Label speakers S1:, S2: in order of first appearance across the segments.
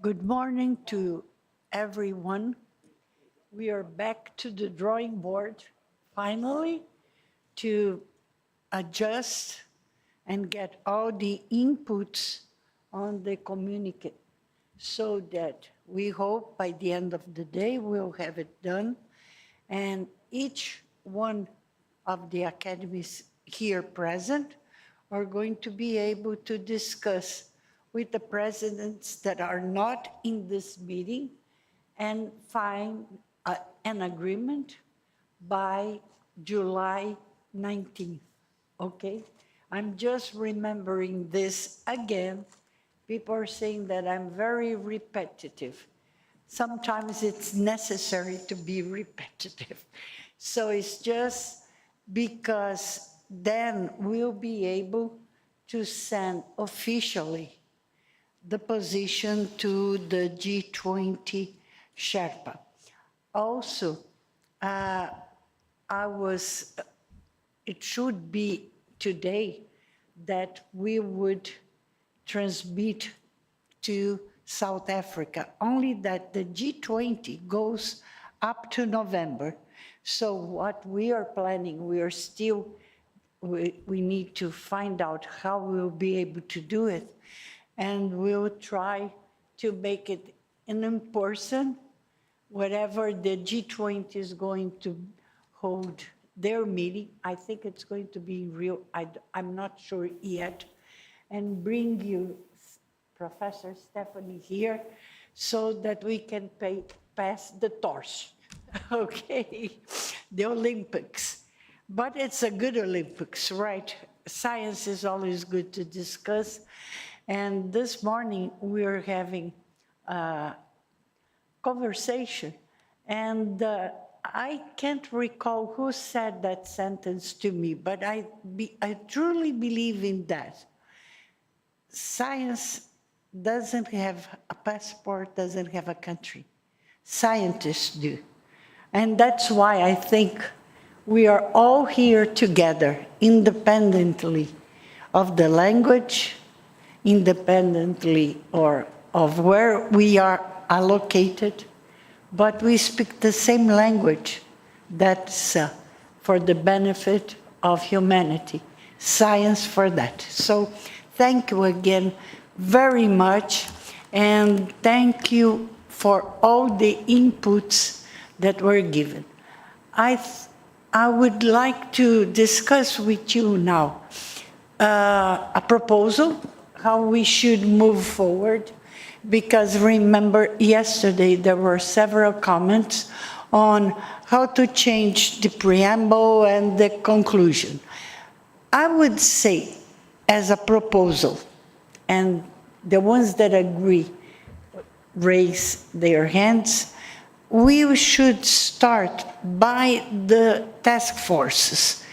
S1: Good morning to everyone. We are back to the drawing board, finally, to adjust and get all the inputs on the communicate so that we hope by the end of the day we'll have it done. And each one of the academies here present are going to be able to discuss with the presidents that are not in this meeting and find an agreement by July 19th, okay? I'm just remembering this again. People are saying that I'm very repetitive. Sometimes it's necessary to be repetitive. So it's just because then we'll be able to send officially the position to the G20 Sherpa. Also, it should be today that we would transmit to South Africa, only that the G20 goes up to November. So what we are planning, we need to find out how we'll be able to do it. And we'll try to make it in person, whatever the G20 is going to hold their meeting. I think it's going to be real, I'm not sure yet. And bring you Professor Stephanie here so that we can pass the torch, okay? The Olympics. But it's a good Olympics, right? Science is always good to discuss. And this morning, we're having a conversation, and I can't recall who said that sentence to me, but I truly believe in that. Science doesn't have a passport, doesn't have a country. Scientists do. And that's why I think we are all here together, independently of the language, independently or of where we are allocated, but we speak the same language that's for the benefit of humanity, science for that. So thank you again very much, and thank you for all the inputs that were given. I would like to discuss with you now a proposal how we should move forward, because remember yesterday there were several comments on how to change the preamble and the conclusion. I would say as a proposal, and the ones that agree raise their hands, we should start by the task forces,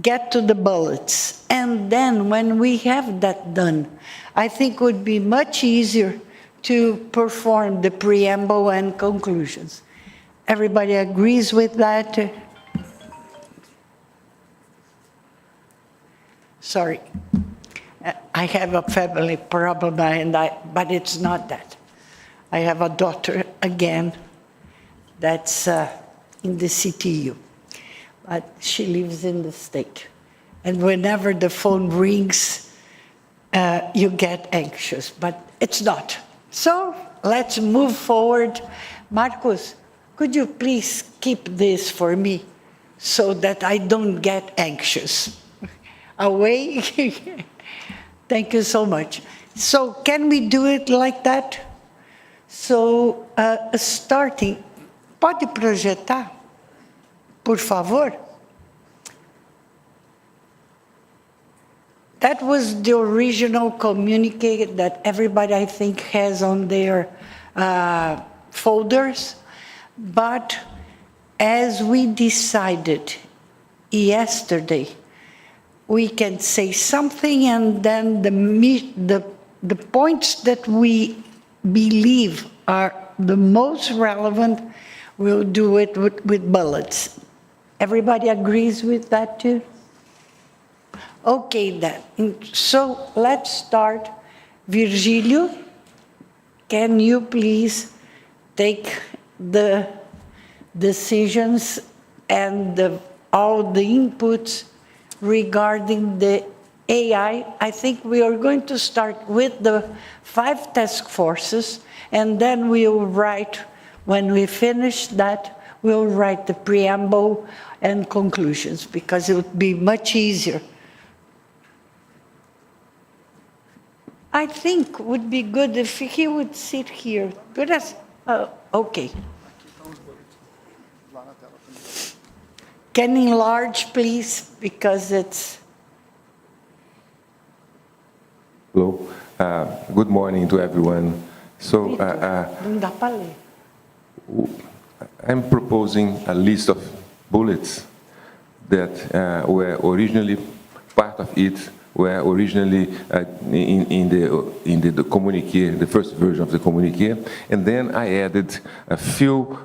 S1: get to the bullets, and then when we have that done, I think it would be much easier to perform the preamble and conclusions. Everybody agrees with that? Sorry, I have a family problem, but it's not that. I have a daughter again that's in the CTU. But she lives in the state. And whenever the phone rings, you get anxious, but it's not. So let's move forward. Marcos, could you please keep this for me so that I don't get anxious? Away? Thank you so much. So can we do it like that? So starting, pode projetar? Por favor. That was the original communique that everybody, I think, has on their folders. But as we decided yesterday, we can say something, and then the points that we believe are the most relevant, we'll do it with bullets. Everybody agrees with that too? Okay then, so let's start. Virgílio, can you please take the decisions and all the inputs regarding the AI? I think we are going to start with the 5 task forces, and then we'll write, when we finish that, we'll write the preamble and conclusions, because it would be much easier. I think would be good if he would sit here. Good as, okay. Can enlarge, please, because it's...
S2: Hello. Good morning to everyone. So
S1: Não dá para ler.
S2: I'm proposing a list of bullets that were originally part of it, were originally in the communiqué, the first version of the communiqué, and then I added a few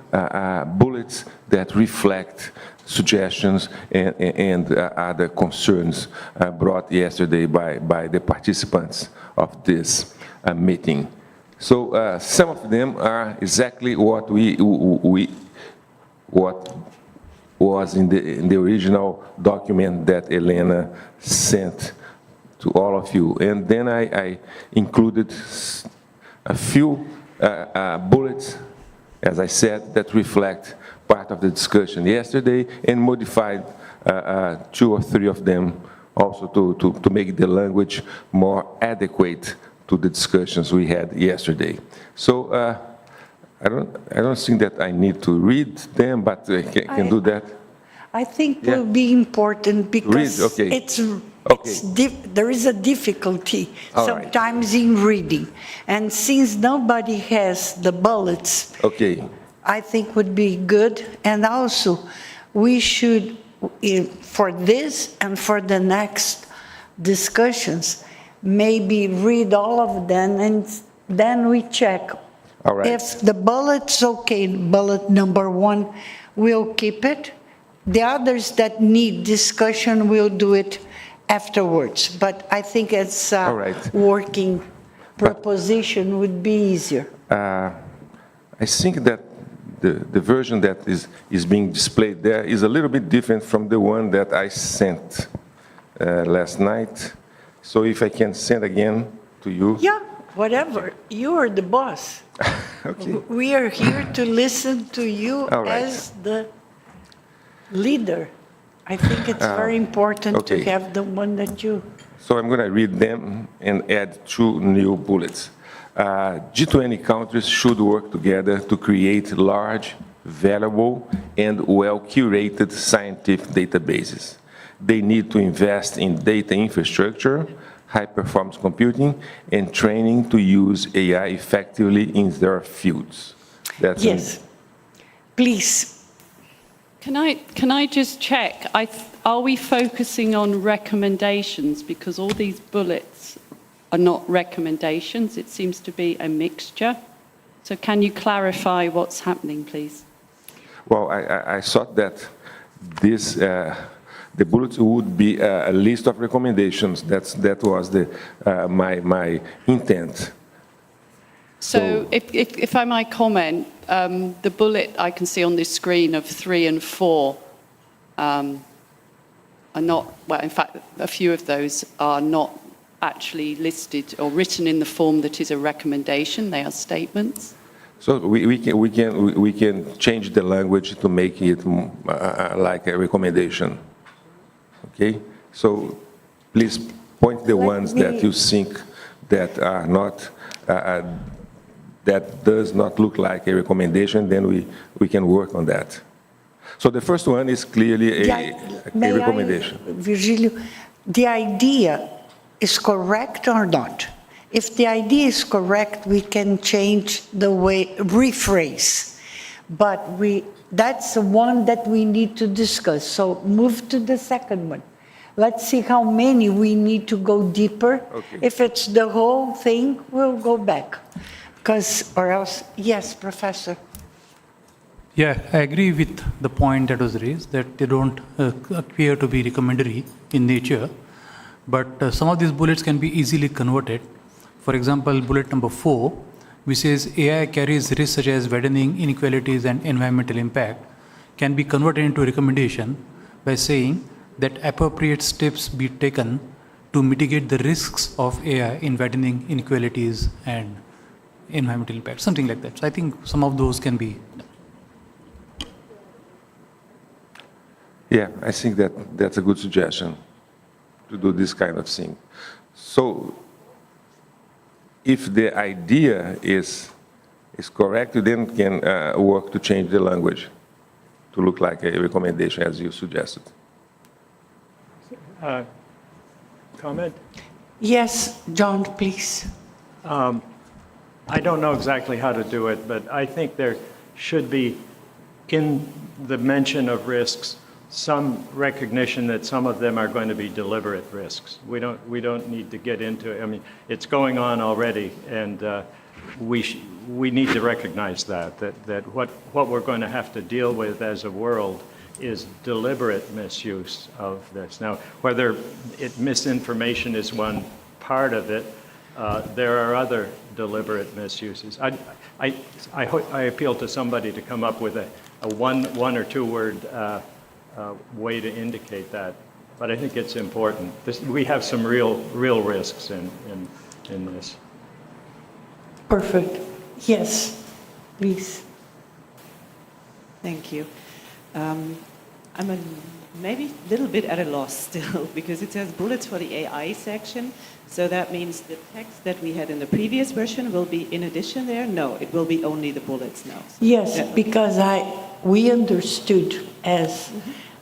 S2: bullets that reflect suggestions and other concerns brought yesterday by the participants of this meeting. So some of them are exactly what what was in the original document that Elena sent to all of you. And then I included a few bullets, as I said, that reflect part of the discussion yesterday, and modified 2 or 3 of them also to make the language more adequate to the discussions we had yesterday. So I don't think that I need to read them, but I can do that.
S1: I think will be important because there is a difficulty sometimes in reading. And since nobody has the bullets, I think would be good. And also, we should, for this and for the next discussions, maybe read all of them, and then we check. If the bullet's okay, bullet number 1, we'll keep it. The others that need discussion, we'll do it afterwards. But I think it's a working proposition would be easier.
S2: I think that the version that is being displayed there is a little bit different from the one that I sent last night. So if I can send again to you.
S1: Yeah, whatever. You are the boss.
S2: Okay.
S1: We are here to listen to you as the leader. I think it's very important to have the one that you...
S2: So I'm going to read them and add 2 new bullets. G20 countries should work together to create large, valuable, and well-curated scientific databases. They need to invest in data infrastructure, high-performance computing, and training to use AI effectively in their fields. That's
S1: Please.
S3: Can I just check? Are we focusing on recommendations? Because all these bullets are not recommendations. It seems to be a mixture. So can you clarify what's happening, please?
S2: Well, I thought that this, the bullets would be a list of recommendations. That was my intent.
S3: So if I might comment, the bullet I can see on this screen of 3 and 4 are not, well, in fact, a few of those are not actually listed or written in the form that is a recommendation. They are statements.
S2: So we can change the language to make it like a recommendation. Okay? So please point the ones that you think that are not, that does not look like a recommendation, then we can work on that. So the first one is clearly a recommendation.
S1: Virgilio, the idea is correct or not? If the idea is correct, we can change the way, rephrase. But that's the one that we need to discuss. So move to the second one. Let's see how many we need to go deeper.
S2: Okay.
S1: If it's the whole thing, we'll go back. Because, or else, yes, Professor.
S4: Yeah, I agree with the point that was raised, that they don't appear to be recommendatory in nature. But some of these bullets can be easily converted. For example, bullet number 4 which says AI carries risks such as widening inequalities and environmental impact, can be converted into a recommendation by saying that appropriate steps be taken to mitigate the risks of AI in widening inequalities and environmental impact, something like that. So I think some of those can be done.
S2: Yeah, I think that's a good suggestion to do this kind of thing. So if the idea is correct, you then can work to change the language to look like a recommendation as you suggested.
S5: Comment?
S1: Yes, John, please.
S5: I don't know exactly how to do it, but I think there should be, in the mention of risks, some recognition that some of them are going to be deliberate risks. We don't need to get into it. I mean, it's going on already, and we need to recognize that what we're going to have to deal with as a world is deliberate misuse of this. Now, whether misinformation is one part of it, there are other deliberate misuses. I appeal to somebody to come up with a one or two word way to indicate that, but I think it's important. We have some real risks in this.
S1: Perfect. Yes, please.
S6: Thank you. I'm maybe a little bit at a loss still, because it says bullets for the AI section. So that means the text that we had in the previous version will be in addition there? No, it will be only the bullets now.
S1: Yes,
S6: Yeah.
S1: because we understood as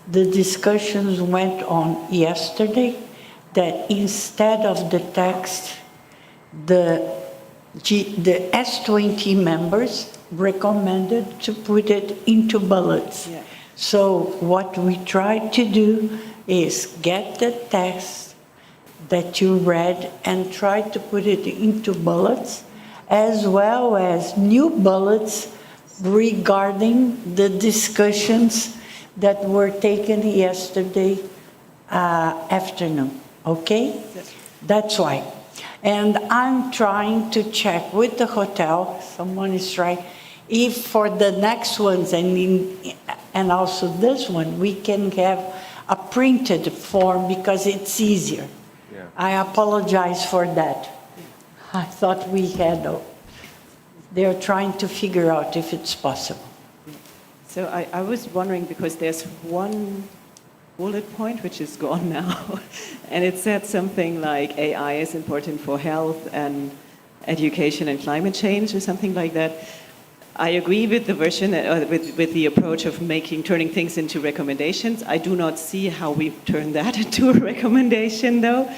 S1: the discussions went on yesterday that instead of the text, the S20 members recommended to put it into bullets.
S6: Yeah.
S1: So what we tried to do is get the text that you read and try to put it into bullets, as well as new bullets regarding the discussions that were taken yesterday afternoon, okay? That's why. And I'm trying to check with the hotel, someone is trying, if for the next ones and also this one, we can have a printed form because it's easier.
S2: Yeah.
S1: I apologize for that. I thought we had, they're trying to figure out if it's possible.
S6: So I was wondering, because there's one bullet point which is gone now, and it said something like AI is important for health and education and climate change or something like that. I agree with the version, with the approach of turning things into recommendations. I do not see how we turn that into a recommendation, though.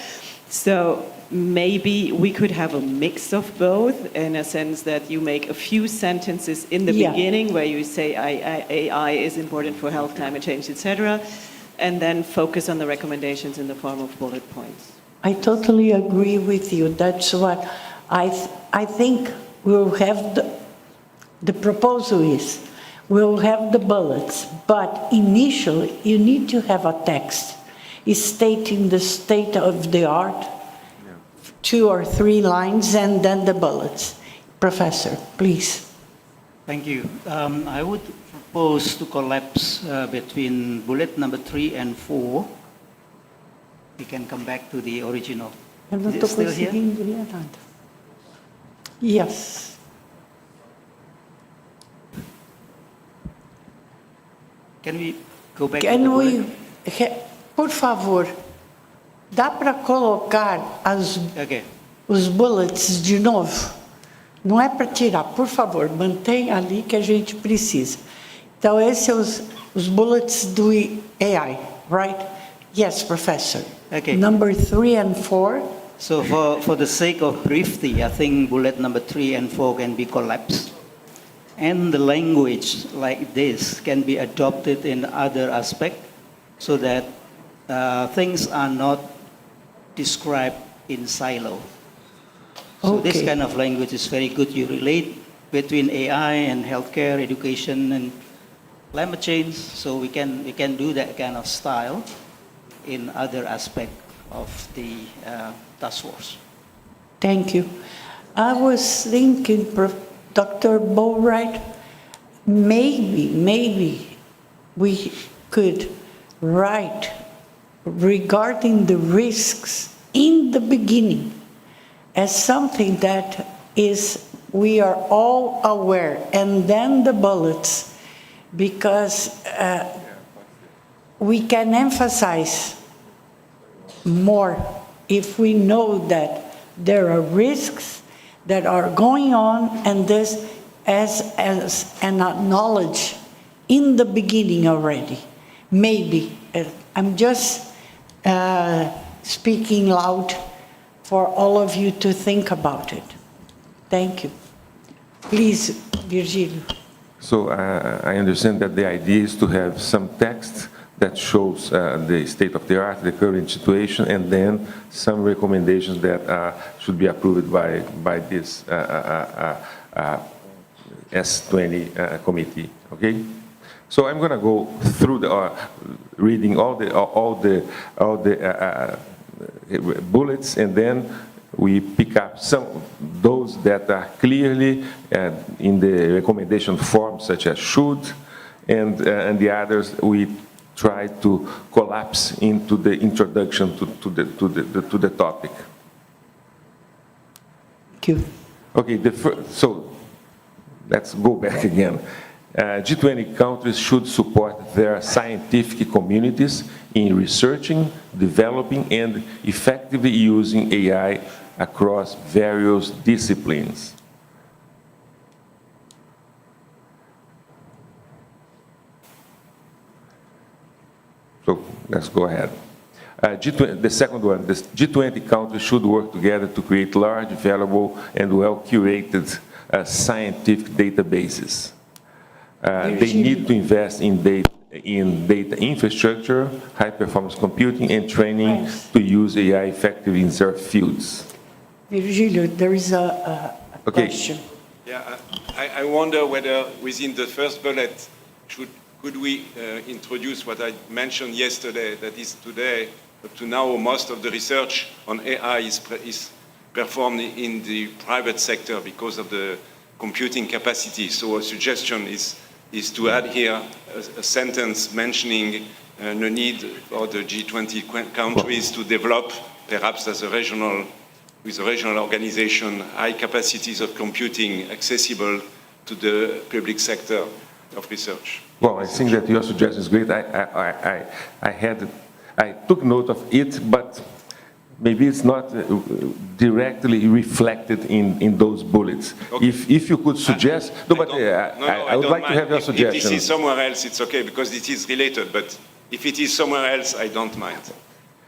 S6: So maybe we could have a mix of both, in a sense that you make a few sentences in the beginning where you say AI is important for health, climate change, etc., and then focus on the recommendations in the form of bullet points.
S1: I totally agree with you. That's what I think we'll have the proposal is, we'll have the bullets, but initially you need to have a text stating the state of the art, 2 or 3 lines, and then the bullets. Professor, please.
S7: Thank you. I would propose to collapse between bullet number 3 and 4. We can come back to the original.
S1: Eu não
S7: Is it
S1: estou
S7: still here?
S1: conseguindo ler nada. Yes.
S7: Can we go back to the
S1: Can
S7: bullet?
S1: por favor, dá para colocar
S7: Okay.
S1: os bullets de novo? Não é para tirar, por favor, mantenha ali que a gente precisa. Então, esses são os bullets do AI, right? Yes, professor.
S7: Okay.
S1: Number 3 and 4.
S7: So for the sake of brevity, I think bullet number 3 and 4 can be collapsed. And the language like this can be adopted in other aspects so that things are not described in silo. So this
S1: Okay.
S7: kind of language is very good. You relate between AI and healthcare, education, and climate change. So we can do that kind of style in other aspects of the task force.
S1: Thank you. I was thinking, Dr. Boatwright, maybe we could write regarding the risks in the beginning as something that is, we are all aware, and then the bullets, because we can emphasize more if we know that there are risks that are going on, and this as an knowledge in the beginning already. Maybe. I'm just speaking loud for all of you to think about it. Thank you. Please, Virgilio.
S2: So I understand that the idea is to have some text that shows the state of the art, the current situation, and then some recommendations that should be approved by this S20 committee. Okay. So I'm going to go through the reading all the bullets, and then we pick up those that are clearly in the recommendation form, such as should, and the others we try to collapse into the introduction to the topic.
S1: Thank you.
S2: Okay, so let's go back again. G20 countries should support their scientific communities in researching, developing, and effectively using AI across various disciplines. So let's go ahead. The second one, the G20 countries should work together to create large, valuable, and well-curated scientific databases. They need to invest in data infrastructure, high-performance computing, and training to use AI effectively in their fields.
S1: Virgilio, there is a question.
S8: Yeah, I wonder whether within the first bullet, could we introduce what I mentioned yesterday, that is today, up to now, most of the research on AI is performed in the private sector because of the computing capacity. So a suggestion is to add here a sentence mentioning the need for the G20 countries to develop, perhaps as with a regional organization, high capacities of computing accessible to the public sector of research.
S2: Well, I think that your suggestion is great. I took note of it, but maybe it's not directly reflected in those bullets.
S8: Okay.
S2: If you could suggest, I would like to have your suggestion.
S8: If this is somewhere else, it's okay because it is related. But if it is somewhere else, I don't mind,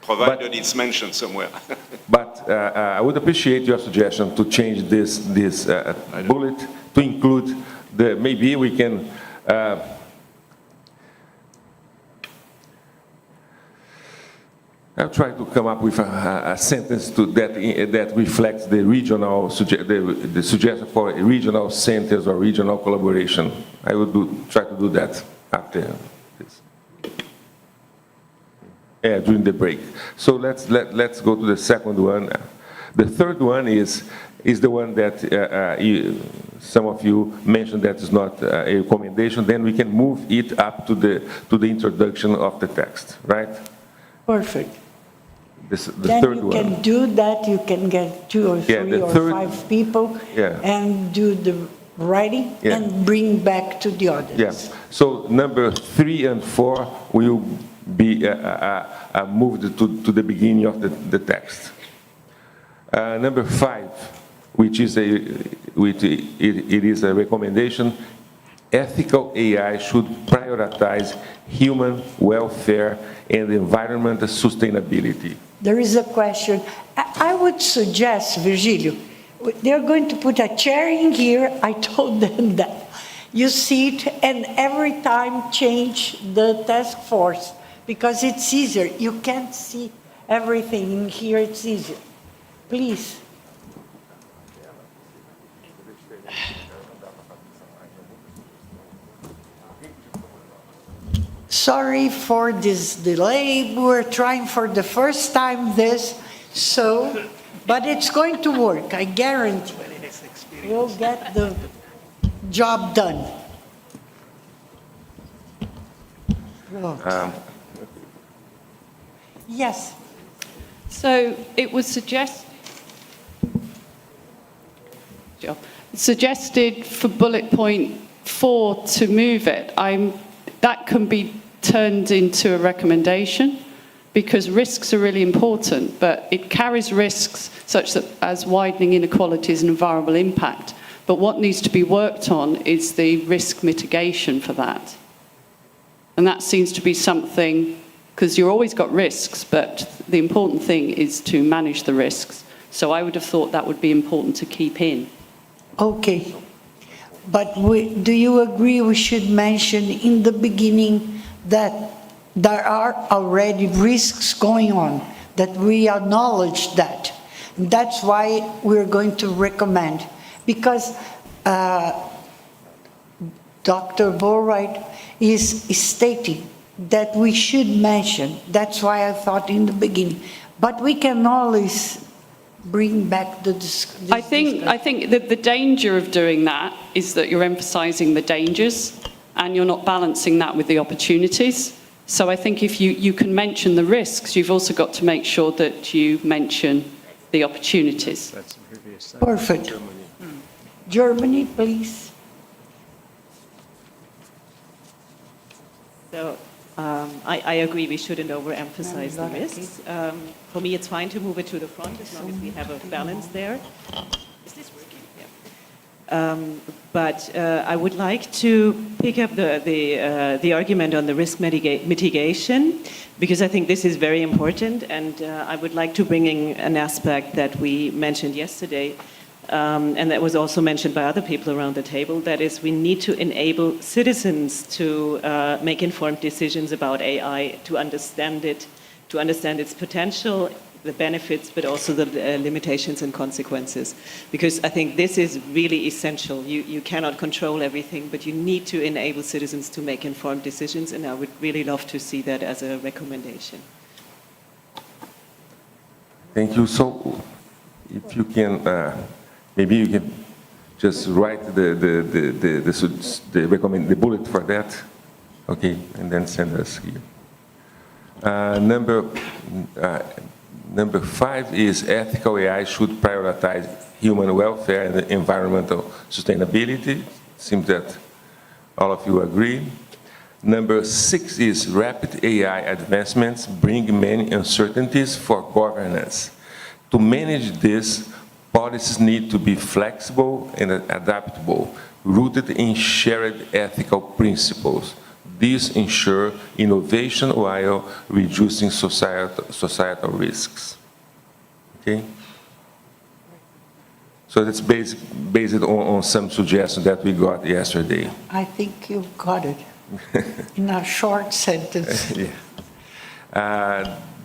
S8: provided it's mentioned somewhere.
S2: But I would appreciate your suggestion to change this bullet to include maybe we can. I'll try to come up with a sentence that reflects the regional the suggestion for regional centers or regional collaboration. I would try to do that after this. Yeah, during the break. So let's go to the second one. The third one is the one that some of you mentioned that is not a recommendation. Then we can move it up to the introduction of the text, right?
S1: Perfect.
S2: The
S1: Then
S2: third
S1: you
S2: one.
S1: can do that, you can get 2 or 3 or 5 people and do the writing and bring back to the audience.
S2: Yes. So number 3 and 4 will be moved to the beginning of the text. Number 5, it is a recommendation. Ethical AI should prioritize human welfare and environmental sustainability.
S1: There is a question. I would suggest, Virgilio, they're going to put a chair in here. I told them that. You sit and every time change the task force because it's easier. You can't see everything in here. It's easier. Please. Sorry for this delay. We're trying for the first time this, but it's going to work, I guarantee. We'll get the job done. Yes.
S3: So it was suggested for bullet point 4 to move it. That can be turned into a recommendation because risks are really important, but it carries risks such that as widening inequalities and environmental impact. But what needs to be worked on is the risk mitigation for that. And that seems to be something, because you've always got risks, but the important thing is to manage the risks. So I would have thought that would be important to keep in.
S1: Okay. But do you agree we should mention in the beginning that there are already risks going on, that we acknowledge that? That's why we're going to recommend. Because Dr. Borwright is stating that we should mention. That's why I thought in the beginning. But we can always bring back the discussion.
S3: I think that the danger of doing that is that you're emphasising the dangers and you're not balancing that with the opportunities. So I think if you can mention the risks, you've also got to make sure that you mention the opportunities.
S5: That's the previous slide.
S1: Perfect. Germany, please.
S6: So I agree we shouldn't overemphasize the risks. For me, it's fine to move it to the front as long as we have a balance there. Is this working? Yeah. But I would like to pick up the argument on the risk mitigation, because I think this is very important, and I would like to bring in an aspect that we mentioned yesterday, and that was also mentioned by other people around the table, that is, we need to enable citizens to make informed decisions about AI, to understand it, to understand its potential, the benefits, but also the limitations and consequences. Because I think this is really essential. You cannot control everything, but you need to enable citizens to make informed decisions, and I would really love to see that as a recommendation.
S2: Thank you. So, if you can, maybe you can just write the bullet for that, okay, and then send us here. Number 5 is ethical AI should prioritize human welfare and environmental sustainability. Seems that all of you agree. Number 6 is rapid AI advancements bring many uncertainties for governance. To manage this, policies need to be flexible and adaptable, rooted in shared ethical principles. These ensure innovation while reducing societal risks. Okay? So that's based on some suggestions that we got yesterday.
S1: I think you got it in a short sentence.
S2: Yeah.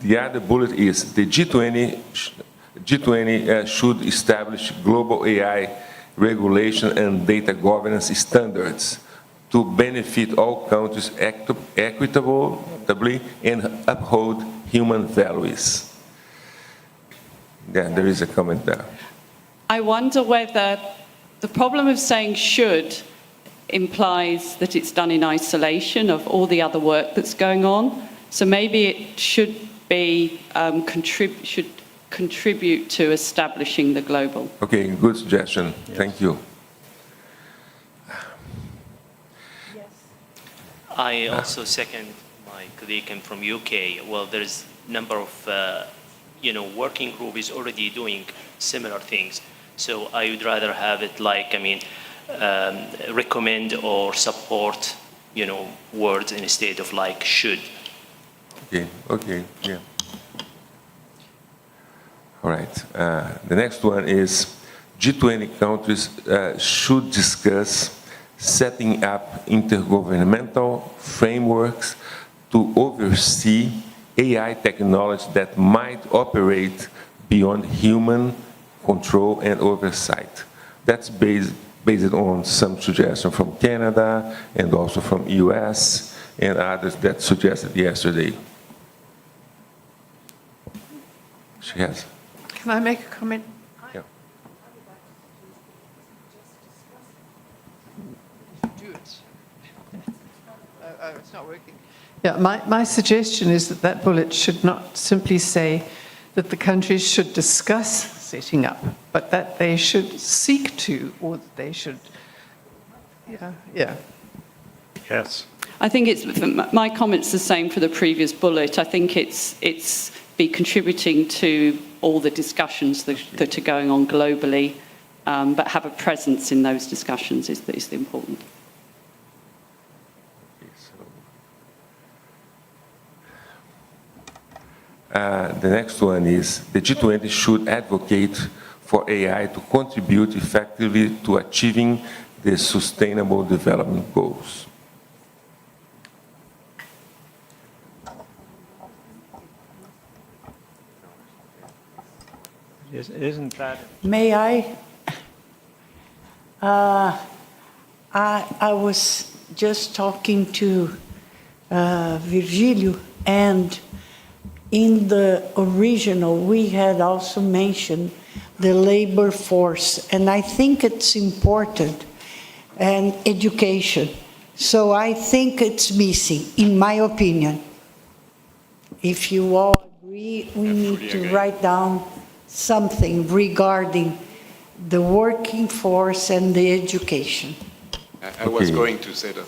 S2: The other bullet is the G20 should establish global AI regulation and data governance standards to benefit all countries equitably and uphold human values. Yeah, there is a comment there.
S3: I wonder whether the problem of saying should implies that it's done in isolation of all the other work that's going on. So maybe it should be should contribute to establishing the global.
S2: Okay, good suggestion. Yes. Thank you.
S9: I also second my colleague from UK. Well, there's a number of, working group is already doing similar things. So I would rather have it like, recommend or support, words instead of like should.
S2: Okay, yeah. All right. The next one is G20 countries should discuss setting up intergovernmental frameworks to oversee AI technology that might operate beyond human control and oversight. That's based on some suggestions from Canada and also from US and others that suggested yesterday. She has.
S10: Can I make a comment?
S2: Yeah.
S10: do it. Oh, it's not working. Yeah, my suggestion is that that bullet should not simply say that the countries should discuss setting up, but that they should seek to, or that they should, yeah.
S5: Yes.
S3: I think my comment's the same for the previous bullet. I think it's be contributing to all the discussions that are going on globally, but have a presence in those discussions is the important.
S2: The next one is the G20 should advocate for AI to contribute effectively to achieving the Sustainable Development Goals.
S5: Isn't that?
S1: May I? I was just talking to Virgílio, and in the original, we had also mentioned the labor force, and I think it's important, and education. So I think it's missing, in my opinion. If you all agree, we need to write down something regarding the working force and the education.
S8: I was going to say that.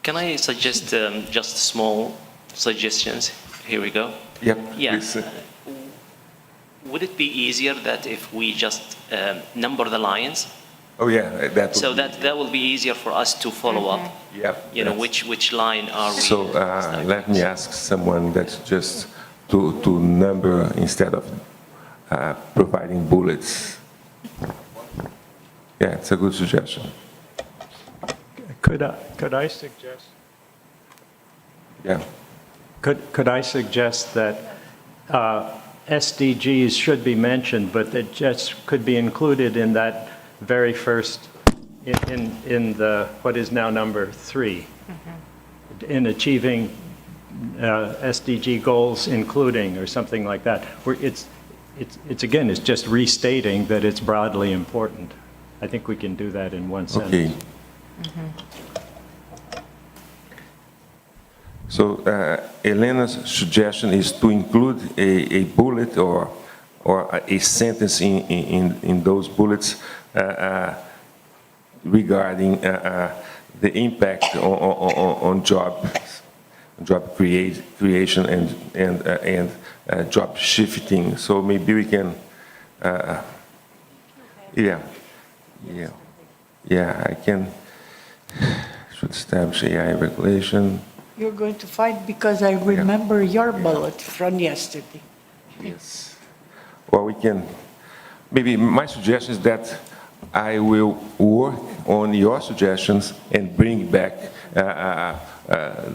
S9: Can I suggest just small suggestions? Here we go.
S2: Yep.
S9: Yeah.
S2: Please.
S9: Would it be easier that if we just number the lines?
S2: Oh yeah, that.
S9: So that will be easier for us to follow up.
S2: Yep.
S9: You know, which line are we?
S2: So let me ask someone that's just to number instead of providing bullets. Yeah, it's a good suggestion.
S5: Could I suggest?
S2: Yeah.
S5: Could I suggest that SDGs should be mentioned, but that just could be included in that very first, in the, what is now number 3, in achieving SDG goals, including, or something like that, where it's again, it's just restating that it's broadly important. I think we can do that in one sentence.
S2: Okay. So Elena's suggestion is to include a bullet or a sentence in those bullets regarding the impact on job creation and job shifting. So maybe we can, I can should establish AI regulation.
S1: You're going to fight because I remember your bullet from yesterday.
S2: Yes. Well, we can, maybe my suggestion is that I will work on your suggestions and bring back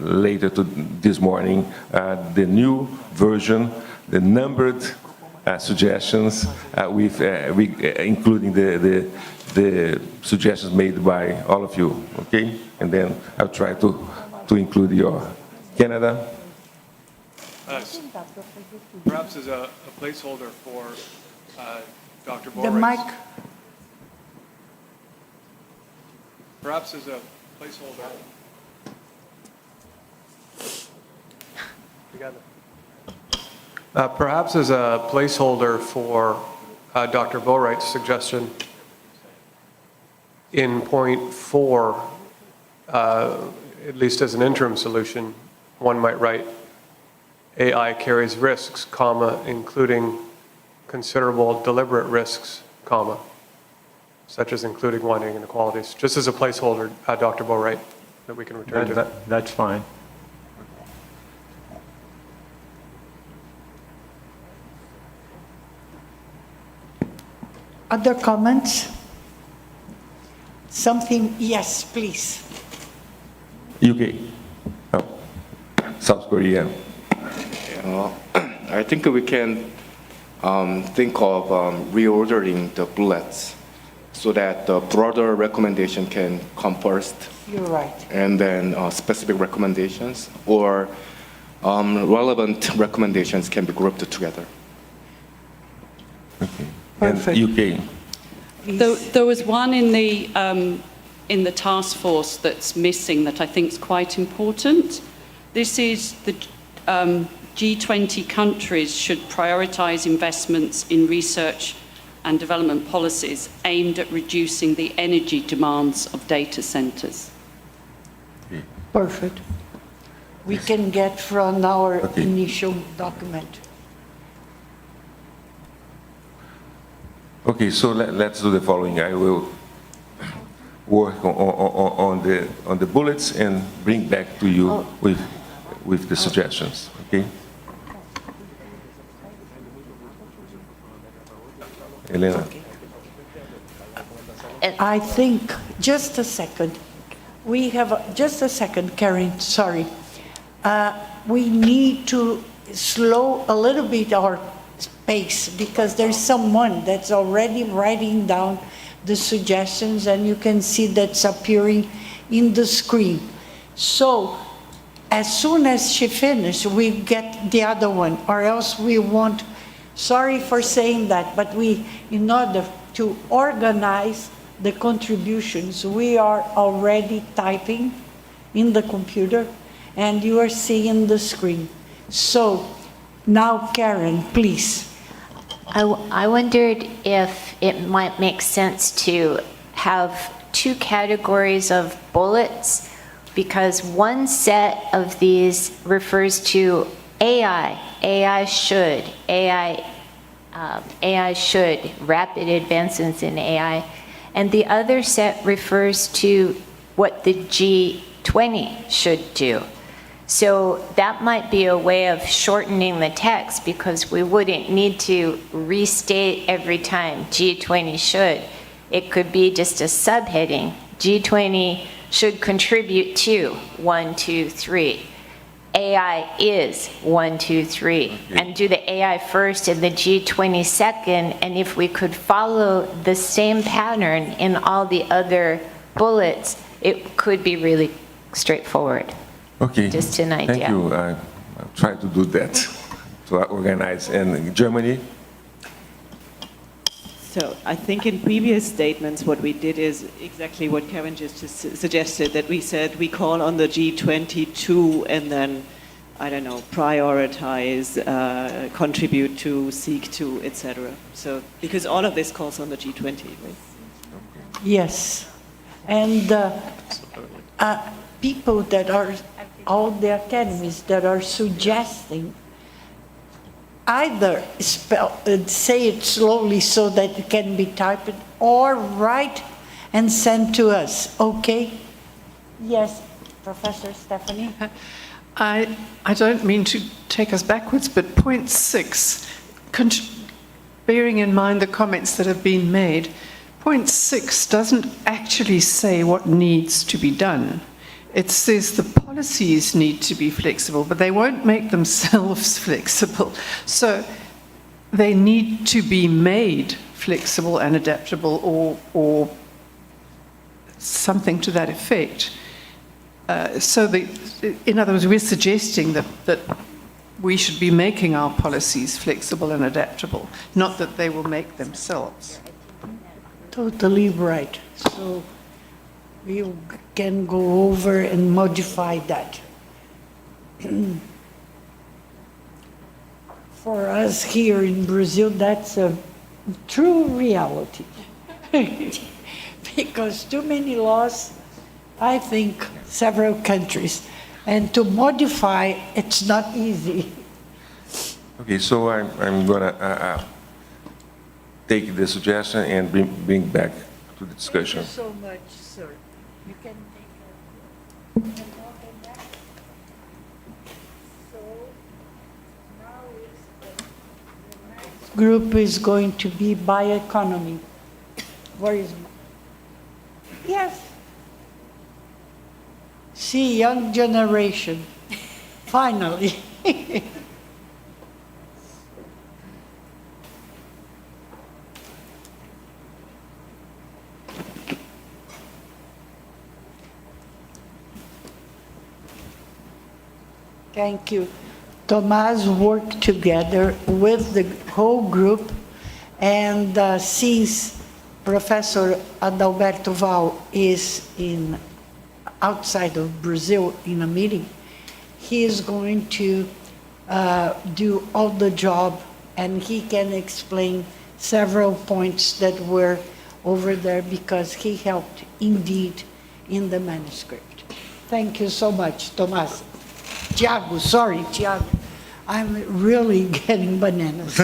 S2: later this morning the new version, the numbered suggestions with including the suggestions made by all of you, okay? And then I'll try to include your Canada.
S11: Perhaps as a placeholder for Dr. Borre's.
S1: The mic.
S11: Perhaps as a placeholder. Perhaps as a placeholder for Dr. Boatwright's suggestion, in point 4, at least as an interim solution, one might write, AI carries risks, comma, including considerable deliberate risks, comma, such as including widening inequalities, just as a placeholder, Dr. Boatwright, that we can return to.
S5: That's fine.
S1: Other comments? Something, yes, please.
S2: UK. Oh. South Korea.
S12: I think we can think of reordering the bullets so that the broader recommendation can come first.
S1: You're right.
S12: And then specific recommendations or relevant recommendations can be grouped together.
S2: Okay.
S1: Perfect.
S2: And UK.
S3: There was one in the in the task force that's missing that I think is quite important. This is the G20 countries should prioritise investments in research and development policies aimed at reducing the energy demands of data centres.
S1: Perfect. We can get from our initial document.
S2: Okay, so let's do the following. I will work on the bullets and bring back to you with the suggestions, okay? Elena.
S1: Okay. I think, just a second. We have, just a second, Karen, sorry. We need to slow a little bit our pace because there's someone that's already writing down the suggestions and you can see that's appearing in the screen. So as soon as she finishes, we get the other one, or else we won't. Sorry for saying that, but in order to organize the contributions, we are already typing in the computer and you are seeing the screen. So now, Karen, please.
S13: I wondered if it might make sense to have two categories of bullets, because one set of these refers to AI should, rapid advancements in AI, and the other set refers to what the G20 should do. So that might be a way of shortening the text because we wouldn't need to restate every time G20 should. It could be just a subheading. G20 should contribute to 1, 2, 3. AI is 1, 2, 3. And do the AI first and the G20 second. And if we could follow the same pattern in all the other bullets, it could be really straightforward.
S2: Okay.
S13: Just an idea.
S2: Thank you. I'll try to do that, to organize. And Germany?
S6: So I think in previous statements, what we did is exactly what Karen just suggested, that we said we call on the G20 to, and then, I don't know, prioritize, contribute to, seek to, etc. So, because all of this calls on the G20, right?
S1: Yes. And people that are, all the academies that are suggesting, either say it slowly so that it can be typed, or write and send to us, okay? Yes, Professor Stephanie?
S10: I don't mean to take us backwards, but point 6, bearing in mind the comments that have been made, point 6 doesn't actually say what needs to be done. It says the policies need to be flexible, but they won't make themselves flexible. So they need to be made flexible and adaptable, or something to that effect. In other words, we're suggesting that we should be making our policies flexible and adaptable, not that they will make themselves.
S1: Totally right. So you can go over and modify that. For us here in Brazil, that's a true reality. Because too many laws, I think, several countries. And to modify, it's not easy.
S2: Okay, so I'm gonna take the suggestion and bring back to the discussion.
S1: Thank you so much, sir. You can take a So now the next group is going to be bioeconomy. Where is yes. See, young generation, finally. Thank you. Tomás worked together with the whole group, and since Professor Adalberto Val is outside of Brazil in a meeting, he is going to do all the job, and he can explain several points that were over there because he helped indeed in the manuscript. Thank you so much, Tomás. Tiago. I'm really getting bananas.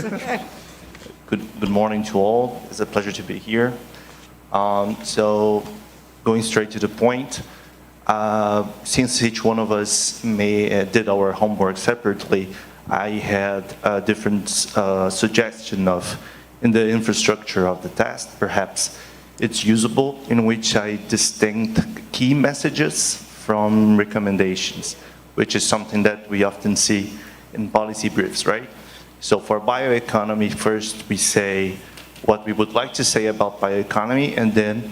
S14: Good morning to all. It's a pleasure to be here. So going straight to the point, since each one of us did our homework separately, I had a different suggestion in the infrastructure of the test. Perhaps it's usable in which I distinct key messages from recommendations, which is something that we often see in policy briefs, right? So for bioeconomy, first we say what we would like to say about bioeconomy, and then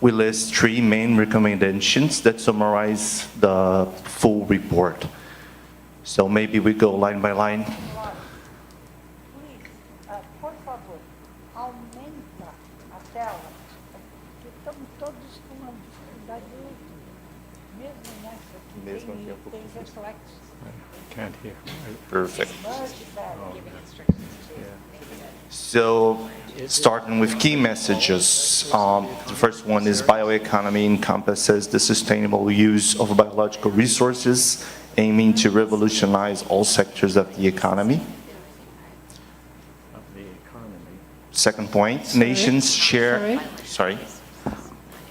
S14: we list 3 main recommendations that summarize the full report. So maybe we go line by line.
S1: Please, por favor, aumenta a tela, porque estamos todos com uma dificuldade mesmo nessa que tem reflexos.
S5: Can't hear.
S14: Perfect. So, starting with key messages, the first one is bioeconomy encompasses the sustainable use of biological resources, aiming to revolutionize all sectors of the economy. Second point, nations share. Sorry.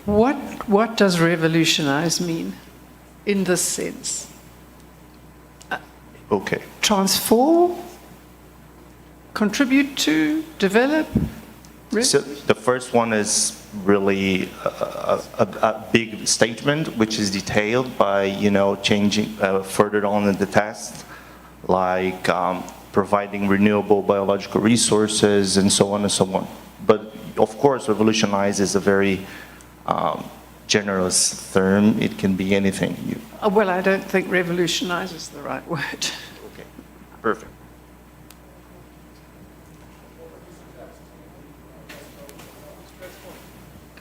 S10: What does revolutionize mean in this sense?
S14: Okay.
S10: Transform, contribute to, develop?
S14: So the first one is really a big statement, which is detailed by, changing further on in the test, like providing renewable biological resources and so on and so on. But of course, revolutionize is a very generous term. It can be anything.
S10: Well, I don't think revolutionize is the right word.
S14: Okay, perfect.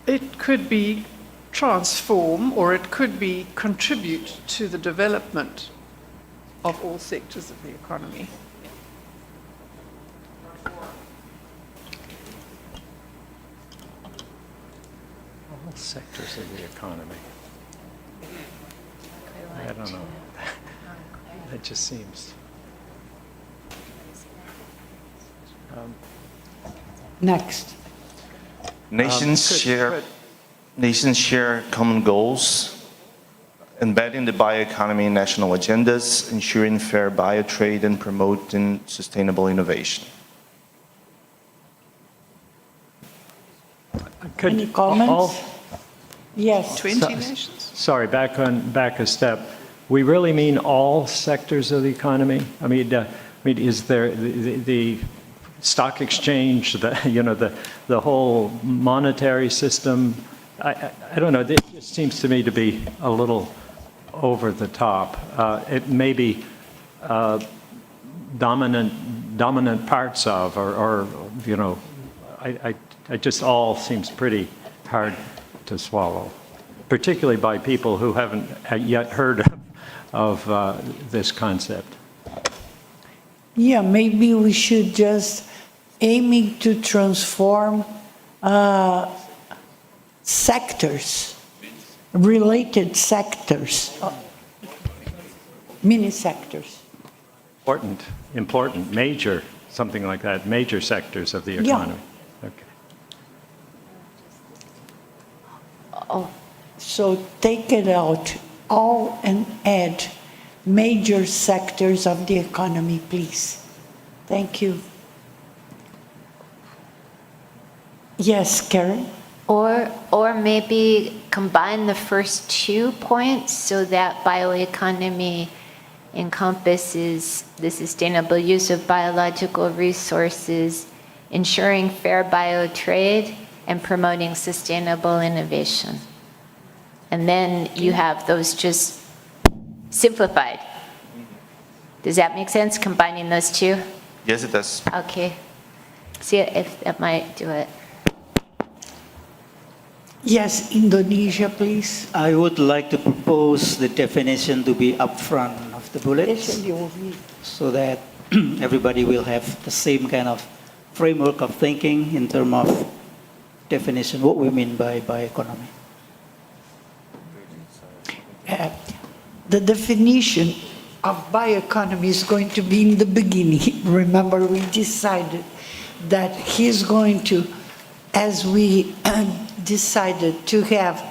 S10: It could be transform, or it could be contribute to the development of all sectors of the economy.
S5: All sectors of the economy. I don't know. That just seems.
S1: Next.
S14: Nations share common goals, embedding the bioeconomy in national agendas, ensuring fair biotrade, and promoting sustainable innovation.
S1: Any comments? Yes.
S10: 20 nations?
S5: Sorry, back a step. We really mean all sectors of the economy? I mean, is there the stock exchange, the whole monetary system? I don't know. It just seems to me to be a little over the top. It may be dominant parts of, or it just all seems pretty hard to swallow, particularly by people who haven't yet heard of this concept.
S1: Yeah, maybe we should just aiming to transform sectors, related sectors, mini sectors.
S5: Important, major, something like that, major sectors of the economy.
S1: Yeah.
S5: Okay.
S1: Oh, so take it out, all, and add major sectors of the economy, please. Thank you. Yes, Karen?
S13: Or maybe combine the first 2 points so that bioeconomy encompasses the sustainable use of biological resources, ensuring fair biotrade, and promoting sustainable innovation. And then you have those just simplified. Does that make sense, combining those two?
S14: Yes, it does.
S13: Okay. See if that might do it.
S1: Yes, Indonesia, please.
S7: I would like to propose the definition to be upfront of the bullets so that everybody will have the same kind of framework of thinking in terms of definition, what we mean by economy.
S1: The definition of bioeconomy is going to be in the beginning. Remember, we decided that he's going to, as we decided to have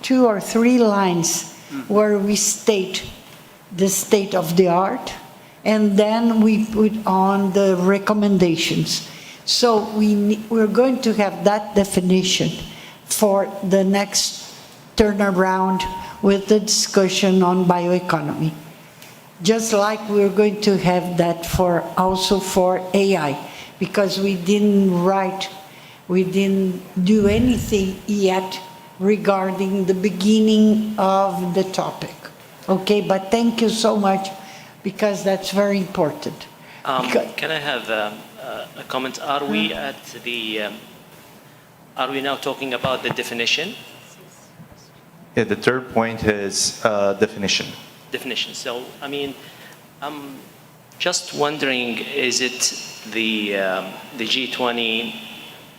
S1: 2 or 3 lines where we state the state of the art, and then we put on the recommendations. So we're going to have that definition for the next turnaround with the discussion on bioeconomy. Just like we're going to have that also for AI, because we didn't do anything yet regarding the beginning of the topic. Okay, but thank you so much, because that's very important.
S9: Can I have a comment? Are we at the? Are we now talking about the definition?
S14: Yeah, the third point is definition.
S9: Definition. So, I mean, I'm just wondering, is it the G20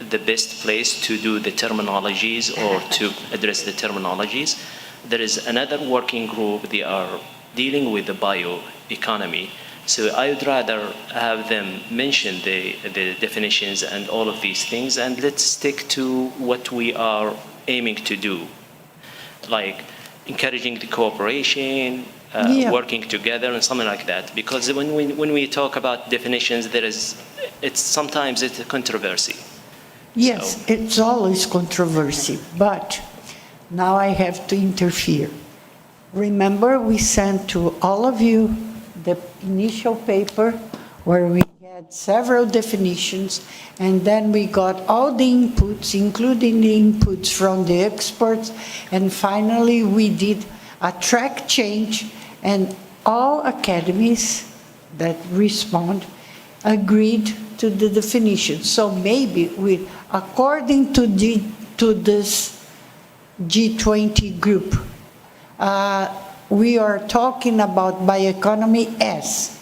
S9: the best place to do the terminologies or to address the terminologies? There is another working group, they are dealing with the bioeconomy. So I would rather have them mention the definitions and all of these things, and let's stick to what we are aiming to do, like encouraging the cooperation, working together, and something like that. Because when we talk about definitions, sometimes it's a controversy.
S1: Yes, it's always controversy, but now I have to interfere. Remember, we sent to all of you the initial paper where we had several definitions, and then we got all the inputs, including the inputs from the experts, and finally we did a track change, and all academies that respond agreed to the definition. So maybe according to this G20 group, we are talking about bioeconomy as,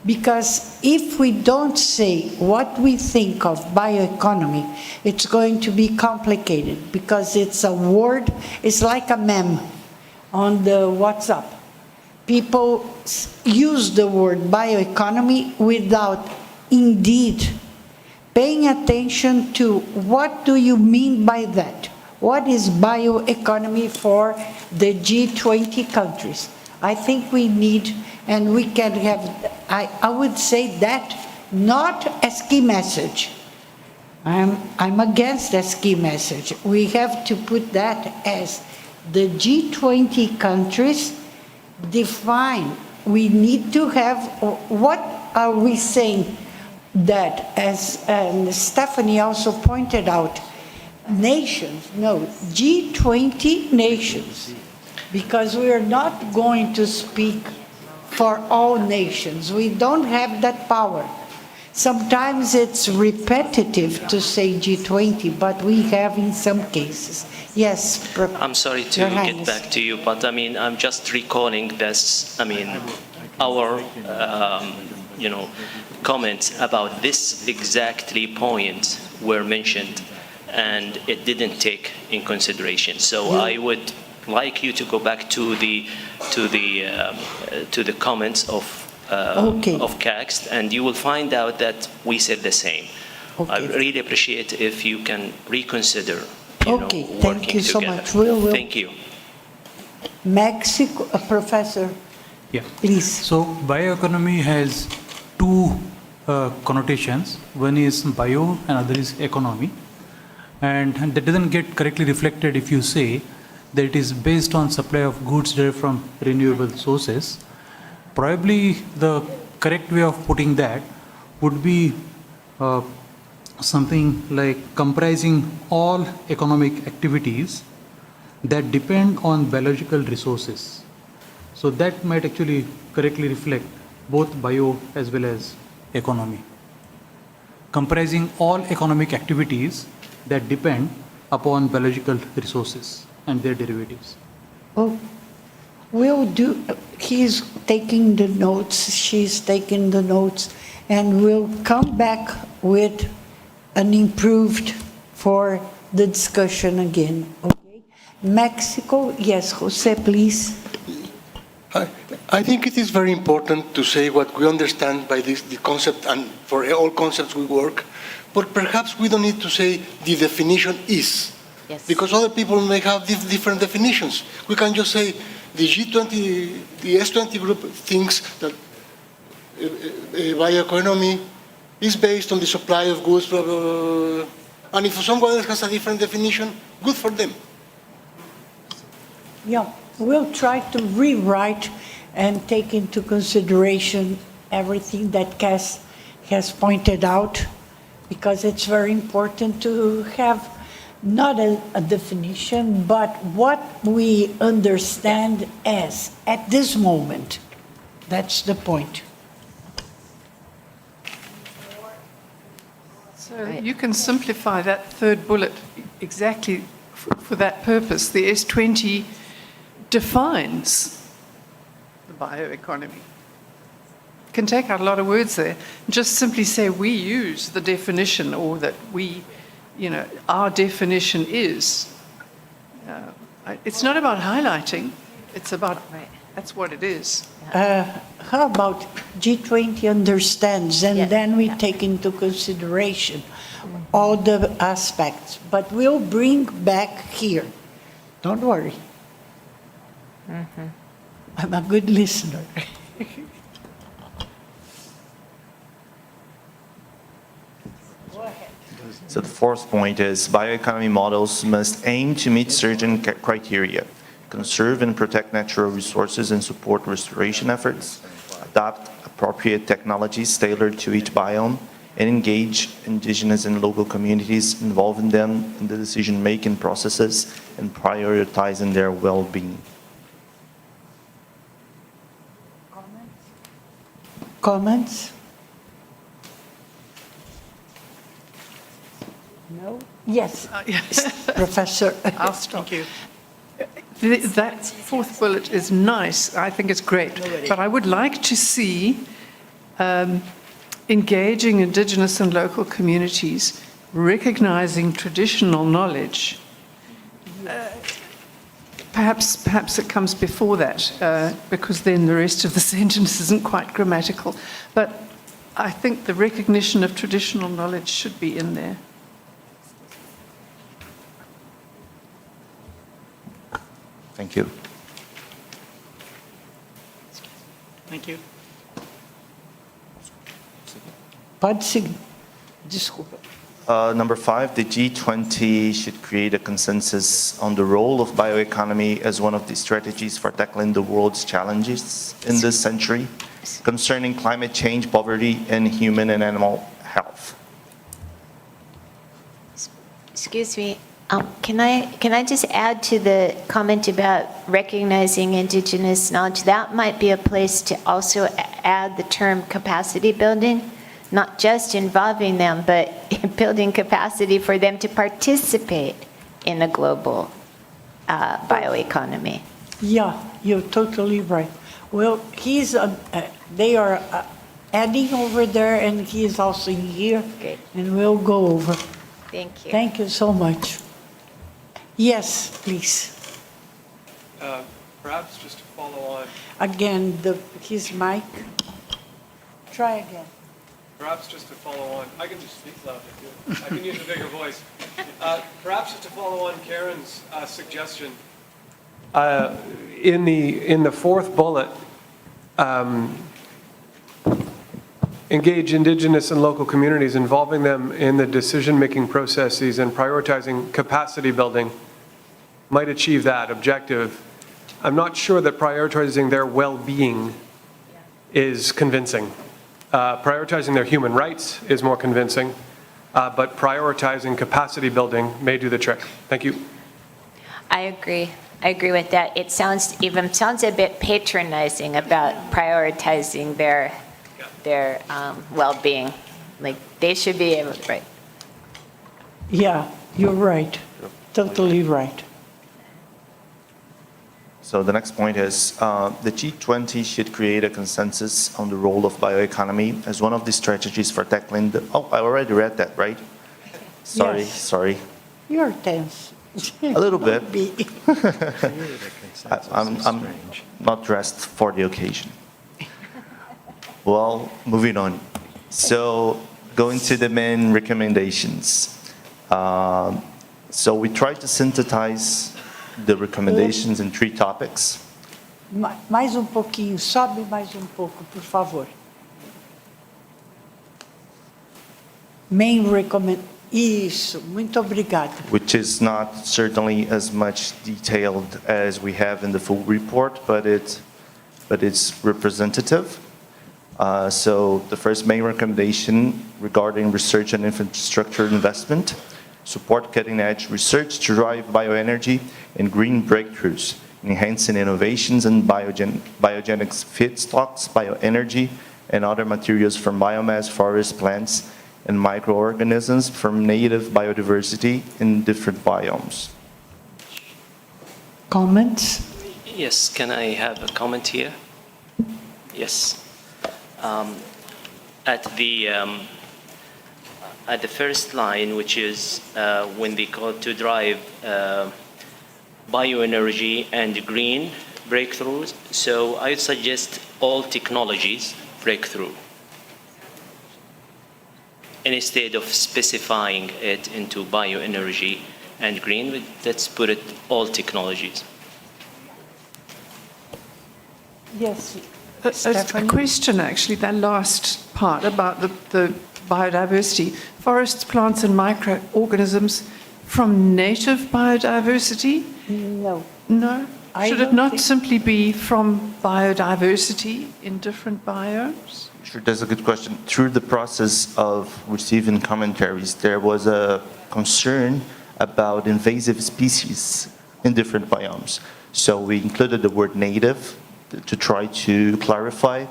S1: because if we don't say what we think of bioeconomy, it's going to be complicated, because it's a word, it's like a meme on the WhatsApp. People use the word bioeconomy without indeed paying attention to what do you mean by that. What is bioeconomy for the G20 countries? I think we need, and we can have, I would say that not a key message. I'm against a key message. We have to put that as the G20 countries define. We need to have, what are we saying that, as Stephanie also pointed out, nations, no, G20 nations, because we are not going to speak for all nations. We don't have that power. Sometimes it's repetitive to say G20, but we have in some cases. Yes.
S9: I'm sorry to get back to you, but I mean, I'm just recalling this, I mean, our, comments about this exactly point were mentioned, and it didn't take in consideration. So I would like you to go back to the comments of CACST, and you will find out that we said the same. Okay. I really appreciate if you can reconsider.
S1: Thank you so much. We'll.
S9: Thank you.
S1: Mexico, Professor.
S4: Yeah.
S1: Please.
S4: So bioeconomy has two connotations. One is bio and other is economy. And that doesn't get correctly reflected if you say that it is based on supply of goods derived from renewable sources. Probably the correct way of putting that would be something like comprising all economic activities that depend on biological resources. So that might actually correctly reflect both bio as well as economy. Comprising all economic activities that depend upon biological resources and their derivatives.
S1: Oh, we'll do, he's taking the notes, she's taking the notes, and we'll come back with an improved for the discussion again, okay? Mexico, yes, Jose, please.
S15: I think it is very important to say what we understand by the concept, and for all concepts we work, but perhaps we don't need to say the definition is,
S13: Yes.
S15: because other people may have different definitions. We can just say the G20, the S20 group thinks that bioeconomy is based on the supply of goods, blah, blah, blah. And if someone else has a different definition, good for them.
S1: Yeah, we'll try to rewrite and take into consideration everything that Cass has pointed out, because it's very important to have not a definition, but what we understand as at this moment. That's the point.
S10: So you can simplify that third bullet exactly for that purpose. The S20 defines the bioeconomy. Can take out a lot of words there. Just simply say we use the definition, or that we, our definition is. It's not about highlighting. It's about, that's what it is.
S1: How about G20 understands, and then we take into consideration all the aspects, but we'll bring back here. Don't worry. I'm a good listener.
S14: So the fourth point is bioeconomy models must aim to meet certain criteria, conserve and protect natural resources and support restoration efforts, adopt appropriate technologies tailored to each biome, and engage indigenous and local communities, involving them in the decision-making processes and prioritizing their well-being.
S1: Comments? No? Yes. Professor.
S10: I'll stop you. That fourth bullet is nice. I think it's great. But I would like to see engaging indigenous and local communities, recognizing traditional knowledge. Perhaps it comes before that, because then the rest of the sentence isn't quite grammatical. But I think the recognition of traditional knowledge should be in there.
S14: Thank you.
S7: Thank you.
S1: Pode seguir. Desculpa.
S14: Number 5, the G20 should create a consensus on the role of bioeconomy as one of the strategies for tackling the world's challenges in this century concerning climate change, poverty, and human and animal health.
S13: Excuse me. Can I just add to the comment about recognizing indigenous knowledge? That might be a place to also add the term capacity building, not just involving them, but building capacity for them to participate in a global bioeconomy.
S1: Yeah, you're totally right. Well, they are adding over there, and he is also here, and we'll go over.
S13: Thank you.
S1: Thank you so much. Yes, please.
S11: Perhaps just to follow on.
S1: Again, his mic. Try again.
S11: Perhaps just to follow on. I can just speak louder too. I can use a bigger voice. Perhaps just to follow on Karen's suggestion. In the fourth bullet, engage indigenous and local communities, involving them in the decision-making processes and prioritizing capacity building might achieve that objective. I'm not sure that prioritizing their well-being is convincing. Prioritizing their human rights is more convincing, but prioritizing capacity building may do the trick. Thank you.
S13: I agree. I agree with that. It sounds a bit patronizing about prioritizing their well-being. Like they should be able, right?
S1: Yeah, you're right. Totally right.
S14: So the next point is the G20 should create a consensus on the role of bioeconomy as one of the strategies for tackling the, oh, I already read that, right? Sorry,
S1: Yes.
S14: sorry.
S1: You're tense.
S14: A little bit.
S1: Be.
S14: I'm not dressed for the occasion. Well, moving on. So going to the main recommendations. So we tried to synthesize the recommendations in 3 topics.
S1: Mais pouquinho, sobe mais pouco, por favor. Main recommend. Isso, muito obrigada.
S14: Which is not certainly as much detailed as we have in the full report, but it's representative. So the first main recommendation regarding research and infrastructure investment, support cutting-edge research to drive bioenergy and green breakthroughs, enhancing innovations in biogenic feedstocks, bioenergy, and other materials from biomass, forest plants, and microorganisms from native biodiversity in different biomes.
S1: Comments?
S9: Yes, can I have a comment here? Yes. At the first line, which is when they call to drive bioenergy and green breakthroughs, so I would suggest all technologies breakthrough, instead of specifying it into bioenergy and green. Let's put it all technologies.
S1: Yes.
S10: A question, actually, that last part about the biodiversity. Forests, plants, and microorganisms from native biodiversity?
S1: No.
S10: No?
S1: I
S10: Should it
S1: don't
S10: not
S1: think-
S10: simply be from biodiversity in different biomes?
S14: Sure, that's a good question. Through the process of receiving commentaries, there was a concern about invasive species in different biomes. So we included the word native to try to clarify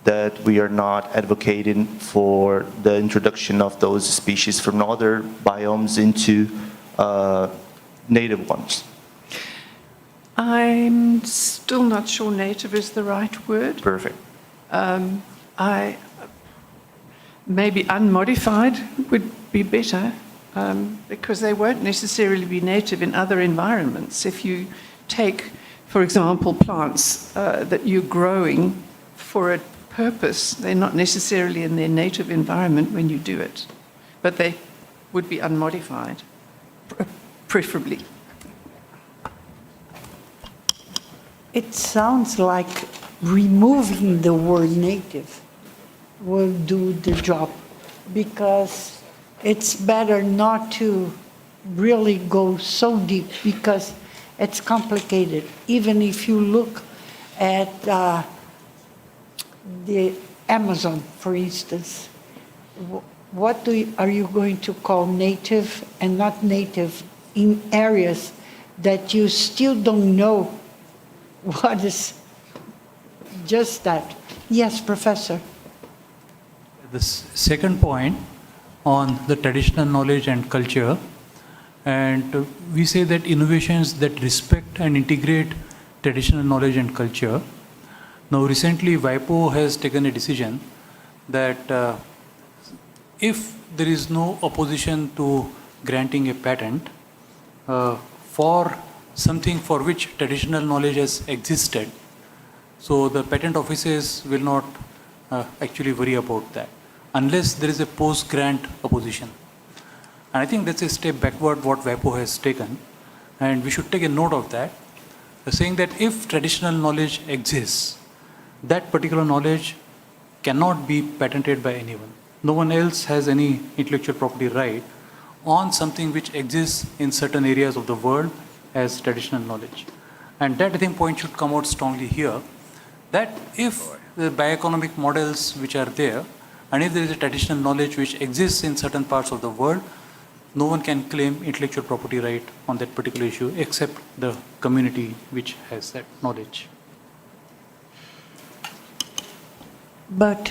S14: that we are not advocating for the introduction of those species from other biomes into native ones.
S10: I'm still not sure native is the right word.
S14: Perfect.
S10: Maybe unmodified would be better, because they won't necessarily be native in other environments. If you take, for example, plants that you're growing for a purpose, they're not necessarily in their native environment when you do it, but they would be unmodified, preferably.
S1: It sounds like removing the word native will do the job, because it's better not to really go so deep, because it's complicated. Even if you look at the Amazon, for instance, what are you going to call native and not native in areas that you still don't know what is just that? Yes, Professor.
S4: The second point on the traditional knowledge and culture, and we say that innovations that respect and integrate traditional knowledge and culture. Now recently WIPO has taken a decision that if there is no opposition to granting a patent for something for which traditional knowledge has existed, so the patent offices will not actually worry about that unless there is a post-grant opposition. And I think that's a step backward what WIPO has taken, and we should take a note of that, saying that if traditional knowledge exists, that particular knowledge cannot be patented by anyone. No one else has any intellectual property right on something which exists in certain areas of the world as traditional knowledge. And that, I think, point should come out strongly here, that if the bioeconomic models which are there, and if there is a traditional knowledge which exists in certain parts of the world, no one can claim intellectual property right on that particular issue except the community which has that knowledge.
S1: But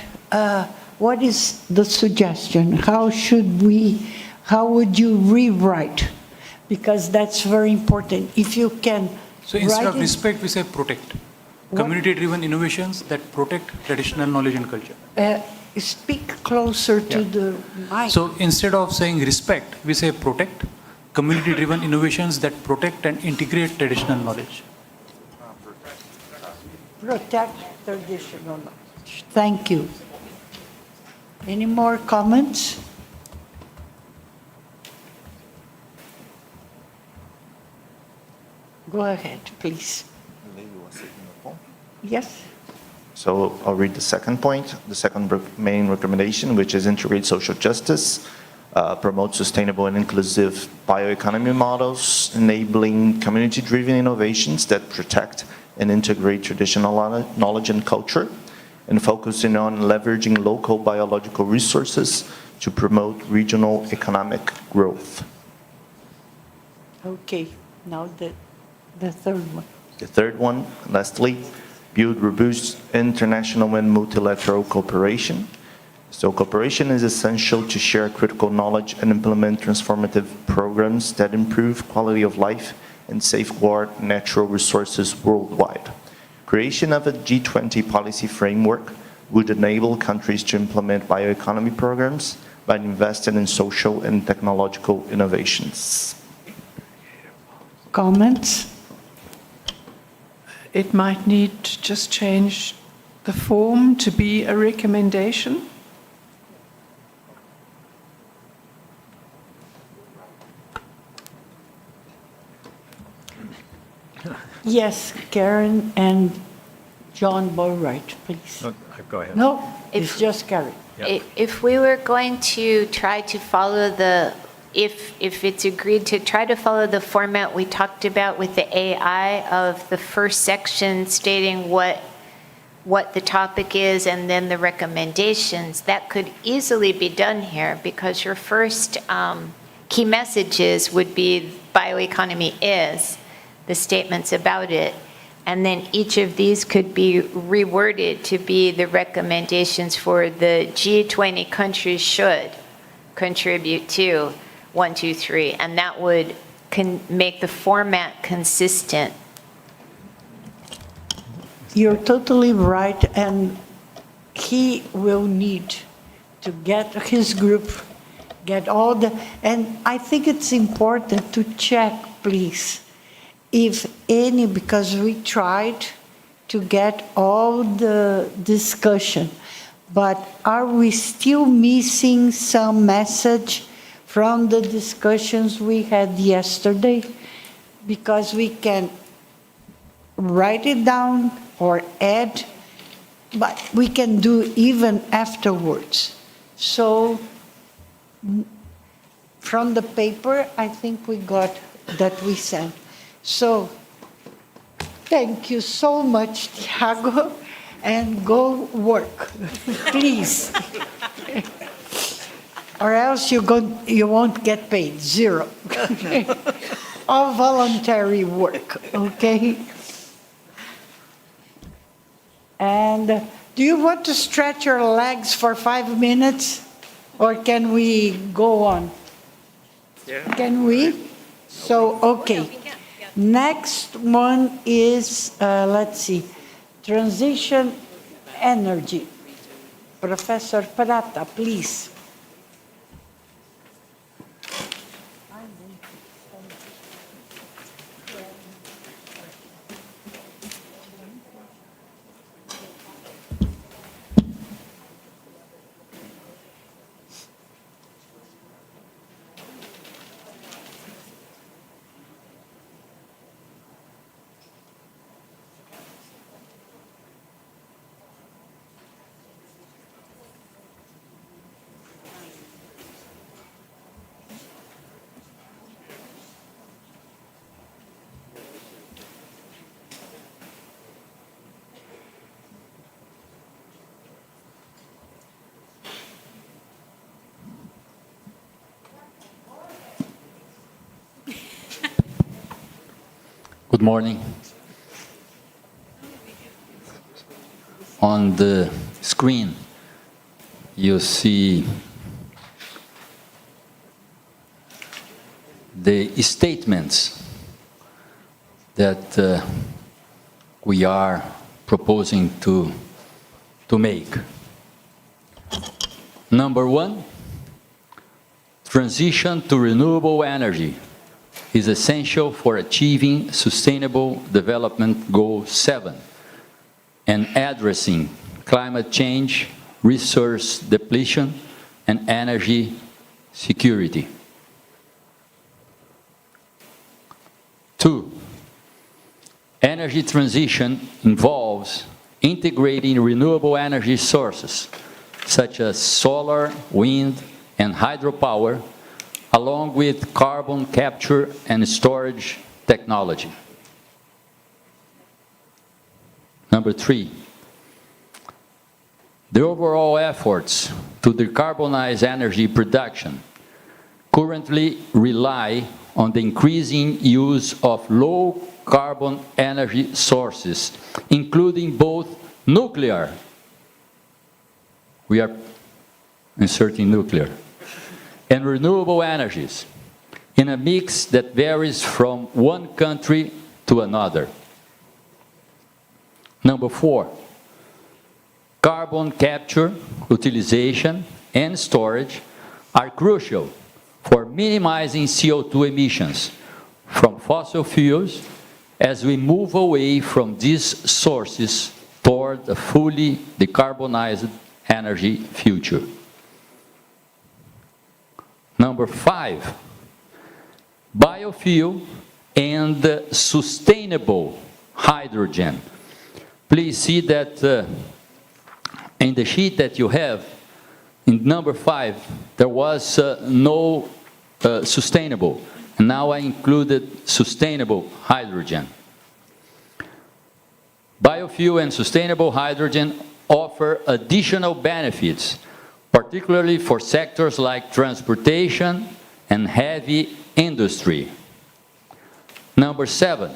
S1: what is the suggestion? How would you rewrite? because that's very important. If you can
S4: So instead
S1: write
S4: of
S1: it-
S4: respect, we say protect. Community-driven innovations that protect traditional knowledge and culture.
S1: Speak closer to
S4: Yeah.
S1: the mic.
S4: So instead of saying respect, we say protect. Community-driven innovations that protect and integrate traditional knowledge.
S1: Protect traditional knowledge. Thank you. Any more comments? Go ahead, please. Yes?
S14: So I'll read the second point, the second main recommendation, which is integrate social justice, promote sustainable and inclusive bioeconomy models, enabling community-driven innovations that protect and integrate traditional knowledge and culture, and focusing on leveraging local biological resources to promote regional economic growth.
S1: Okay, now the third one.
S14: The third one, lastly, build robust international and multilateral cooperation. So cooperation is essential to share critical knowledge and implement transformative programs that improve quality of life and safeguard natural resources worldwide. Creation of a G20 policy framework would enable countries to implement bioeconomy programs by investing in social and technological innovations.
S1: Comments?
S10: It might need to just change the form to be a recommendation.
S1: Yes, Karen and John Boatwright, please.
S5: Go ahead.
S1: No, it's just Karen.
S13: If we were going to try to follow if it's agreed to try to follow the format we talked about with the AI of the first section stating what the topic is and then the recommendations, that could easily be done here because your first key messages would be bioeconomy is, the statements about it, and then each of these could be reworded to be the recommendations for the G20 countries should contribute to 1, 2, 3, and that would make the format consistent.
S1: You're totally right, and he will need to get his group, get all the, and I think it's important to check, please, if any, because we tried to get all the discussion, but are we still missing some message from the discussions we had yesterday? Because we can write it down or add, but we can do even afterwards. So from the paper, I think we got that we sent. So thank you so much, Thiago, and go work, please. Or else you won't get paid, zero. All voluntary work, okay? And do you want to stretch your legs for 5 minutes? Or can we go on?
S9: Yeah.
S1: Can we? So, okay. Next one is, let's see, transition energy. Professor Prata, please.
S16: Good morning. On the screen, you see the statements that we are proposing to make. Number one, transition to renewable energy is essential for achieving Sustainable Development Goal 7 and addressing climate change, resource depletion, and energy security. 2, energy transition involves integrating renewable energy sources, such as solar, wind, and hydropower, along with carbon capture and storage technology. Number 3, the overall efforts to decarbonize energy production currently rely on the increasing use of low-carbon energy sources, including both nuclear, we are inserting nuclear, and renewable energies, in a mix that varies from one country to another. Number 4, carbon capture, utilization, and storage are crucial for minimizing CO2 emissions from fossil fuels as we move away from these sources toward a fully decarbonized energy future. Number 5, biofuel and sustainable hydrogen. Please see that in the sheet that you have, in number 5, there was no sustainable. And now I included sustainable hydrogen. Biofuel and sustainable hydrogen offer additional benefits, particularly for sectors like transportation and heavy industry. Number 7,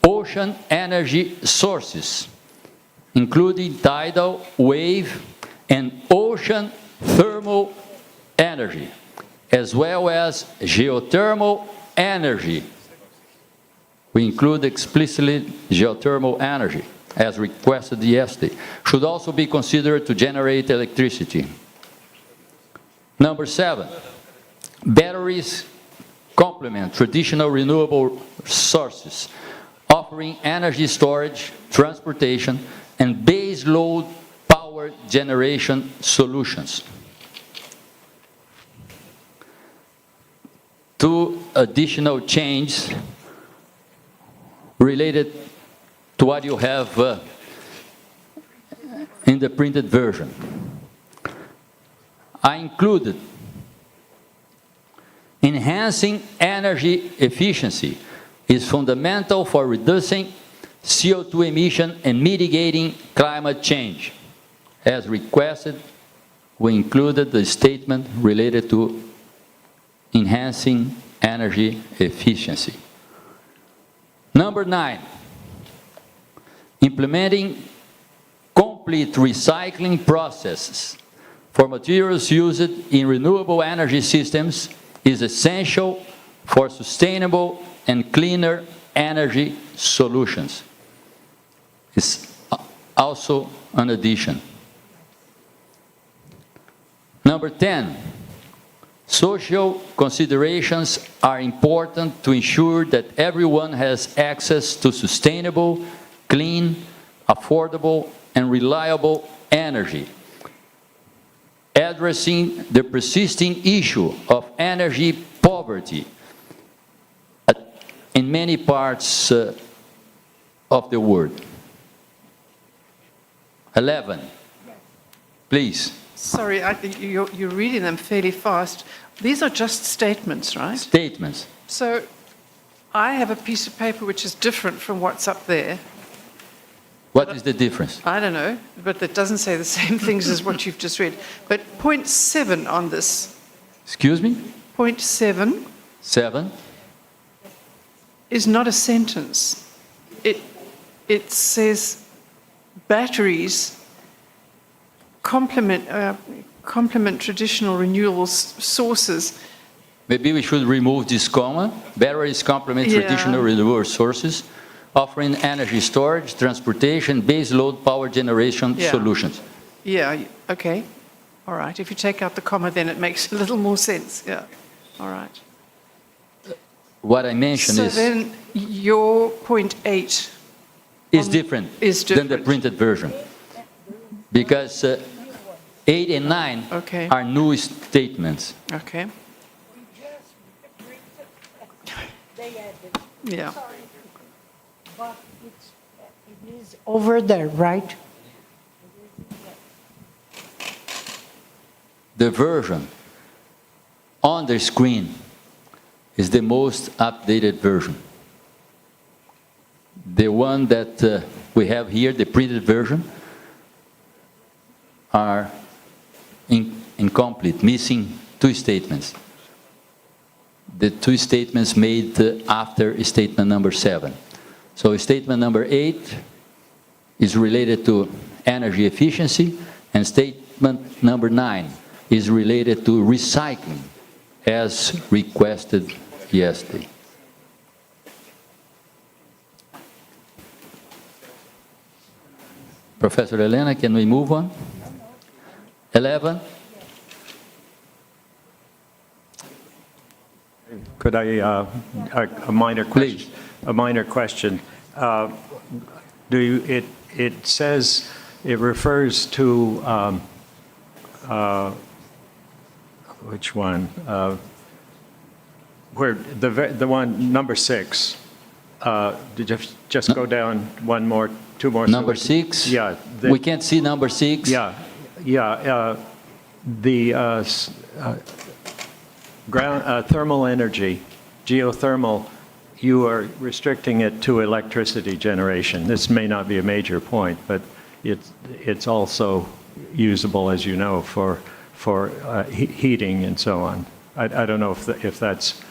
S16: ocean energy sources, including tidal, wave, and ocean thermal energy, as well as geothermal energy. We include explicitly geothermal energy, as requested yesterday, should also be considered to generate electricity. Number 7, batteries complement traditional renewable sources, offering energy storage, transportation, and base load power generation solutions. 2 additional changes related to what you have in the printed version. I included enhancing energy efficiency is fundamental for reducing CO2 emission and mitigating climate change. As requested, we included the statement related to enhancing energy efficiency. Number 9, implementing complete recycling processes for materials used in renewable energy systems is essential for sustainable and cleaner energy solutions. It's also an addition. Number 10, social considerations are important to ensure that everyone has access to sustainable, clean, affordable, and reliable energy, addressing the persisting issue of energy poverty in many parts of the world. 11, please.
S10: Sorry, I think you're reading them fairly fast. These are just statements, right?
S16: Statements.
S10: So I have a piece of paper which is different from what's up there.
S16: What is the difference?
S10: I don't know, but that doesn't say the same things as what you've just read. But point 7 on this.
S16: Excuse me?
S10: Point 7.
S16: 7.
S10: Is not a sentence. It says batteries complement traditional renewable sources
S16: Maybe we should remove this comma. Batteries complement
S10: Yeah.
S16: traditional renewable sources, offering energy storage, transportation, base load power generation
S10: Yeah.
S16: solutions.
S10: Yeah, okay. All right. If you take out the comma, then it makes a little more sense. Yeah. All right.
S16: What I mentioned
S10: So
S16: is
S10: then your point 8
S16: different
S10: is
S16: than the
S10: different.
S16: printed version. Because 8 and 9
S10: Okay.
S16: are new statements.
S10: Okay. Yeah.
S1: But it is over there, right?
S16: The version on the screen is the most updated version. The one that we have here, the printed version, are incomplete, missing 2 statements. The 2 statements made after statement number 7. So statement number 8 is related to energy efficiency, and statement number 9 is related to recycling, as requested yesterday. Professor Elena, can we move on? 11.
S5: Could I, a minor question?
S16: Please.
S5: A minor question. It says, it refers to, which one? Where, the one, number 6. Did you just go down one more, 2 more?
S16: Number 6?
S5: Yeah.
S16: We can't see number 6?
S5: Yeah, the ground, thermal energy, geothermal, you are restricting it to electricity generation. This may not be a major point, but it's also usable, as you know, for heating and so on. I don't know if that's...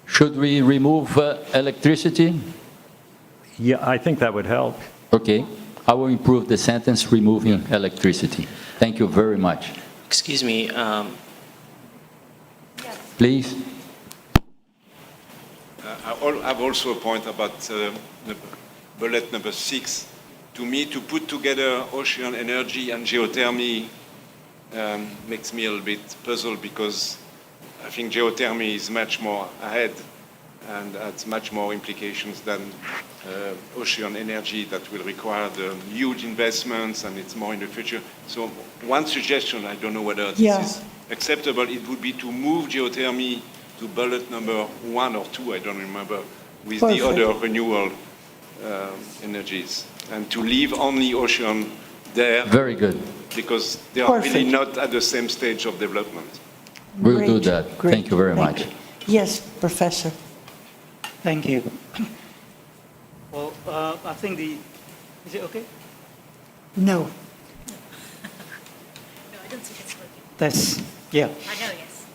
S16: Should we remove electricity?
S5: Yeah, I think that would help.
S16: Okay. I will improve the sentence removing electricity. Thank you very much.
S9: Excuse me.
S16: Please.
S8: I have also a point about bullet number 6. To me, to put together ocean energy and geothermy makes me a little bit puzzled, because I think geothermy is much more ahead and has much more implications than ocean energy that will require the huge investments, and it's more in the future. So one suggestion, I don't know whether this is acceptable, it would be to move geothermy to bullet number 1 or 2, I don't remember, with the other renewable energies, and to leave only ocean there.
S16: Very good.
S8: Because they are really not at the same stage of development.
S16: We'll do that. Thank you very much.
S1: Yes, Professor.
S7: Thank you. Well, I think is it okay?
S1: No.
S17: No, I don't think it's working.
S7: That's, yeah.
S17: I know, yes.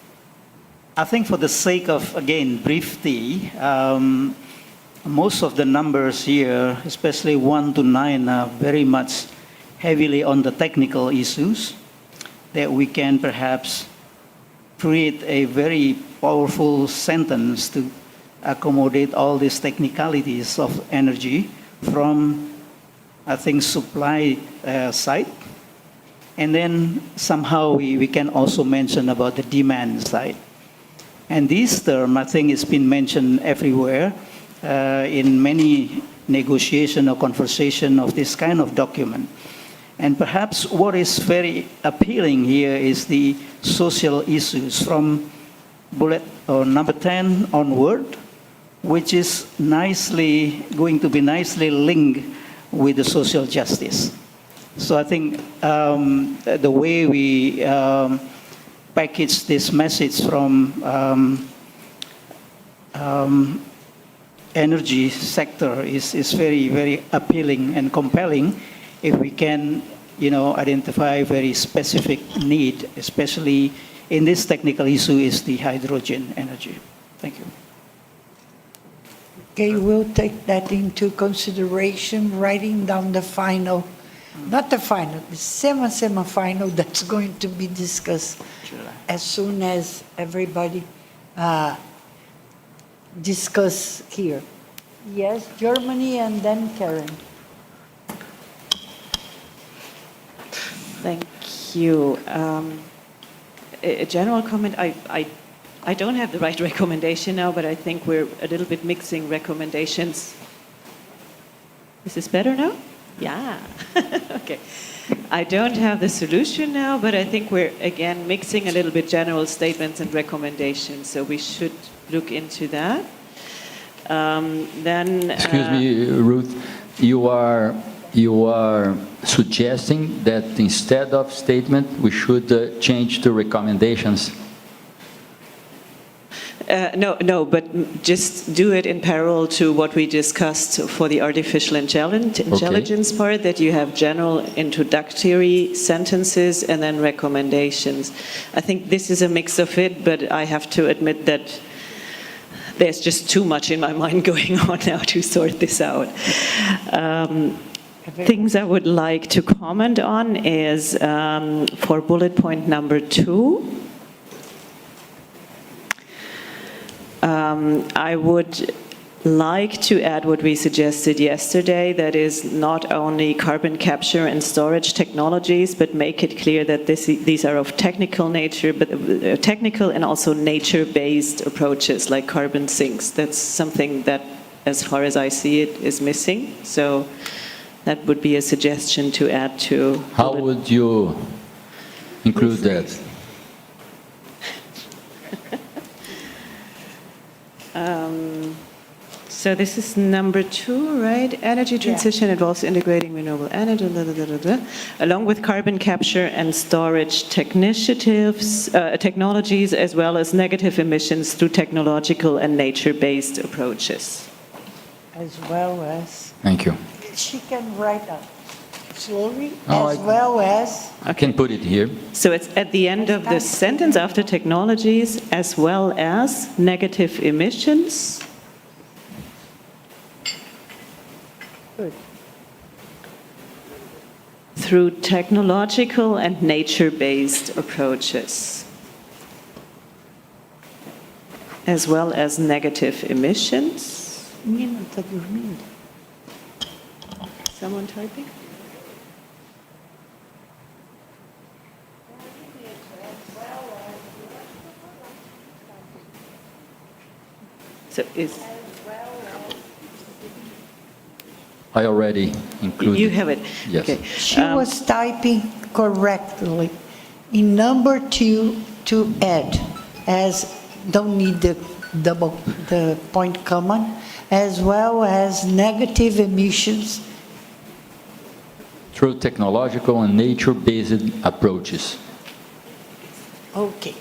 S7: I think for the sake of, again, brevity, most of the numbers here, especially 1 to 9, are very much heavily on the technical issues that we can perhaps create a very powerful sentence to accommodate all these technicalities of energy from, I think, supply side. And then somehow we can also mention about the demand side. And this term, I think, has been mentioned everywhere in many negotiation or conversation of this kind of document. And perhaps what is very appealing here is the social issues from bullet or number 10 onward, which is going to be nicely linked with the social justice. So I think the way we package this message from energy sector is very, very appealing and compelling if we can, identify very specific need, especially in this technical issue is the hydrogen energy. Thank you.
S1: Okay, we'll take that into consideration, writing down the final, not the final, the semi-final that's going to be discussed as soon as everybody discuss here. Yes, Germany, and then Karen.
S6: Thank you. A general comment, I don't have the right recommendation now, but I think we're a little bit mixing recommendations. Is this better now? Yeah. Okay. I don't have the solution now, but I think we're, again, mixing a little bit general statements and recommendations, so we should look into that.
S16: Excuse me, Ruth, you are suggesting that instead of statement, we should change to recommendations?
S6: No, but just do it in parallel to what we discussed for the artificial intelligence part, that you have general introductory sentences and then recommendations. I think this is a mix of it, but I have to admit that there's just too much in my mind going on now to sort this out. Things I would like to comment on is for bullet point number 2, I would like to add what we suggested yesterday, that is not only carbon capture and storage technologies, but make it clear that these are of technical nature, but technical and also nature-based approaches like carbon sinks. That's something that, as far as I see it, is missing. So that would be a suggestion to add to.
S16: How would you include that?
S6: So this is number 2, right? Energy transition involves integrating renewable energy, along with carbon capture and storage technologies, as well as negative emissions through technological and nature-based approaches.
S1: As well as.
S16: Thank you.
S1: She can write up slowly,
S16: Oh,
S1: as well as.
S16: I can put it here.
S6: So it's at the end of the sentence after technologies, as well as negative emissions.
S1: Good.
S6: Through technological and nature-based approaches, as well as negative emissions.
S1: Menina, tá dormindo.
S6: Someone typing? So is.
S16: I already included.
S6: You have it?
S16: Yes.
S6: Okay.
S1: She was typing correctly in number 2 to add, as don't need the point comma, as well as negative emissions.
S16: Through technological and nature-based approaches.
S1: Okay.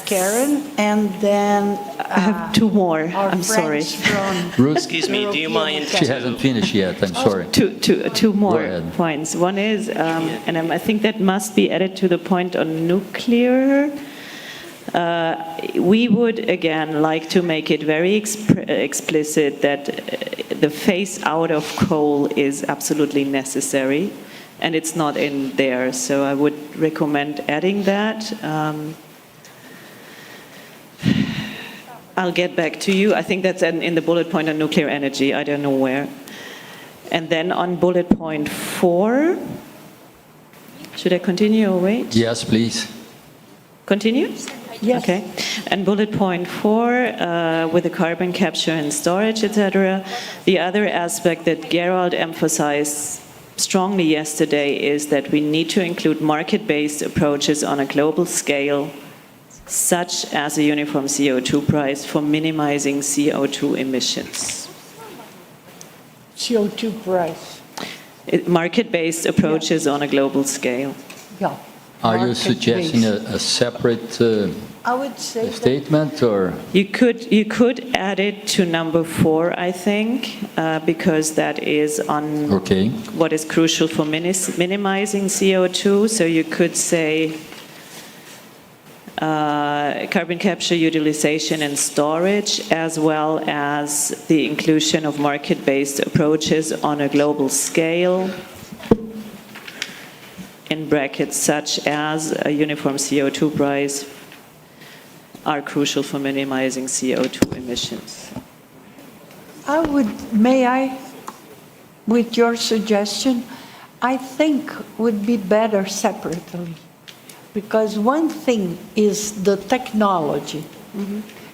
S1: Karen, and then.
S6: I have 2 more. I'm sorry.
S16: Ruth?
S9: Excuse me, do you mind?
S16: She hasn't finished yet, I'm sorry.
S6: Two more
S16: ahead.
S6: points. One is, and I think that must be added to the point on nuclear. We would, again, like to make it very explicit that the phase out of coal is absolutely necessary, and it's not in there. So I would recommend adding that. I'll get back to you. I think that's in the bullet point on nuclear energy. I don't know where. And then on bullet point 4, should I continue or wait?
S16: Yes, please.
S6: Continue?
S1: Yes.
S6: Okay. And bullet point 4, with the carbon capture and storage, etc. The other aspect that Gerald emphasized strongly yesterday is that we need to include market-based approaches on a global scale, such as a uniform CO2 price for minimizing CO2 emissions.
S1: CO2 price.
S6: Market-based approaches on a global scale.
S1: Yeah.
S16: Are you suggesting a separate
S1: I would say
S16: statement, or?
S6: You could add it to number 4, I think, because that is on what is crucial for minimizing CO2. So you could say carbon capture, utilization, and storage, as well as the inclusion of market-based approaches on a global scale, in brackets such as a uniform CO2 price are crucial for minimizing CO2 emissions.
S1: May I, with your suggestion, I think would be better separately. Because one thing is the technology,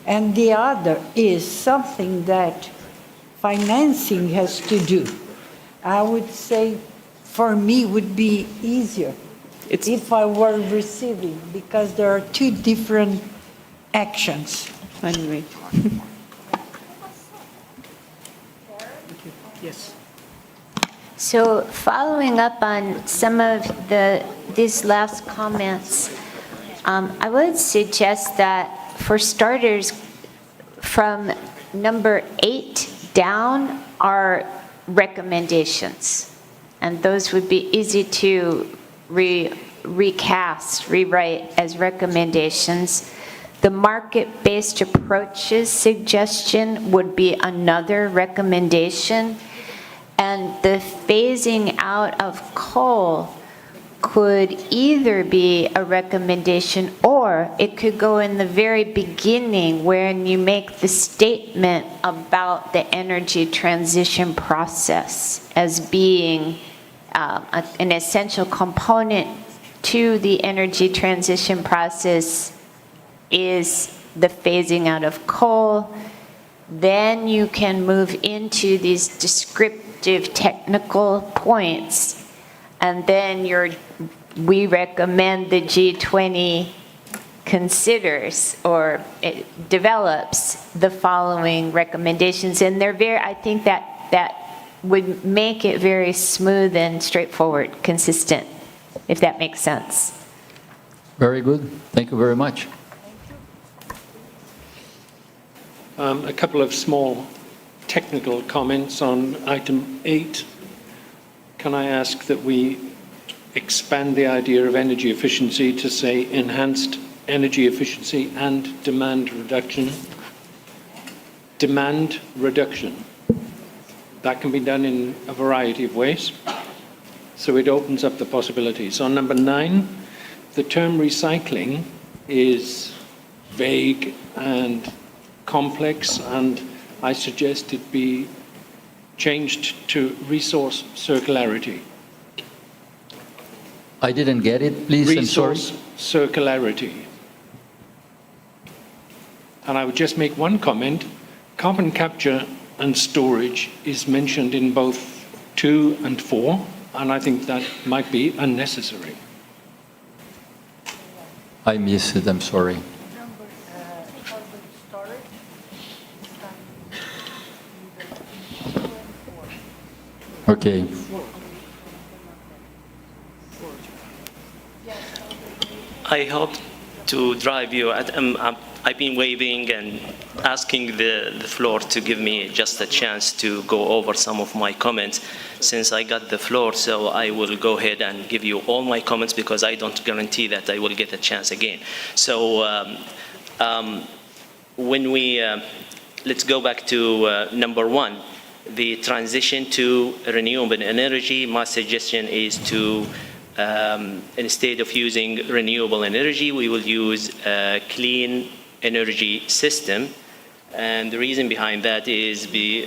S1: and the other is something that financing has to do. I would say, for me, would be easier if I were receiving, because there are two different actions.
S6: Finally.
S1: Yes.
S13: So following up on some of these last comments, I would suggest that for starters, from number 8 down are recommendations. And those would be easy to rewrite as recommendations. The market-based approaches suggestion would be another recommendation. And the phasing out of coal could either be a recommendation or it could go in the very beginning when you make the statement about the energy transition process as being an essential component to the energy transition process is the phasing out of coal. Then you can move into these descriptive technical points, and then we recommend the G20 considers or it develops the following recommendations, and I think that would make it very smooth and straightforward, consistent, if that makes sense.
S16: Very good. Thank you very much.
S5: A couple of small technical comments on item 8. Can I ask that we expand the idea of energy efficiency to say enhanced energy efficiency and demand reduction? Demand reduction. That can be done in a variety of ways. So it opens up the possibilities. On number 9, the term recycling is vague and complex, and I suggest it be changed to resource circularity.
S16: I didn't get it, please.
S5: Resource circularity. And I would just make one comment. Carbon capture and storage is mentioned in both 2 and 4, and I think that might be unnecessary.
S16: I missed it, I'm sorry. Okay.
S9: I hope to drive you at, I've been waving and asking the floor to give me just a chance to go over some of my comments since I got the floor, so I will go ahead and give you all my comments because I don't guarantee that I will get a chance again. So when we, let's go back to number 1, the transition to renewable energy. My suggestion is to, instead of using renewable energy, we will use a clean energy system. And the reason behind that is the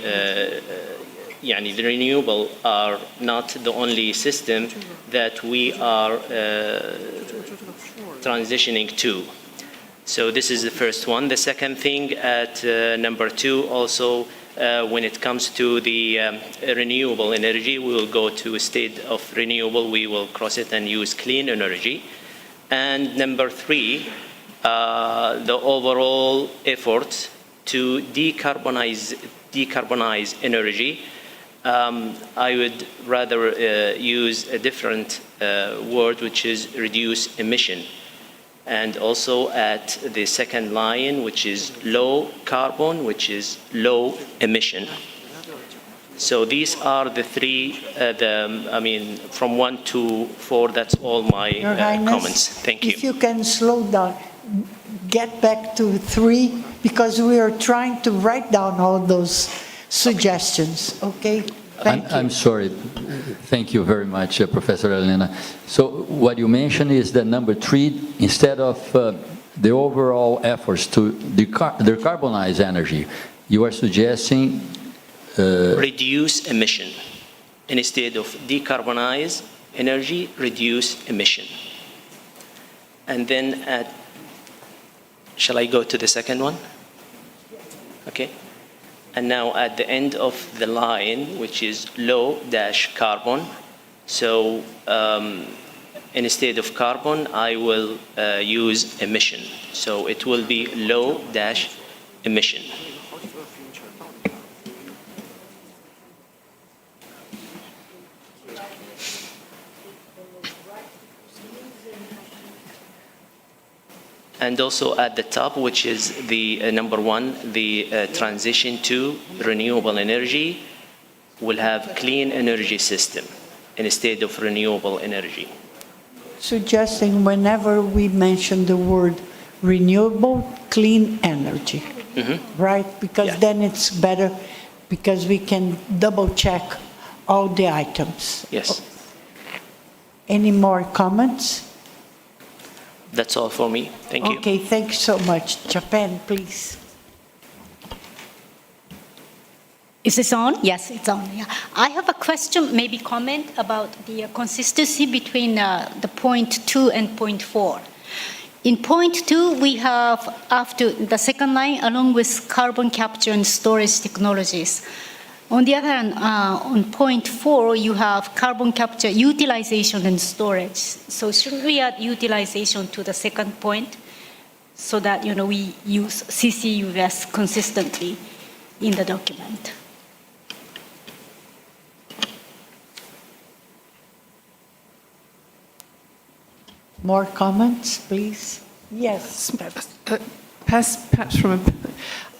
S9: renewable are not the only system that we are transitioning to. So this is the first one. The second thing at number 2 also, when it comes to the renewable energy, we will go to a state of renewable, we will cross it and use clean energy. And number 3, the overall effort to decarbonize energy. I would rather use a different word, which is reduce emission. And also at the second line, which is low carbon, which is low emission. So these are the 3, from 1 to 4, that's all my comments. Thank you.
S1: If you can slow down, get back to 3, because we are trying to write down all those suggestions, okay?
S16: I'm sorry. Thank you very much, Professor Elena. So what you mentioned is that number 3, instead of the overall efforts to decarbonize energy, you are suggesting
S9: reduce emission. Instead of decarbonize energy, reduce emission. And then shall I go to the second one? Okay. And now at the end of the line, which is low dash carbon, so instead of carbon, I will use emission. So it will be low dash emission. And also at the top, which is the number one, the transition to renewable energy will have clean energy system instead of renewable energy.
S1: Suggesting whenever we mention the word renewable, clean energy, right? Because then it's better because we can double check all the items.
S9: Yes.
S1: Any more comments?
S9: That's all for me. Thank you.
S1: Okay, thanks so much. Japan, please.
S17: Is this on? Yes, it's on. Yeah. I have a question, maybe comment about the consistency between the point 2 and point 4. In point 2, we have, after the second line, along with carbon capture and storage technologies. On the other hand, on point 4, you have carbon capture, utilization, and storage. So should we add utilization to the second point so that we use CCUS consistently in the document?
S1: More comments, please? Yes.
S10: Perhaps from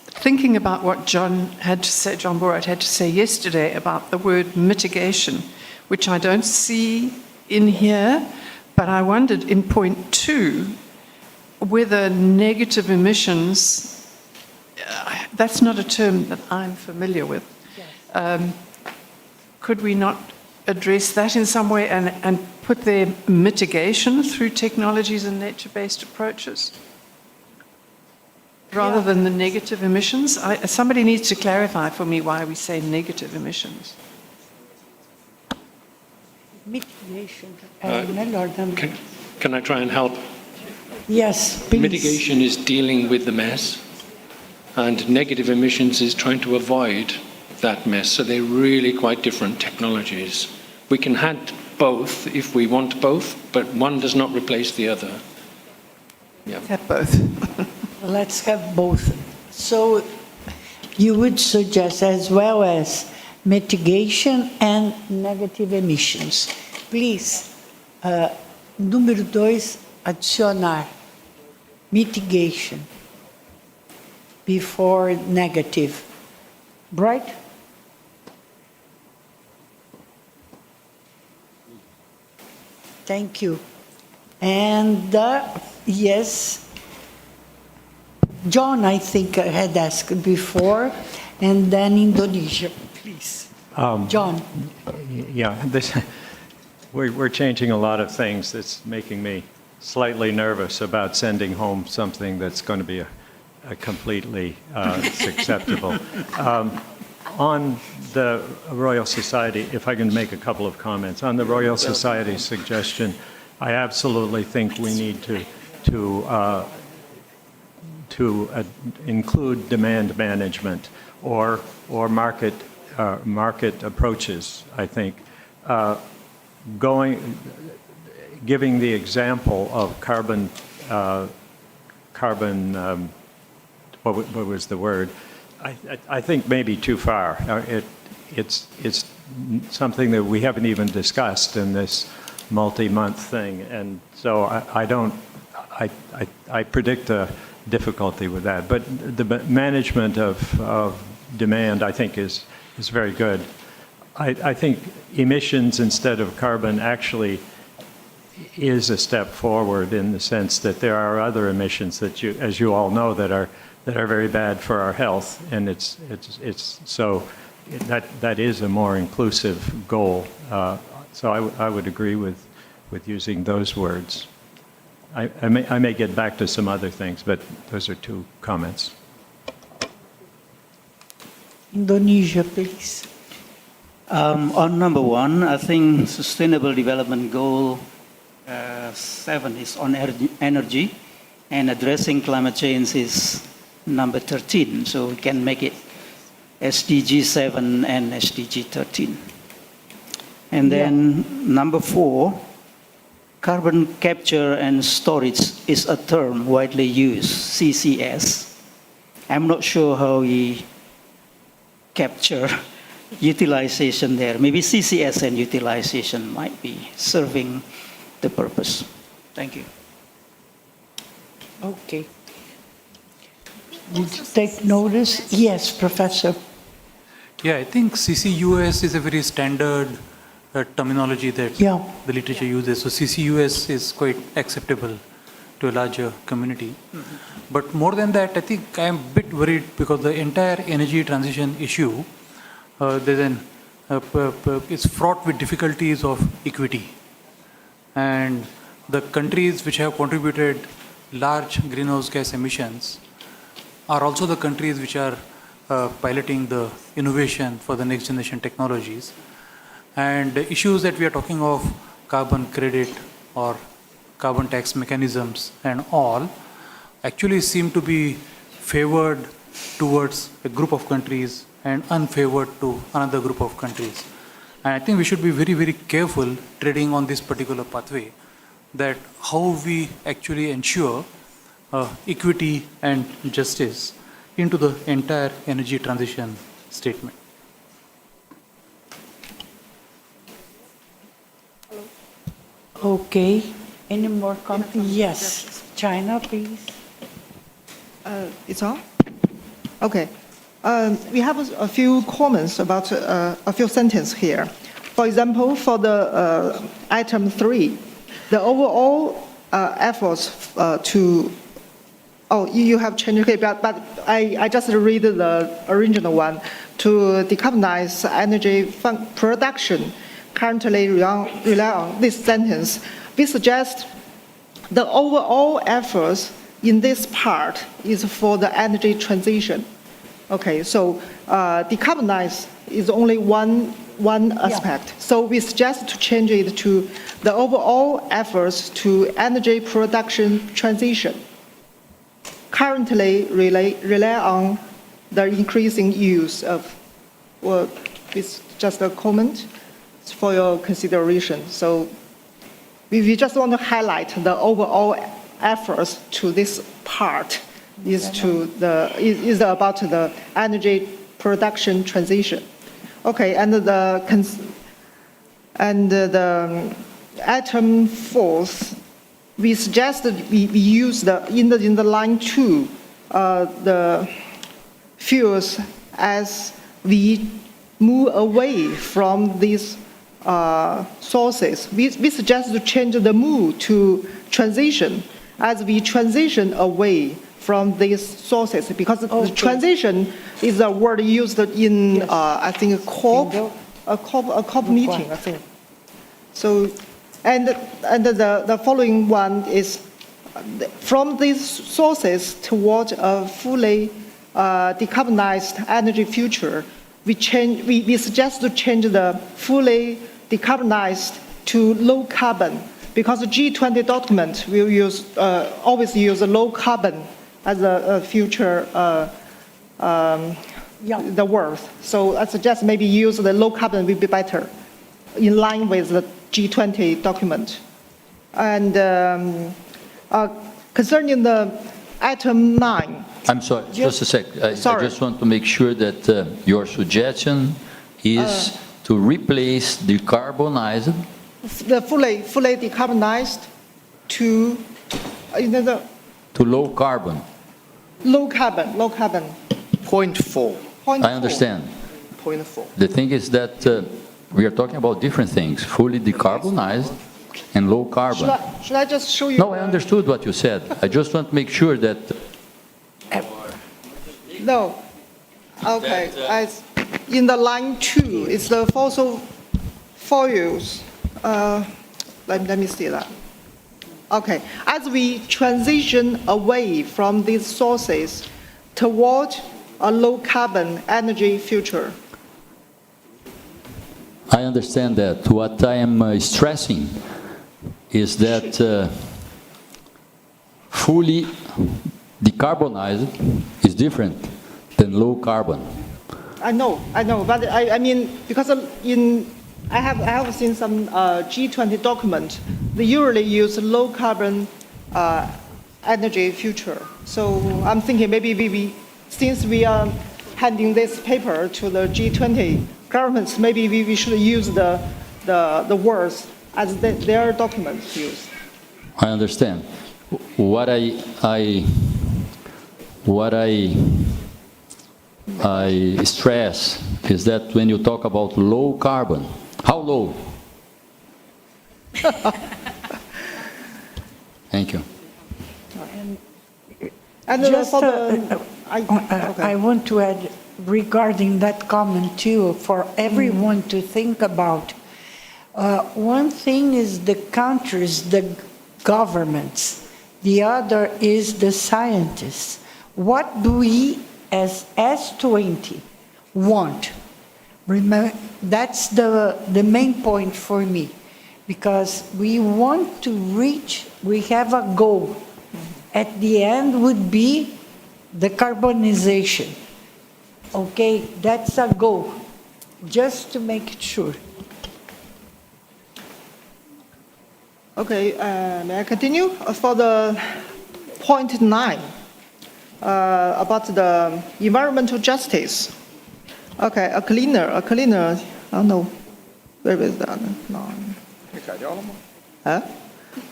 S10: thinking about what John Borat had to say yesterday about the word mitigation, which I don't see in here, but I wondered in point 2 whether negative emissions, that's not a term that I'm familiar with. Yes. Could we not address that in some way and put their mitigation through technologies and nature-based approaches? Rather than the negative emissions? Somebody needs to clarify for me why we say negative emissions.
S1: Mitigation.
S18: Can I try and help?
S1: Yes, please.
S18: Mitigation is dealing with the mess, and negative emissions is trying to avoid that mess. So they're really quite different technologies. We can have both if we want both, but one does not replace the other. Yeah.
S10: Have both.
S1: Let's have both. So you would suggest as well as mitigation and negative emissions. Please, número 2, adicionar mitigation before negative. Right? Thank you. And yes, John, I think, had asked before, and then Indonesia, please. John.
S5: Yeah, we're changing a lot of things. That's making me slightly nervous about sending home something that's going to be a completely acceptable. On the Royal Society, if I can make a couple of comments. On the Royal Society suggestion, I absolutely think we need to include demand management or market approaches. I think giving the example of carbon. What was the word? I think maybe too far. It's something that we haven't even discussed in this multi-month thing, and so I predict a difficulty with that. But the management of demand, I think, is very good. I think emissions instead of carbon actually is a step forward in the sense that there are other emissions that as you all know, that are very bad for our health, and it's so that is a more inclusive goal. So I would agree with using those words. I may get back to some other things, but those are two comments.
S1: Indonesia, please.
S7: On number 1, I think Sustainable Development Goal 7 is on energy, and addressing climate change is number 13. So we can make it SDG 7 and SDG 13. And then number 4, carbon capture and storage is a term widely used, CCS. I'm not sure how we capture utilization there. Maybe CCS and utilization might be serving the purpose. Thank you.
S1: Okay. Did you take notice? Yes, Professor.
S4: Yeah, I think CCUS is a very standard terminology that the literature uses. So CCUS is quite acceptable to a larger community. But more than that, I think I am a bit worried because the entire energy transition issue is fraught with difficulties of equity. And the countries which have contributed large greenhouse gas emissions are also the countries which are piloting the innovation for the next generation technologies. And the issues that we are talking of, carbon credit or carbon tax mechanisms and all, actually seem to be favored towards a group of countries and unfavored to another group of countries. And I think we should be very, very careful treading on this particular pathway, that how we actually ensure equity and justice into the entire energy transition statement.
S1: Okay. Any more comments? Yes. China, please.
S19: It's on? Okay. We have a few comments about a few sentences here. For example, for the item 3, the overall efforts to, you have changed, okay, but I just read the original one. To decarbonize energy production currently rely on this sentence. We suggest the overall efforts in this part is for the energy transition. Okay, so decarbonize is only one aspect. So we suggest to change it to the overall efforts to energy production transition. Currently rely on the increasing use of, well, it's just a comment for your consideration. So we just want to highlight the overall efforts to this part is about the energy production transition. Okay, and the item 4, we suggest that we use in the line 2 the fuels as we move away from these sources. We suggest to change the move to transition as we transition away from these sources, because the transition is a word used in I think a COP meeting, I think. So, and the following one is from these sources toward a fully decarbonized energy future. We suggest to change the fully decarbonized to low carbon, because the G20 document will always use a low carbon as a future the word. So I suggest maybe use the low carbon will be better, in line with the G20 document. And concerning the item 9.
S16: I'm sorry, just a sec. I just want to make sure that your suggestion is to replace decarbonized.
S19: The fully decarbonized to
S16: to low carbon.
S19: Low carbon.
S15: 0.4.
S16: I understand.
S15: 0.4.
S16: The thing is that we are talking about different things, fully decarbonized and low carbon.
S19: Should I just show you?
S16: No, I understood what you said. I just want to make sure that...
S19: No. Okay. In the line 2, it's the fossil fuels. Let me see that. Okay. As we transition away from these sources toward a low-carbon energy future.
S16: I understand that. What I am stressing is that fully decarbonized is different than low carbon.
S19: I know, but I mean, because I have seen some G20 document. They usually use low carbon energy future. So I'm thinking maybe since we are handing this paper to the G20 governments, maybe we should use the words as their documents use.
S16: I understand. What I stress is that when you talk about low carbon, how low? Thank you.
S19: And
S1: Just,
S19: okay.
S1: I want to add regarding that comment too, for everyone to think about. One thing is the countries, the governments. The other is the scientists. What do we as S20 want? Remember, that's the main point for me, because we want to reach, we have a goal. At the end would be the carbonization. Okay, that's a goal, just to make it sure.
S19: Okay, may I continue? For the point 9, about the environmental justice. Okay, a cleaner, I don't know, where is that? No. Huh?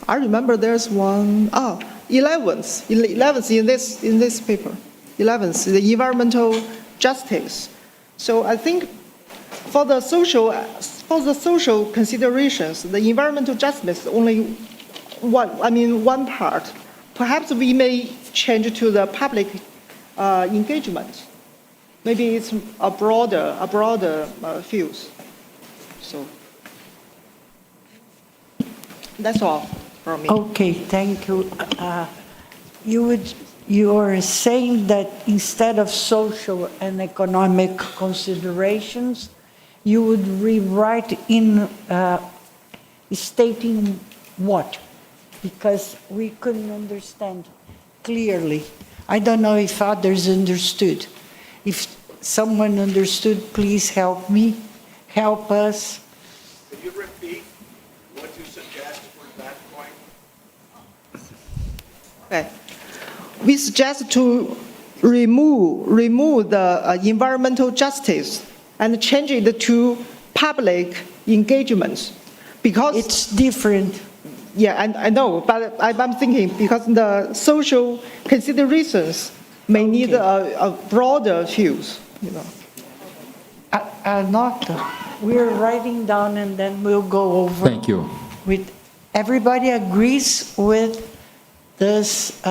S19: I remember there's one, 11th in this paper. 11th, the environmental justice. So I think for the social considerations, the environmental justice is only one part. Perhaps we may change to the public engagement. Maybe it's a broader field. So that's all from me.
S1: Okay, thank you. You are saying that instead of social and economic considerations, you would rewrite in stating what? Because we couldn't understand clearly. I don't know if others understood. If someone understood, please help me, help us.
S20: Could you repeat what you suggest for that point?
S19: Okay. We suggest to remove the environmental justice and change it to public engagement, because
S1: it's different.
S19: Yeah, I know, but I'm thinking because the social considerations may need a broader views. You know.
S1: We're writing down and then we'll go over.
S16: Thank you.
S1: With everybody agrees with this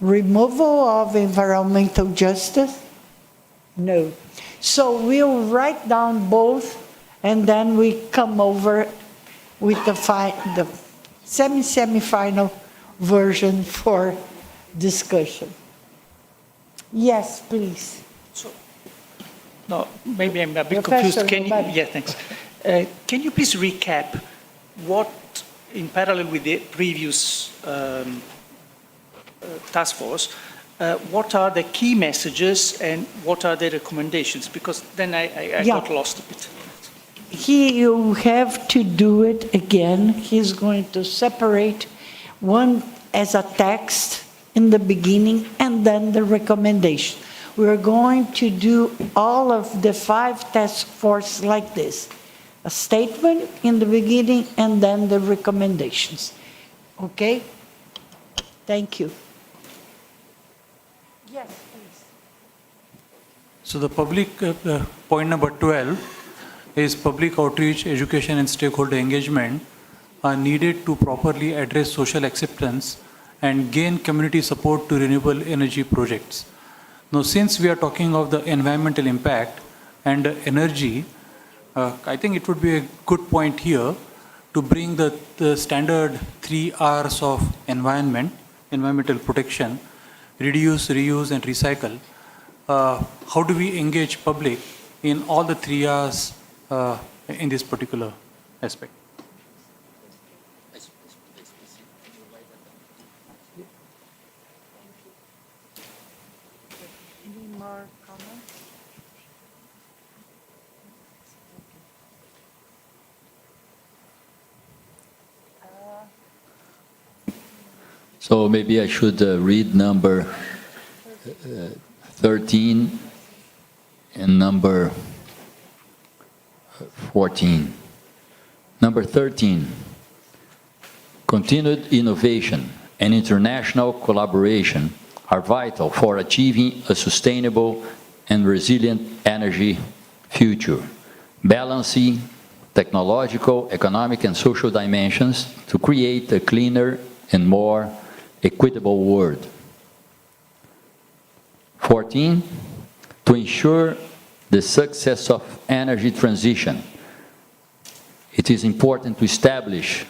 S1: removal of environmental justice? No. So we'll write down both and then we come over with the semi-final version for discussion. Yes, please.
S21: No, maybe I'm a bit
S1: Professor
S21: confused. Yeah, thanks. Can you please recap what, in parallel with the previous task force, what are the key messages and what are the recommendations? Because then I got lost a bit.
S1: You have to do it again. He's going to separate one as a text in the beginning and then the recommendation. We're going to do all of the 5 task force like this. A statement in the beginning and then the recommendations. Okay? Thank you. Yes, please.
S4: So the public, point number 12 is public outreach, education and stakeholder engagement are needed to properly address social acceptance and gain community support to renewable energy projects. Now, since we are talking of the environmental impact and energy, I think it would be a good point here to bring the standard 3 R's of environmental protection, reduce, reuse, and recycle. How do we engage public in all the 3 R's in this particular aspect?
S1: Any more comments?
S16: So maybe I should read number 13 and number 14. Number 13, continued innovation and international collaboration are vital for achieving a sustainable and resilient energy future, balancing technological, economic, and social dimensions to create a cleaner and more equitable world. 14, to ensure the success of energy transition, it is important to establish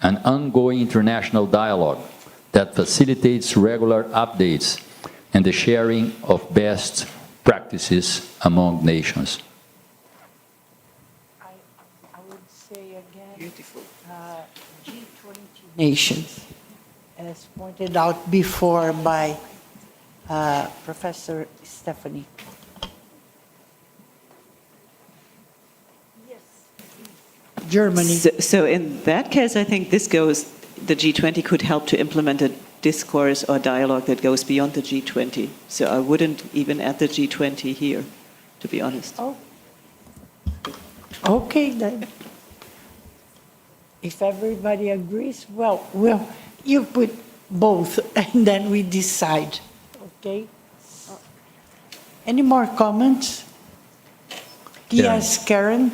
S16: an ongoing international dialogue that facilitates regular updates and the sharing of best practices among nations.
S1: I would say again, beautiful. G20 nations, as pointed out before by Professor Stephanie. Germany.
S6: So in that case, I think the G20 could help to implement a discourse or dialogue that goes beyond the G20. So I wouldn't even add the G20 here, to be honest.
S1: Oh, okay then. If everybody agrees, well, you put both and then we decide, okay? Any more comments? Yes, Karen?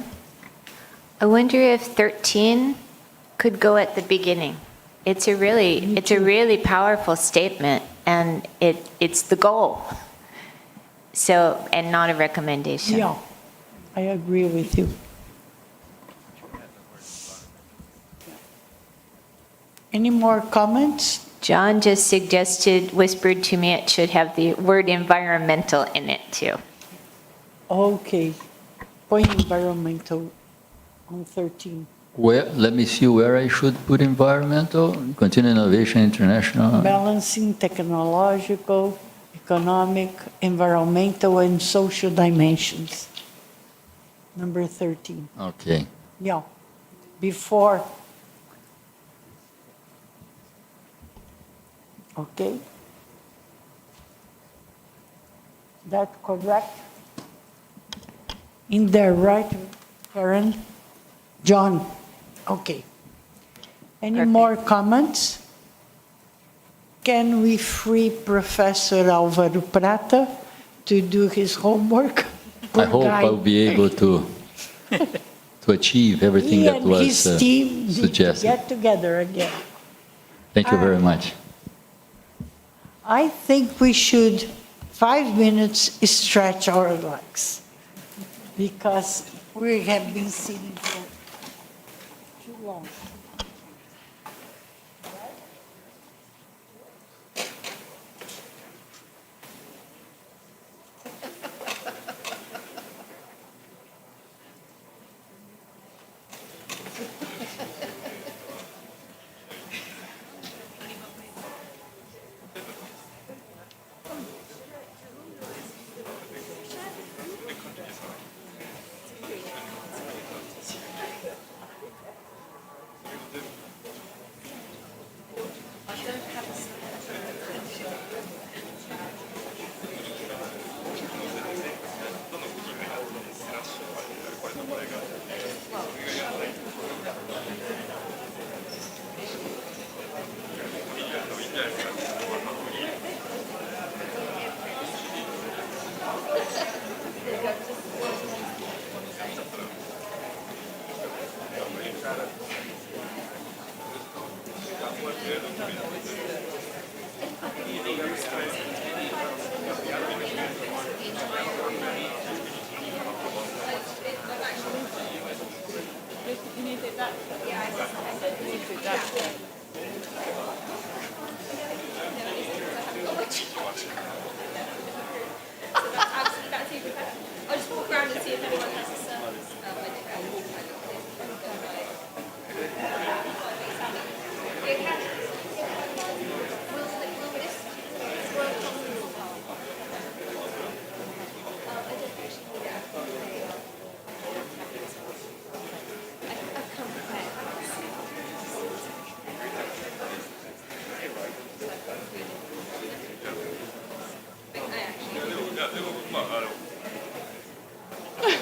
S13: I wonder if 13 could go at the beginning. It's a really powerful statement, and it's the goal. So, and not a recommendation.
S1: Yeah, I agree with you. Any more comments?
S13: John just whispered to me it should have the word environmental in it too.
S1: Okay, point environmental on 13.
S16: Let me see where I should put environmental, continued innovation, international.
S1: Balancing technological, economic, environmental, and social dimensions. Number 13.
S16: Okay.
S1: Yeah, before. Okay. That correct? In there, right, Karen? John? Okay. Any more comments? Can we free Professor Álvaro Prata to do his homework?
S16: I hope I'll be able to achieve everything that was
S1: his team
S16: suggested.
S1: Get together again.
S16: Thank you very much.
S1: I think we should, 5 minutes, stretch our legs because we have been sitting for too long.
S12: I'll just walk around and see if anyone has a service.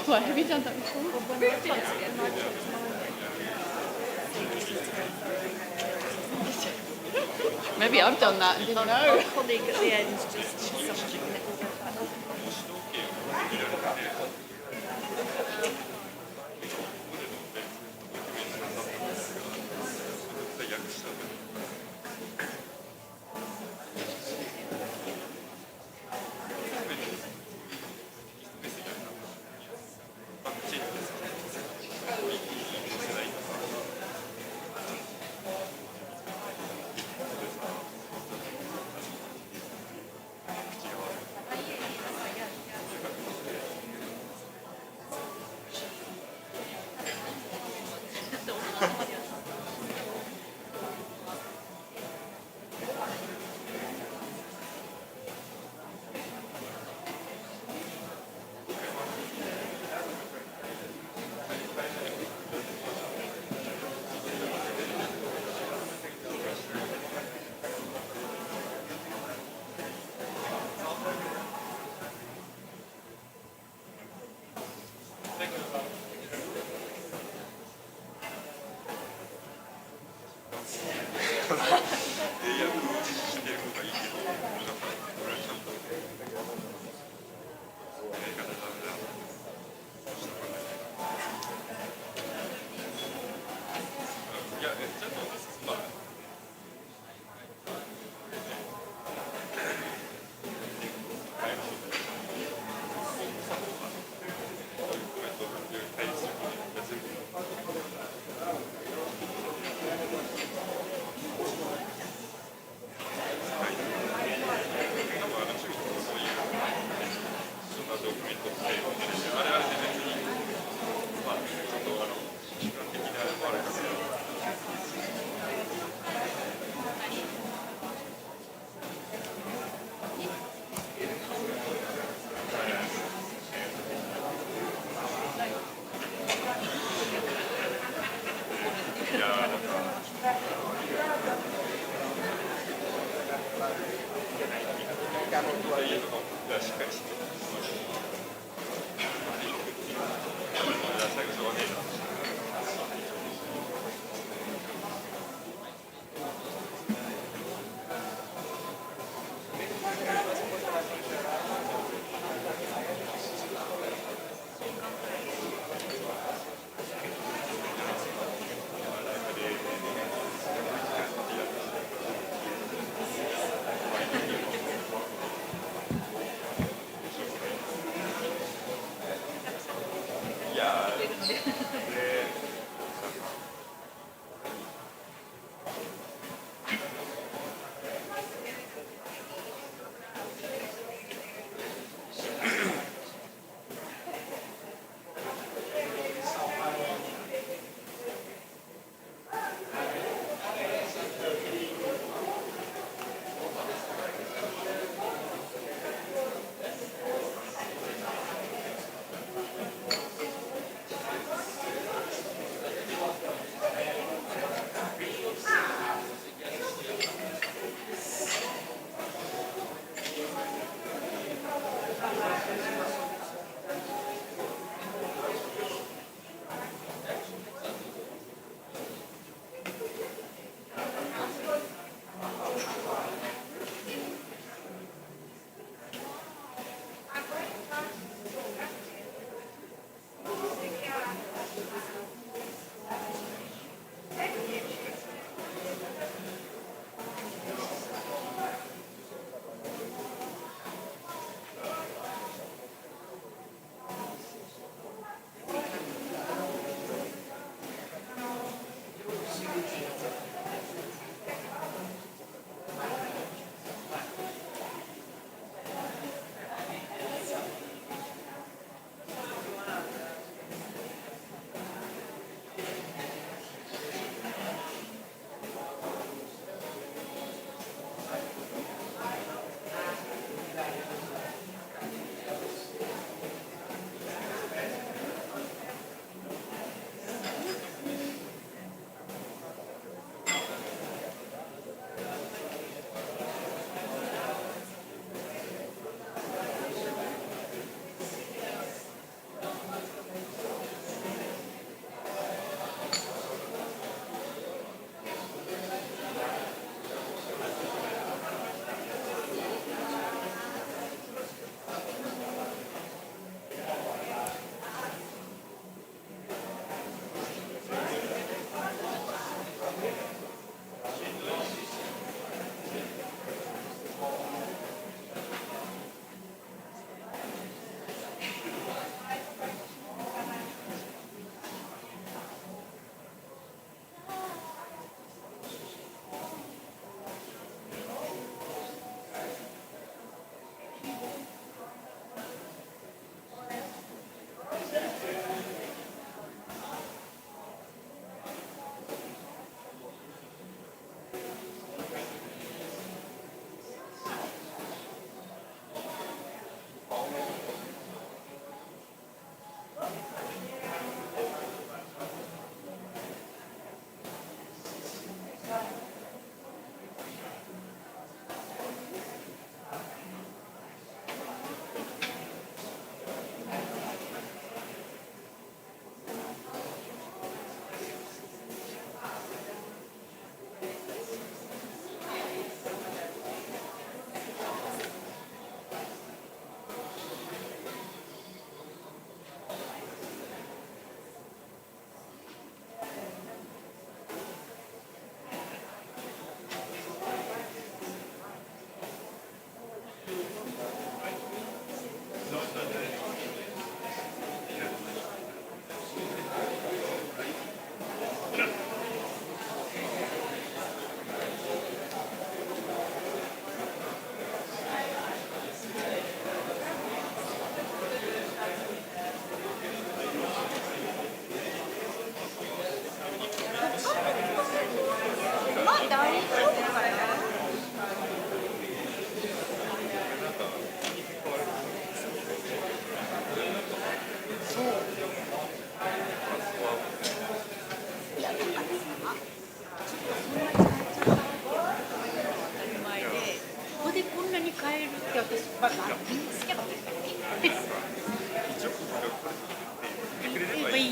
S3: What, have you done that before? Maybe I've done that and didn't know.
S12: Our colleague at the end just something little bit.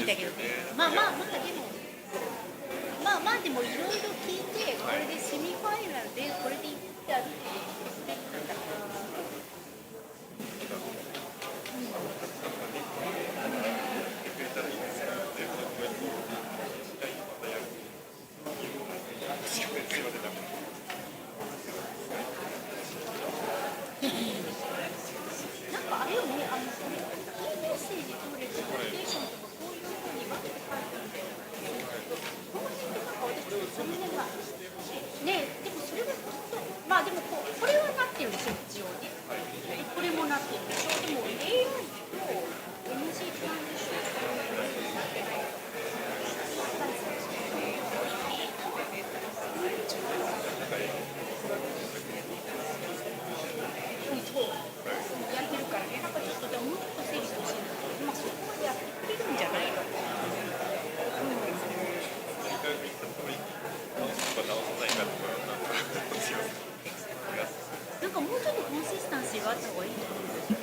S17: いだけど、まあでもいろいろ聞いて、これでセミファイナルでこれでいってあるってなんかあれよね、キーメッセージとレコメンデーションとかこういうふうに分けて書いてあるんだよ。この辺ってなんか私ちょっとその辺がね、でもそれがまあでもこれはなってるでしょ一応ね。これもなってるでしょ。でも AI と NG トランジションやってるからね、なんかちょっともうちょっと整理してほしいな。まあそこまでやってくれるんじゃないかと。なんかもうちょっとコンシスタンシーがあった方がいいと思うんですよ。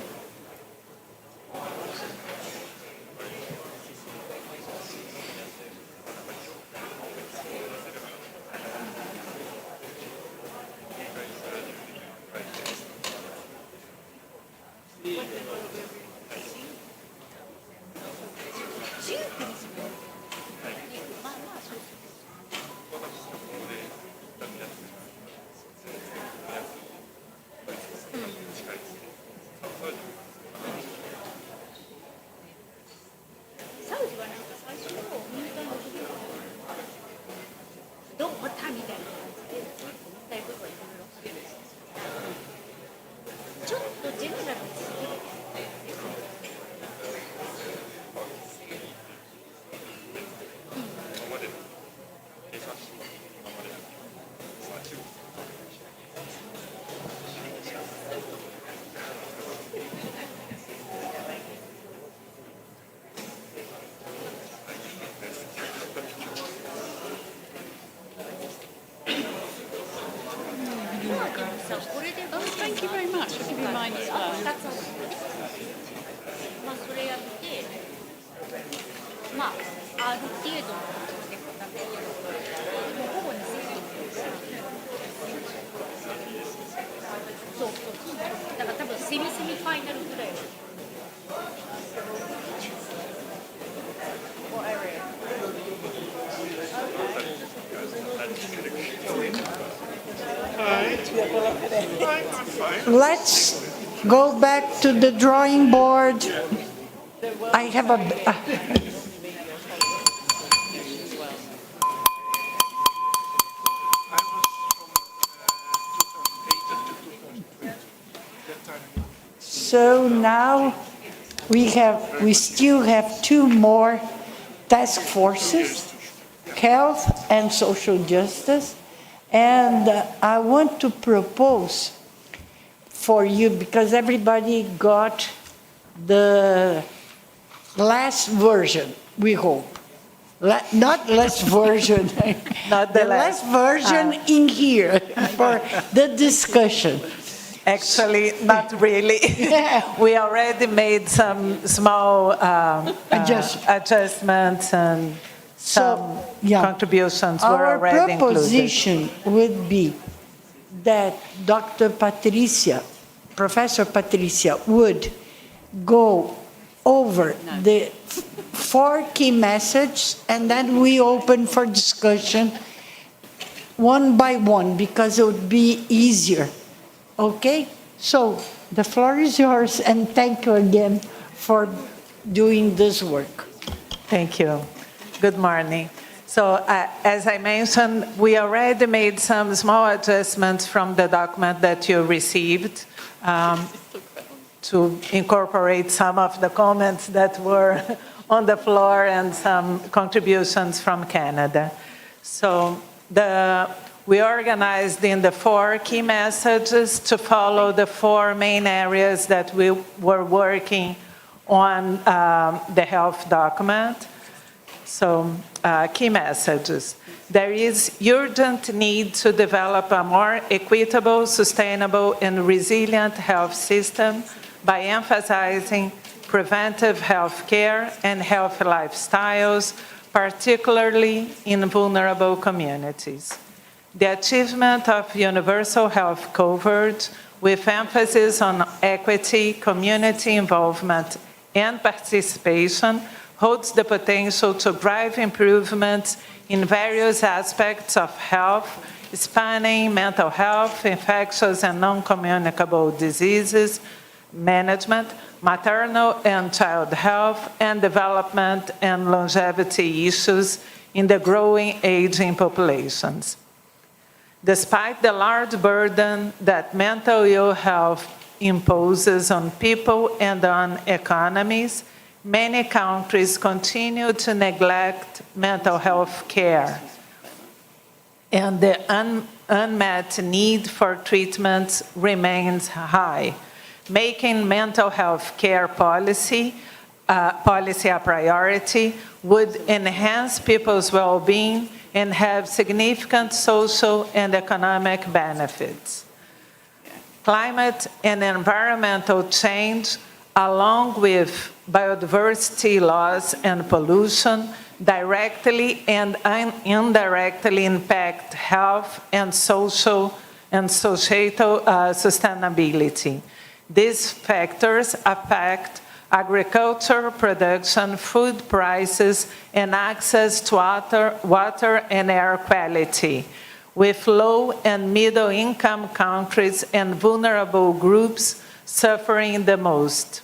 S17: サウジはなんか最初の民間の授業どう思ったみたいな感じで言いたいことはいろいろ聞ける。ちょっとジェネラルですぎる。これで
S3: Thank you very much. I'll give you mine as
S17: あと
S3: well.
S17: 2つあるんですね。まあそれやって、まあある程度のでもほぼ2000そうだから多分セミファイナルぐらい。
S1: Let's go back to the drawing board. I have a... So now we still have two more task forces, health and social justice. And I want to propose for you, because everybody got the last version, we hope. Not last version,
S10: Not
S1: the last version in here for the discussion.
S10: Actually, not really. We already made some small adjustments and some contributions were already included.
S1: Our proposition would be that Dr. Patricia, Professor Patricia, would go over the 4 key messages, and then we open for discussion one by one, because it would be easier. Okay? So the floor is yours, and thank you again for doing this work.
S10: Thank you. Good morning. So as I mentioned, we already made some small adjustments from the document that you received to incorporate some of the comments that were on the floor and some contributions from Canada. So we organized in the 4 key messages to follow the 4 main areas that we were working on the health document. So, key messages. There is urgent need to develop a more equitable, sustainable, and resilient health system by emphasizing
S2: preventive health care and healthy lifestyles, particularly in vulnerable communities. The achievement of universal health coverage with emphasis on equity, community involvement, and participation holds the potential to drive improvements in various aspects of health, spanning mental health, infectious and non-communicable diseases, management, maternal and child health, and development and longevity issues in the growing aging populations. Despite the large burden that mental ill health imposes on people and on economies, many countries continue to neglect mental health care, and the unmet need for treatments remains high, making mental health care policy a priority would enhance people's well-being and have significant social and economic benefits. Climate and environmental change, along with biodiversity loss and pollution, directly and indirectly impact health and social and societal sustainability. These factors affect agriculture production, food prices, and access to water and air quality, with low and middle income countries and vulnerable groups suffering the most.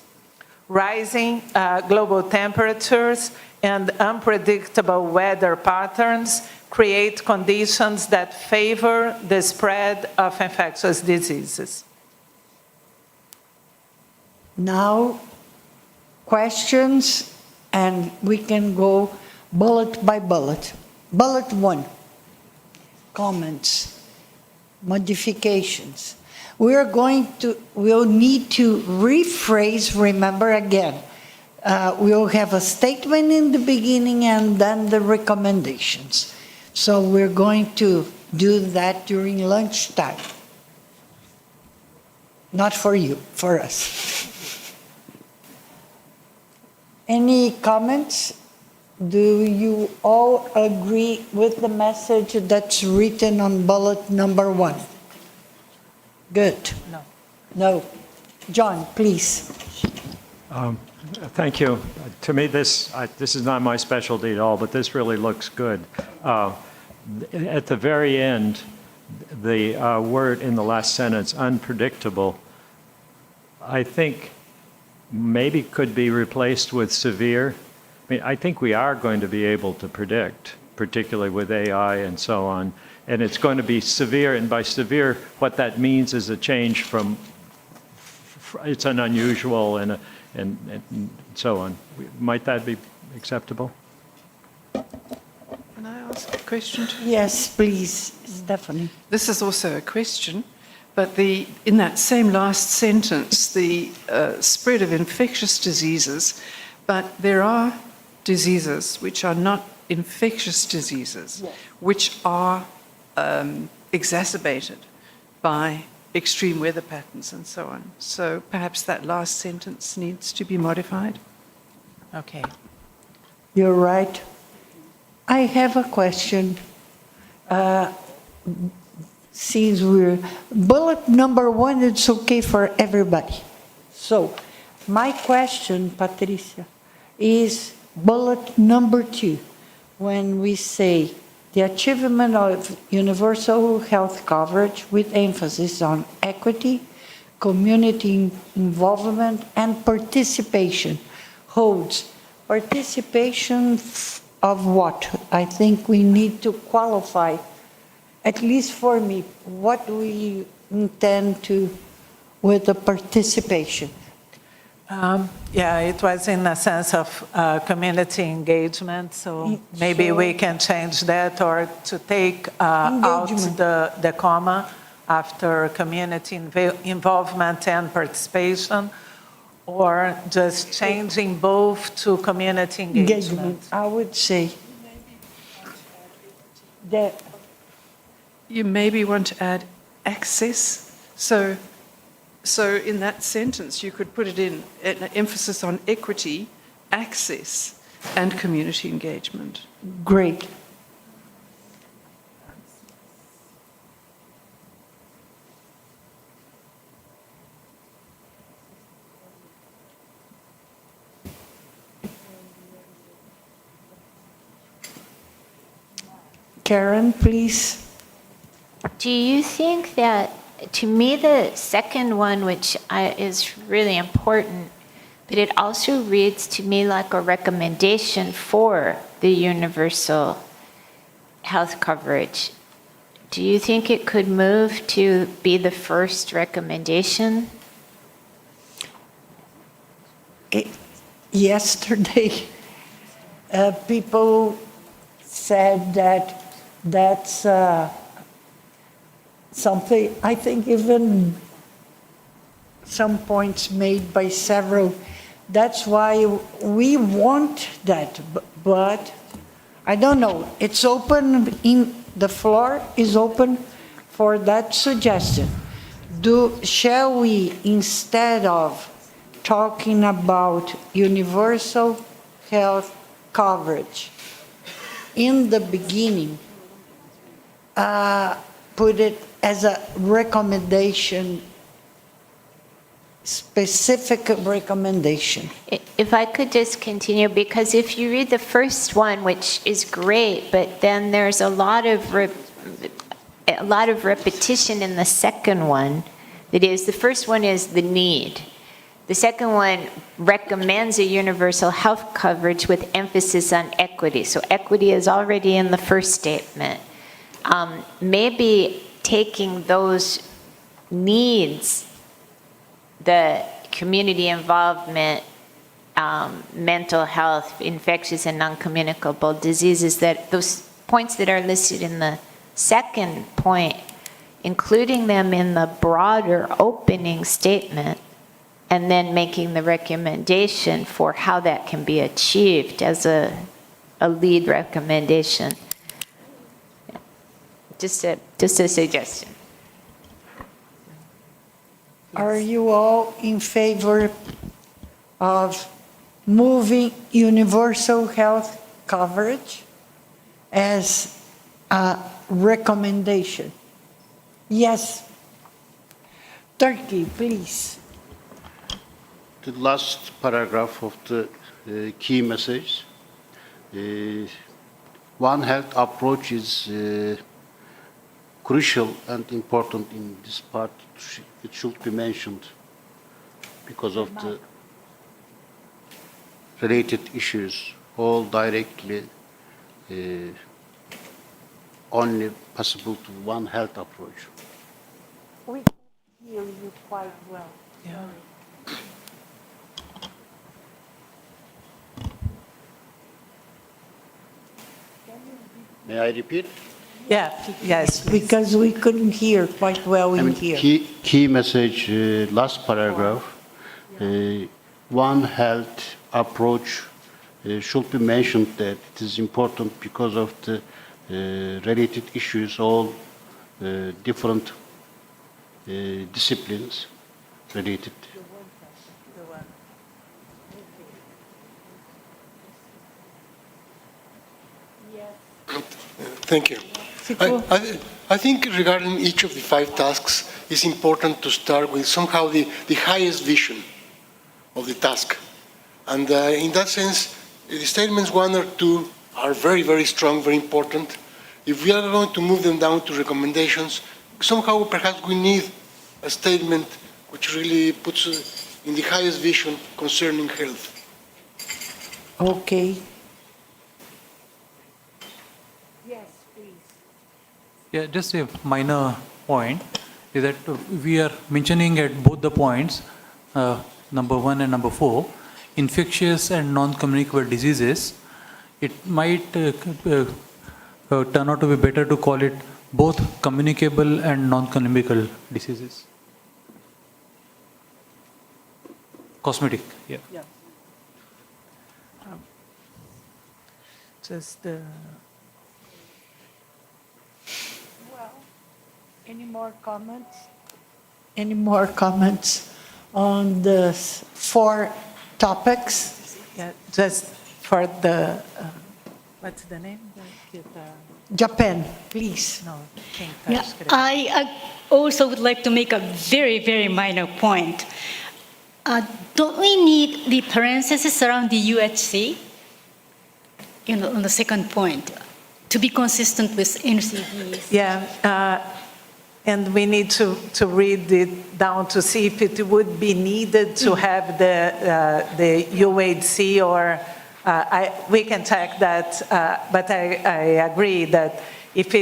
S2: Rising global temperatures and unpredictable weather patterns create conditions that favor the spread of infectious diseases.
S1: Now, questions, and we can go bullet by bullet. Bullet 1, comments, modifications. We'll need to rephrase, remember again, we'll have a statement in the beginning and then the recommendations. So we're going to do that during lunchtime. Not for you, for us. Any comments? Do you all agree with the message that's written on bullet number 1? Good.
S2: No.
S1: No. John, please.
S5: Thank you. To me, this is not my specialty at all, but this really looks good. At the very end, the word in the last sentence, unpredictable, I think maybe could be replaced with severe. I mean, I think we are going to be able to predict, particularly with AI and so on, and it's going to be severe, and by severe, what that means is a change from, it's an unusual and so on. Might that be acceptable?
S10: Can I ask a question?
S1: Yes, please, Stephanie.
S10: This is also a question, but in that same last sentence, the spread of infectious diseases, but there are diseases which are not infectious diseases, yes, which are exacerbated by extreme weather patterns and so on. So perhaps that last sentence needs to be modified.
S2: Okay.
S1: You're right. I have a question. Since we're, bullet number 1, it's okay for everybody. So my question, Patricia, is bullet number 2. When we say the achievement of universal health coverage with emphasis on equity, community involvement, and participation holds. Participation of what? I think we need to qualify, at least for me, what do we intend to with the participation?
S2: Yeah, it was in a sense of community engagement, so maybe we can change that, or to take out the comma after community involvement and participation, or just changing both to community engagement.
S1: I would say that
S10: you maybe want to add access. So So in that sentence, you could put it in an emphasis on equity, access, and community engagement.
S1: Great. Karen, please.
S13: Do you think that, to me, the second one, which is really important, but it also reads to me like a recommendation for the universal health coverage. Do you think it could move to be the first recommendation?
S1: Yesterday, people said that that's something, I think even some points made by several, that's why we want that, but I don't know, it's open, the floor is open for that suggestion. Shall we, instead of talking about universal health coverage, in the beginning, put it as a recommendation, specific recommendation?
S13: If I could just continue, because if you read the first one, which is great, but then there's a lot of repetition in the second one. That is, the first one is the need. The second one recommends a universal health coverage with emphasis on equity. So equity is already in the first statement. Maybe taking those needs, the community involvement, mental health, infectious and non-communicable diseases, that those points that are listed in the second point, including them in the broader opening statement, and then making the recommendation for how that can be achieved as a lead recommendation. Just a suggestion.
S1: Are you all in favor of moving universal health coverage as a recommendation? Yes. Turkey, please.
S11: The last paragraph of the key message. One health approach is crucial and important in this part. It should be mentioned because of the related issues, all directly only possible to one health approach.
S1: We hear you quite well.
S2: Yeah.
S11: May I repeat?
S2: Yeah, yes.
S1: Because we couldn't hear quite well in here.
S11: Key message, last paragraph. One health approach should be mentioned that it is important because of the related issues, all different disciplines related.
S15: Thank you. I think regarding each of the 5 tasks, it's important to start with somehow the highest vision of the task. And in that sense, the statements 1 or 2 are very, very strong, very important. If we are going to move them down to recommendations, somehow perhaps we need a statement which really puts in the highest vision concerning health.
S1: Okay.
S4: Yeah, just a minor point is that we are mentioning at both the points, number 1 and number 4, infectious and non-communicable diseases. It might turn out to be better to call it both communicable and non-communicable diseases. Cosmetic, yeah.
S2: Yeah.
S1: Well, any more comments? Any more comments on the 4 topics?
S2: Yeah, just for the, what's the name?
S1: Japan, please.
S2: No,
S17: Yeah, I also would like to make a very, very minor point. Don't we need the parentheses around the UHC? On the second point, to be consistent with NCDs.
S2: Yeah, and we need to read it down to see if it would be needed to have the UHC or we can check that, but I agree that if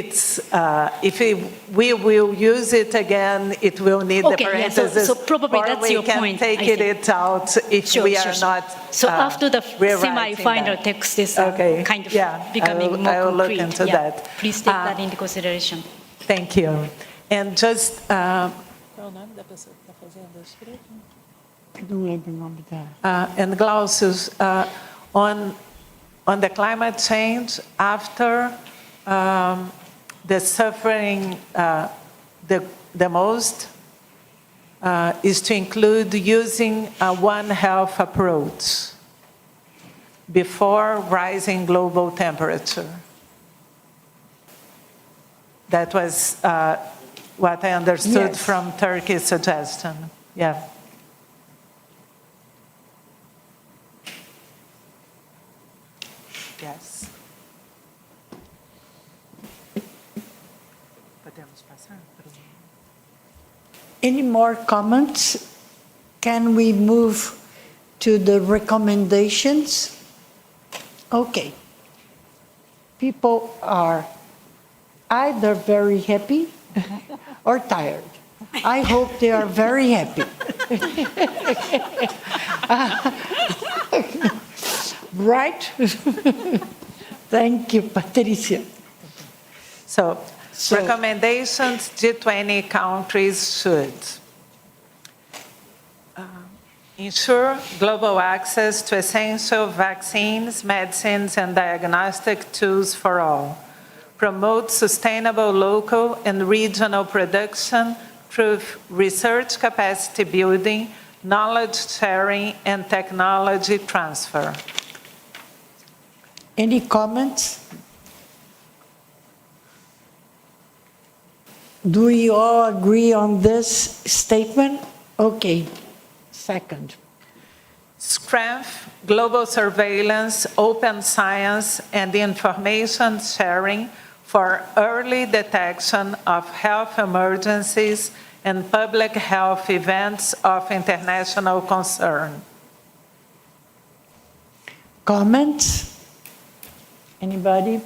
S2: we will use it again, it will need the parentheses.
S17: Yeah, so probably
S2: or
S17: that's your point.
S2: we can take it out if we are not.
S17: So after the
S2: rewriting
S17: semi-final
S2: that.
S17: text is
S2: Okay.
S17: kind of
S2: Yeah,
S17: becoming more concrete.
S2: I will look into that.
S17: Please take that into consideration.
S2: Thank you. And just. Qual o nome da pessoa que está fazendo a escrita?
S1: Não lembro o nome dela.
S2: And Glaucius, on the climate change, after the suffering the most is to include using a One Health approach before rising global temperature. That was what I understood
S1: Yes.
S2: from Turkey's suggestion. Yeah. Yes. Podemos passar para
S1: Any more comments? Can we move to the recommendations? Okay. People are either very happy or tired. I hope they are very happy. Right? Thank you, Patricia.
S2: So, recommendations G20 countries should ensure global access to essential vaccines, medicines, and diagnostic tools for all. Promote sustainable local and regional production through research capacity building, knowledge sharing, and technology transfer.
S1: Any comments? Do you all agree on this statement? Okay. Second.
S2: Strength, global surveillance, open science, and information sharing for early detection of health emergencies and public health events of international concern.
S1: Comments? Anybody?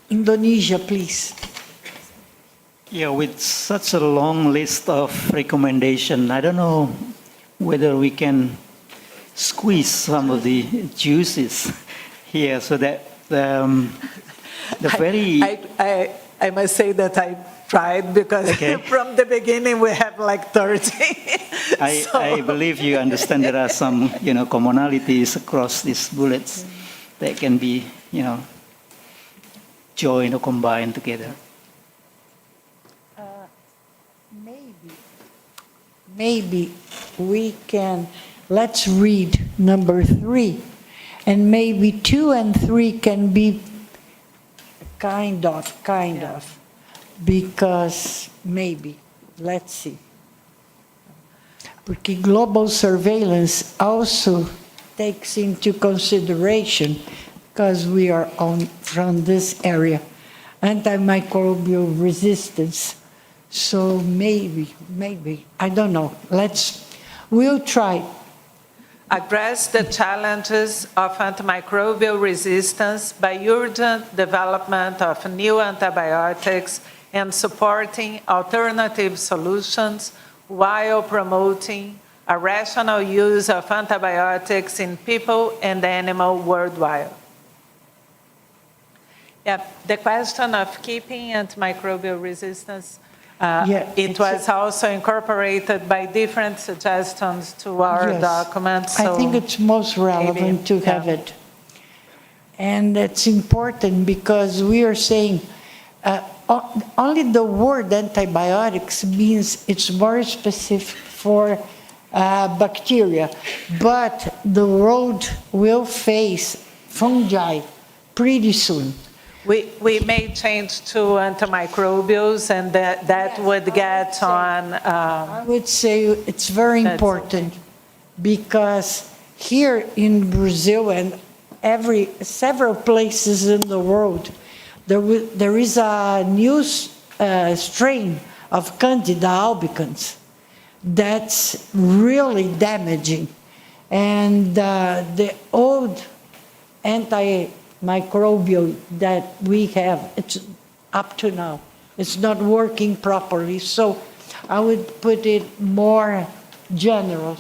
S1: Indonesia, please.
S7: Yeah, with such a long list of recommendations, I don't know whether we can squeeze some of the juices here so that the very...
S2: I must say that I tried because from the beginning we have like 30.
S7: I believe you understand there are some, commonalities across these bullets that can be, joined or combined together.
S1: Maybe we can, let's read number 3, and maybe 2 and 3 can be kind of, because maybe, let's see. Porque global surveillance also takes into consideration, because we are from this area, antimicrobial resistance. So maybe, I don't know. We'll try.
S2: Address the challenges of antimicrobial resistance by urgent development of new antibiotics and supporting alternative solutions while promoting a rational use of antibiotics in people and animals worldwide. Yeah, the question of keeping antimicrobial resistance, it was also incorporated by different suggestions to our documents.
S1: I think it's most relevant to have it. And it's important because we are saying only the word antibiotics means it's more specific for bacteria, but the world will face fungi pretty soon.
S2: We may change to antimicrobials, and that would get on.
S1: I would say it's very important because here in Brazil and several places in the world, there is a new strain of Candida albicans that's really damaging, and the old antimicrobial that we have, it's up to now, it's not working properly. So I would put it more general.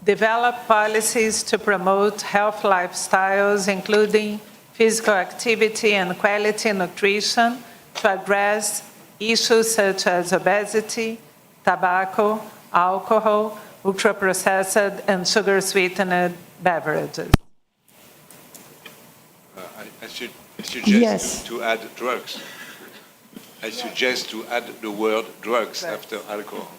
S2: Develop policies to promote health lifestyles, including physical activity and quality nutrition, to address issues such as obesity, tobacco, alcohol, ultra-processed and sugar-sweetened beverages.
S8: I suggest to add drugs. I suggest to add the word drugs after alcohol.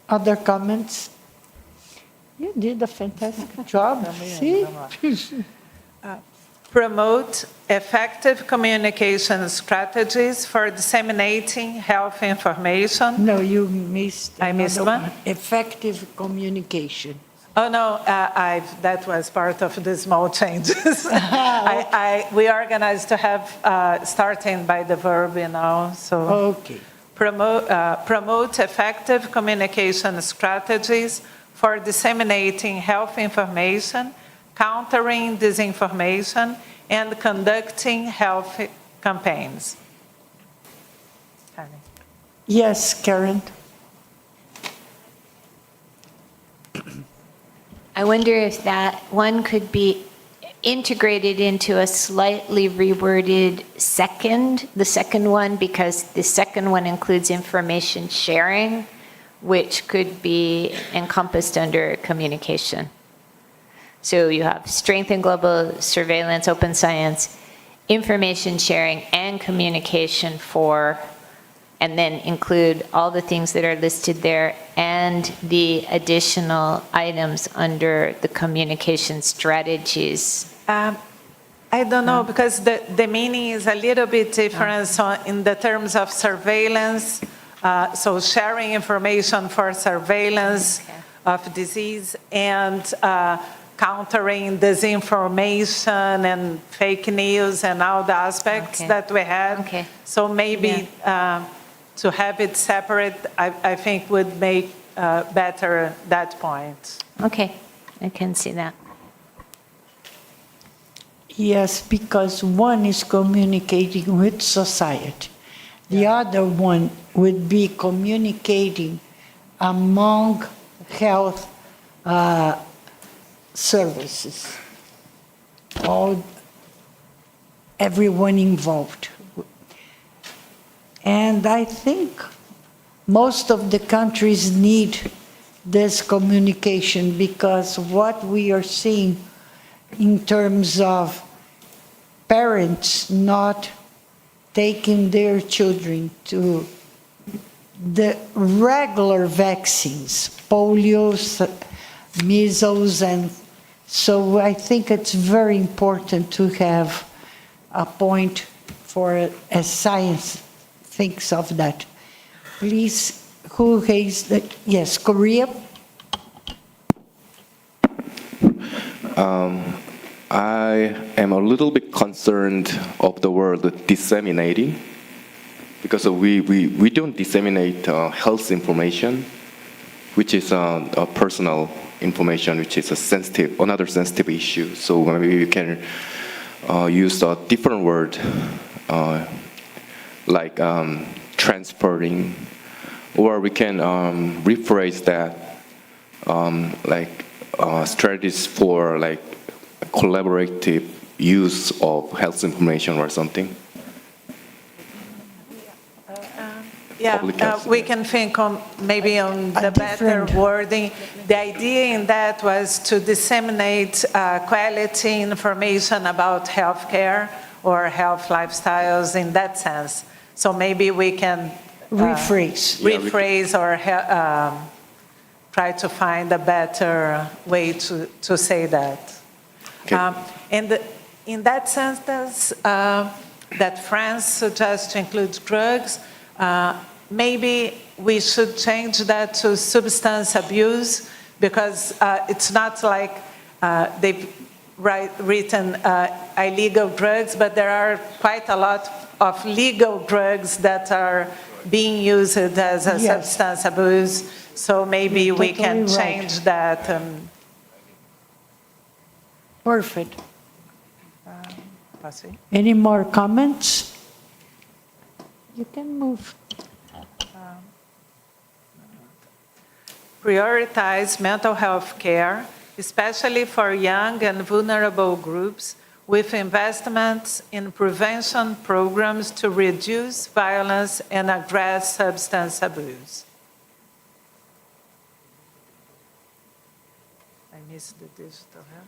S1: Other comments? You did a fantastic job. See?
S2: Promote effective communication strategies for disseminating health information.
S1: No, you missed.
S2: I missed one?
S1: Effective communication.
S2: Oh, no, that was part of the small changes. We organized to have, starting by the verb, so.
S1: Okay.
S2: Promote effective communication strategies for disseminating health information, countering disinformation, and conducting health campaigns.
S1: Yes, Karen.
S13: I wonder if that one could be integrated into a slightly reworded the second one, because the second one includes information sharing, which could be encompassed under communication. So you have strengthen global surveillance, open science, information sharing, and communication for, and then include all the things that are listed there and the additional items under the communication strategies.
S2: I don't know, because the meaning is a little bit different. So in the terms of surveillance, so sharing information for surveillance of disease and countering disinformation and fake news and all the aspects that we had. So maybe to have it separate, I think would make better that point.
S13: Okay, I can see that.
S1: Yes, because one is communicating with society. The other one would be communicating among health services, everyone involved. And I think most of the countries need this communication, because what we are seeing in terms of parents not taking their children to the regular vaccines, polio, measles, and so I think it's very important to have a point for as science thinks of that. Please, who has the, yes, Korea?
S14: I am a little bit concerned of the word disseminating, because we don't disseminate health information, which is a personal information, which is another sensitive issue. So maybe we can use a different word, like transporting, or we can rephrase that, like strategies for like collaborative use of health information or something. public health.
S2: we can think on maybe on the better wording. The idea in that was to disseminate quality information about healthcare or health lifestyles in that sense. So maybe we can rephrase or try to find a better way to say that.
S14: Okay.
S2: And in that sentence, that France suggests to include drugs, maybe we should change that to substance abuse, because it's not like they've written illegal drugs, but there are quite a lot of legal drugs that are being used as a substance abuse. So maybe we can change that.
S1: Perfect. Any more comments? You can move.
S2: Prioritize mental health care, especially for young and vulnerable groups, with investments in prevention programs to reduce violence and address substance abuse. I missed the digital health.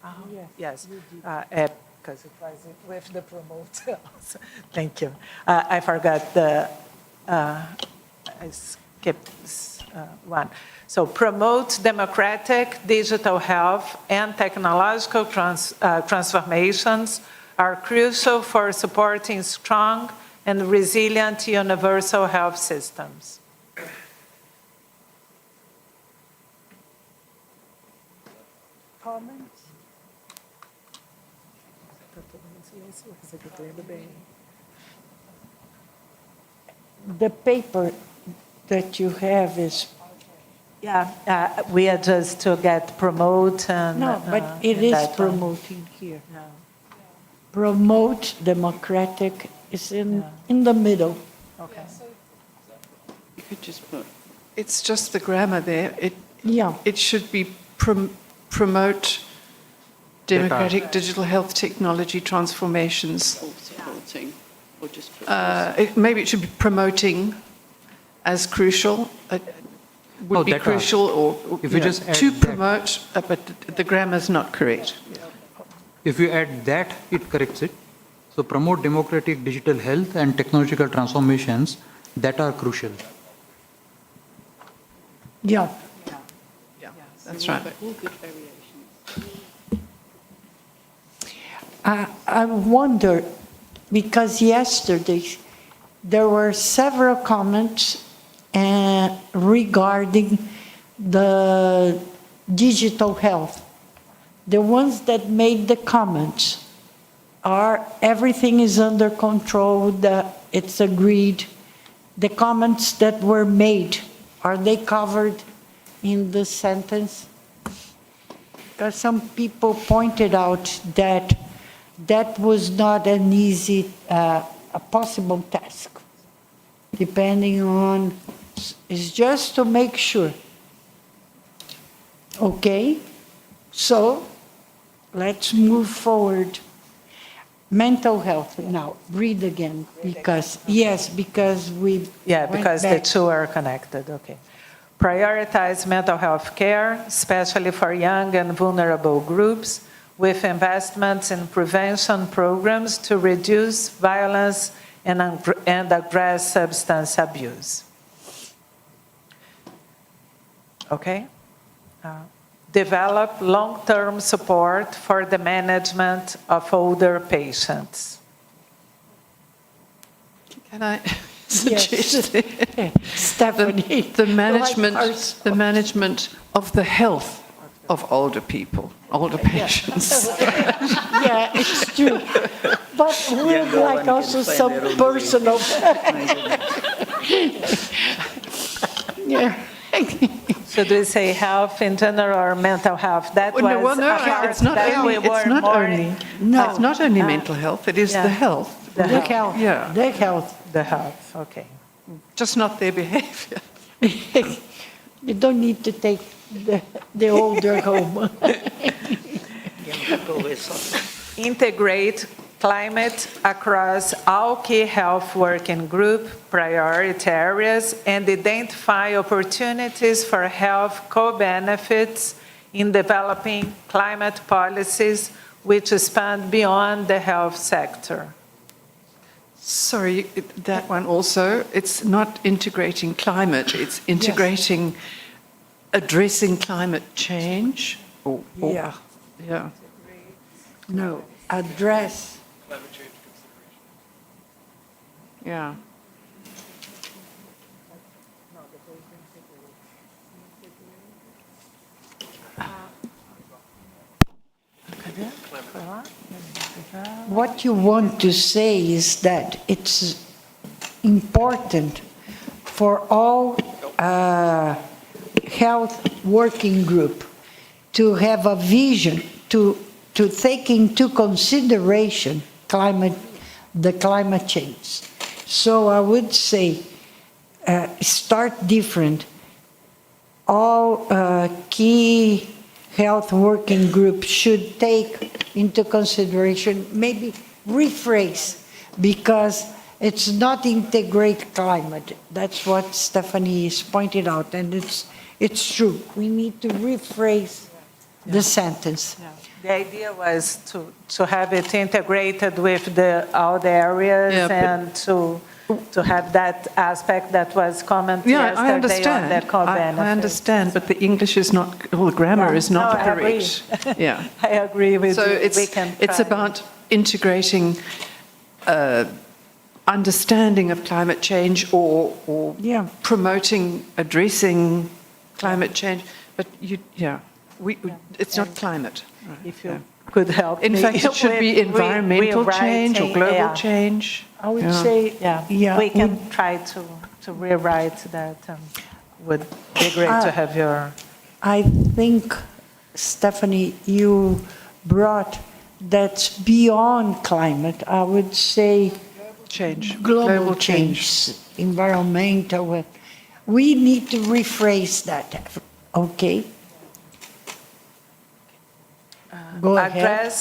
S2: Oh, yes, because it was with the promote also. Thank you. I forgot I skipped this one. So promote democratic digital health and technological transformations are crucial for supporting strong and resilient universal health systems.
S1: Comments? The paper that you have is...
S2: we are just to get promote and...
S1: No, but it is promoting here. No. Promote democratic is in the middle.
S2: Okay.
S10: You could just put, it's just the grammar there. It should be promote democratic digital health technology transformations.
S3: Or supporting, or just...
S10: maybe it should be promoting as crucial. Would be crucial, or
S4: if you just add
S10: to promote, but the grammar is not correct.
S4: If you add that, it corrects it. So promote democratic digital health and technological transformations that are crucial.
S1: Yeah.
S10: That's right.
S3: All good variations.
S1: I wonder, because yesterday there were several comments regarding the digital health. The ones that made the comments are everything is under control, it's agreed. The comments that were made, are they covered in the sentence? Because some people pointed out that that was not an easy, a possible task, depending on, it's just to make sure. Okay, so let's move forward. Mental health, now, read again, because, because we
S2: because the two are connected, okay. Prioritize mental health care, especially for young and vulnerable groups, with investments in prevention programs to reduce violence and address substance abuse. Okay? Develop long-term support for the management of older patients.
S10: Can I suggest
S1: Stephanie,
S10: the management of the health of older people, older patients?
S1: Yeah, it's true. But we'd like also some personal.
S2: Should we say health in general or mental health? That was
S10: it's not only, it's not only mental health, it is the health.
S1: The health.
S2: The health, okay.
S10: Just not their behavior.
S1: You don't need to take the older home.
S2: Integrate climate across all key health working group priority areas and identify opportunities for health co-benefits in developing climate policies which span beyond the health sector.
S10: Sorry, that one also, it's not integrating climate, it's integrating addressing climate change.
S1: Yeah.
S10: Yeah.
S1: No, address.
S18: Climate change consideration.
S10: Yeah.
S1: What you want to say is that it's important for all health working group to have a vision to take into consideration the climate change. So I would say start different. All key health working groups should take into consideration, maybe rephrase, because it's not integrate climate. That's what Stephanie has pointed out, and it's true. We need to rephrase the sentence.
S2: Yeah. The idea was to have it integrated with all the areas and to have that aspect that was commented
S10: I
S2: yesterday
S10: understand.
S2: on the co-benefits.
S10: I understand, but the English is not, or the grammar is not correct.
S2: Yeah, I agree with
S10: so
S2: you.
S10: It's about integrating understanding of climate change or promoting, addressing climate change. But it's not climate.
S2: If you could help
S10: In
S2: me
S10: fact, it should be environmental change or global change.
S1: I would say,
S2: we can try to rewrite that. Would be great to have your...
S1: I think, Stephanie, you brought that's beyond climate. I would say
S10: change,
S1: global change, environmental. We need to rephrase that, okay? Go ahead.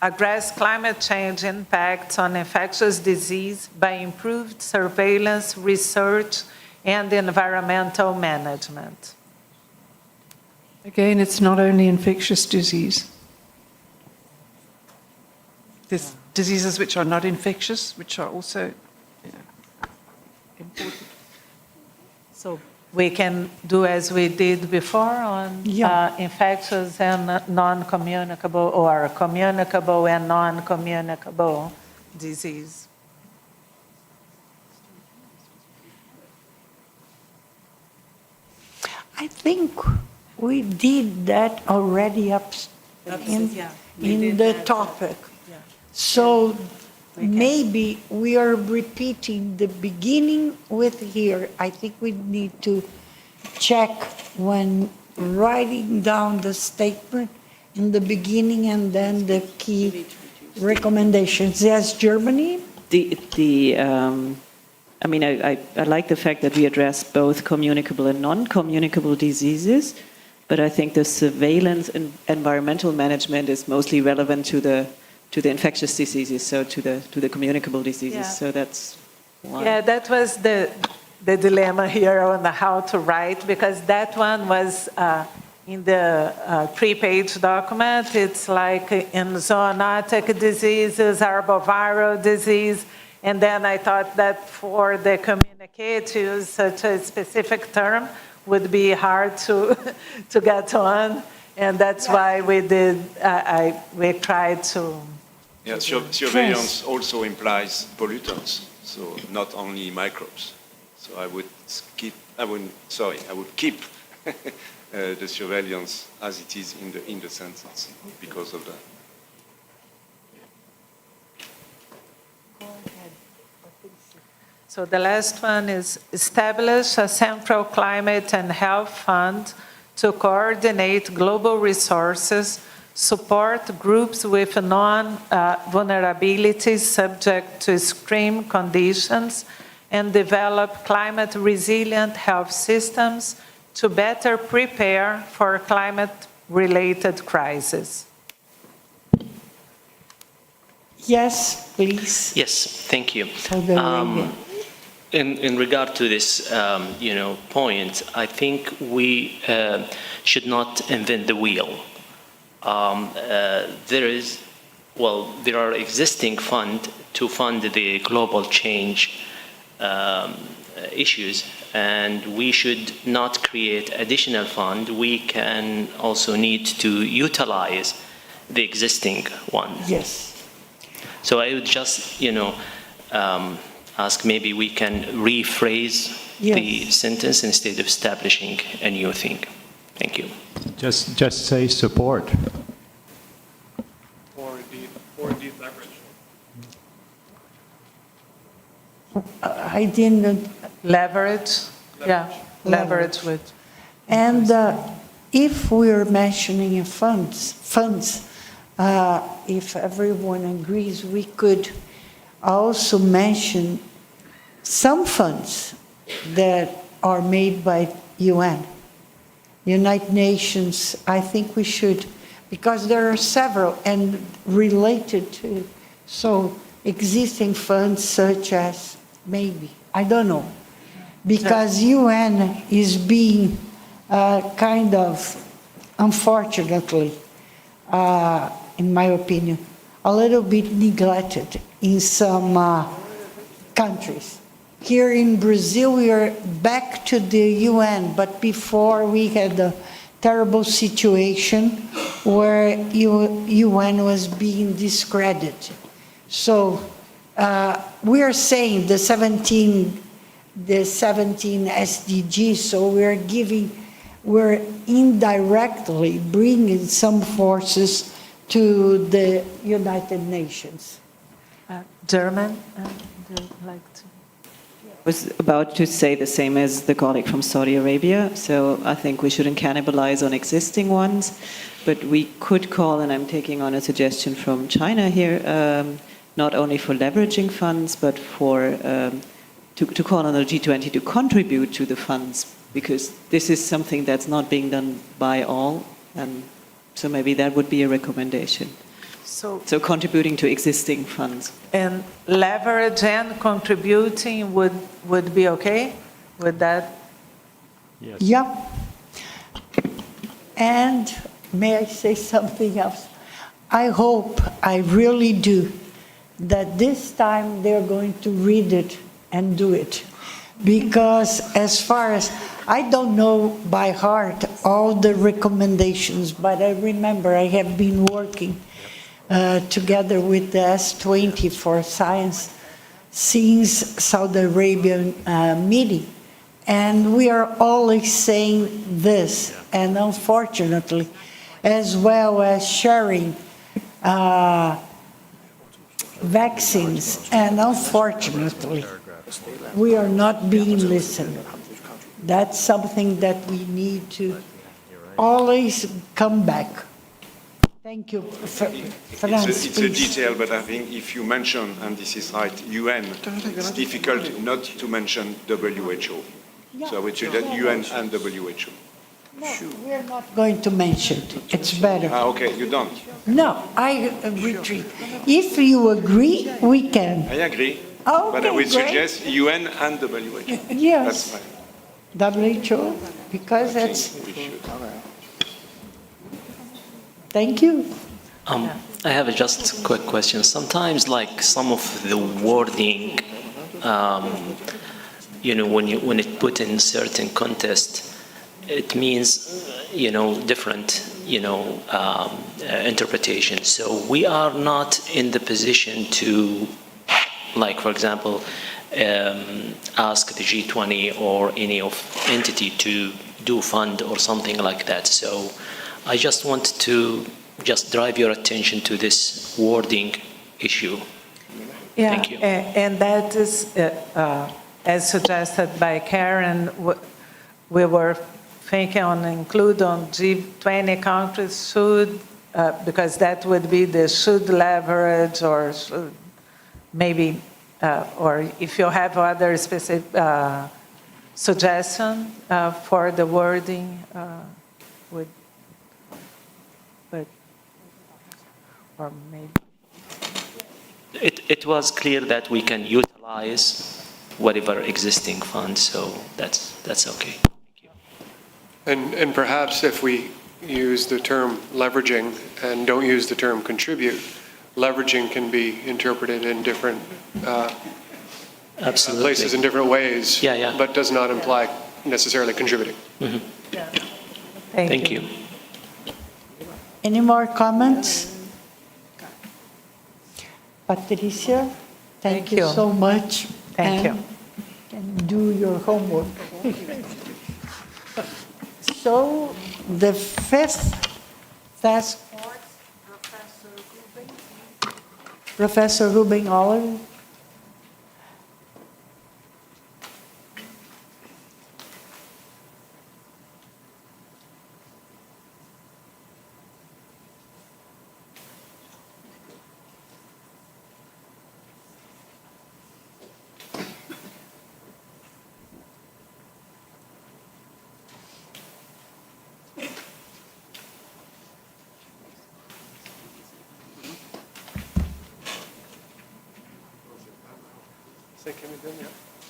S2: Address climate change impacts on infectious disease by improved surveillance, research, and environmental management.
S10: Again, it's not only infectious disease. There's diseases which are not infectious, which are also important.
S2: So we can do as we did before on infectious and non-communicable, or communicable and non-communicable disease.
S1: I think we did that already in the topic. So maybe we are repeating the beginning with here. I think we need to check when writing down the statement in the beginning and then the key recommendations. Yes, Germany?
S6: I mean, I like the fact that we address both communicable and non-communicable diseases, but I think the surveillance and environmental management is mostly relevant to the infectious diseases, so to the communicable diseases.
S2: Yeah.
S6: So that's why.
S2: Yeah, that was the dilemma here on how to write, because that one was in the 3-page document. It's like in zoonotic diseases, arboviral disease, and then I thought that for the communique to use such a specific term would be hard to get on, and that's why we did. We tried to.
S8: Yeah, surveillance also implies pollutants, so not only microbes. So I would keep the surveillance as it is in the sentence because of that.
S2: So the last one is establish a central climate and health fund to coordinate global resources, support groups with vulnerabilities subject to extreme conditions, and develop climate-resilient health systems to better prepare for climate-related crises.
S1: Yes, please.
S9: Yes, thank you.
S1: Saudi Arabia.
S9: In regard to this, point, I think we should not invent the wheel. There are existing funds to fund the global change issues, and we should not create additional fund. We can also need to utilize the existing ones.
S1: Yes.
S9: So I would just, ask maybe we can rephrase the sentence instead of establishing a new thing. Thank you.
S5: Just say support.
S18: Or indeed leverage.
S1: I didn't.
S2: Leverage. Yeah, leverage with.
S1: And if we're mentioning funds, if everyone agrees, we could also mention some funds that are made by UN, United Nations. I think we should, because there are several and related to, so existing funds such as maybe, I don't know, because UN is being kind of, unfortunately, in my opinion, a little bit neglected in some countries. Here in Brazil, we are back to the UN, but before we had a terrible situation where UN was being discredited. So we are saying the 17 SDGs, so we're indirectly bringing some forces to the United Nations.
S2: German, would you like to?
S6: I was about to say the same as the colleague from Saudi Arabia, so I think we shouldn't cannibalize on existing ones, but we could call, and I'm taking on a suggestion from China here, not only for leveraging funds, but for to call on the G20 to contribute to the funds, because this is something that's not being done by all, and so maybe that would be a recommendation. So contributing to existing funds.
S2: And leverage and contributing would be okay? Would that?
S1: Yes. Yeah. And may I say something else? I hope, I really do, that this time they're going to read it and do it. Because as far as, I don't know by heart all the recommendations, but I remember I have been working together with the S20 for science since Saudi Arabian meeting. And we are always saying this, and unfortunately, as well as sharing vaccines, and unfortunately, we are not being listened. That's something that we need to always come back. Thank you. Franz,
S8: it's a detail, but I think if you mention, and this is right, UN, it's difficult not to mention WHO.
S1: Yeah.
S8: So I would say that UN and WHO.
S1: No, we're not going to mention it. It's better.
S8: Okay, you don't.
S1: No, I retreat. If you agree, we can.
S8: I agree.
S1: Okay,
S8: but I would
S1: great.
S8: suggest UN and WHO.
S1: Yes.
S8: That's fine.
S1: WHO, because that's.
S8: We should.
S1: Thank you.
S9: I have just a quick question. Sometimes, like some of the wording, when it put in certain context, it means, different, interpretation. So we are not in the position to, like, for example, ask the G20 or any entity to do fund or something like that. So I just want to drive your attention to this wording issue.
S2: Yeah,
S9: Thank you.
S2: And that is, as suggested by Karen, we were thinking on include on G20 countries should, because that would be the should leverage or should, maybe, or if you have other specific suggestion for the wording, but or maybe.
S9: it was clear that we can utilize whatever existing funds, so that's okay.
S20: And perhaps if we use the term leveraging and don't use the term contribute, leveraging can be interpreted in different places in different ways, but does not imply necessarily contributing.
S9: Mm-hmm.
S2: Thank
S9: you.
S1: Any more comments? Patricia, thank you so much.
S2: Thank you.
S1: And do your homework. So the fifth task force, Professor Ruben Olive.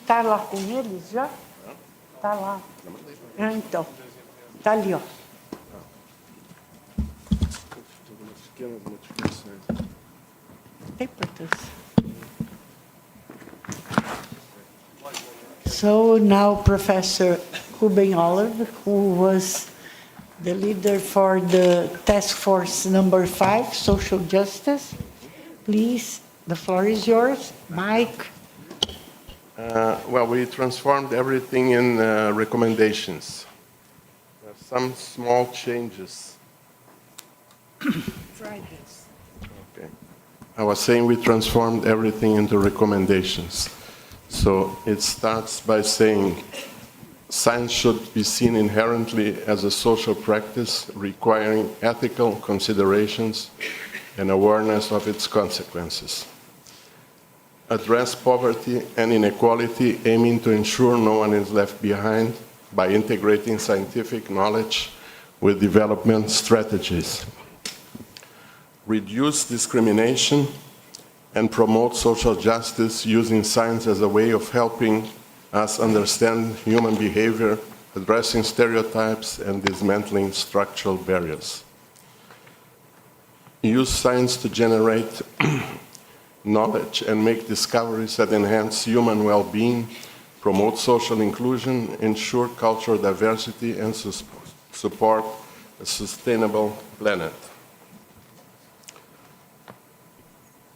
S1: Está lá com eles já? Está lá. Ah, então. Está ali, ó. Tem importância. So now Professor Ruben Olive, who was the leader for the task force number 5, social justice. Please, the floor is yours. Mike.
S22: Well, we transformed everything in recommendations. There are some small changes.
S1: Try this.
S22: Okay. I was saying we transformed everything into recommendations. So it starts by saying science should be seen inherently as a social practice requiring ethical considerations and awareness of its consequences. Address poverty and inequality, aiming to ensure no one is left behind by integrating scientific knowledge with development strategies. Reduce discrimination and promote social justice using science as a way of helping us understand human behavior, addressing stereotypes, and dismantling structural barriers. Use science to generate knowledge and make discoveries that enhance human well-being, promote social inclusion, ensure cultural diversity, and support a sustainable planet.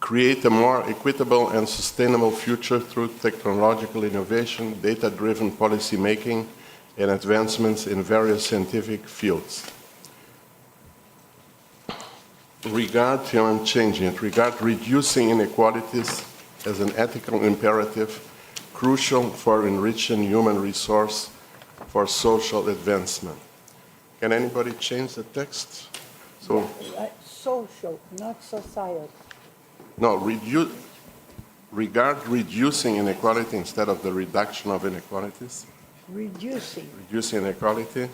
S22: Create a more equitable and sustainable future through technological innovation, data-driven policy making, and advancements in various scientific fields. I'm changing it, regard reducing inequalities as an ethical imperative crucial for enriching human resource for social advancement. Can anybody change the text? So,
S1: Social, not society.
S22: no, regard reducing inequality instead of the reduction of inequalities.
S1: Reducing.
S22: Reducing inequality.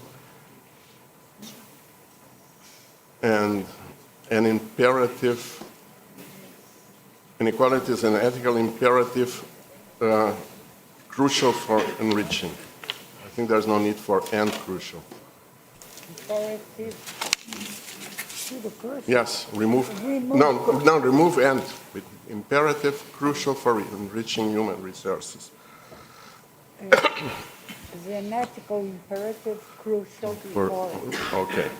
S22: And an imperative, inequality is an ethical imperative crucial for enriching. I think there's no need for and crucial.
S1: Imperative to the crucial.
S22: Yes, remove and. With imperative, crucial for enriching human resources.
S1: Is an ethical imperative crucial for...
S22: Okay.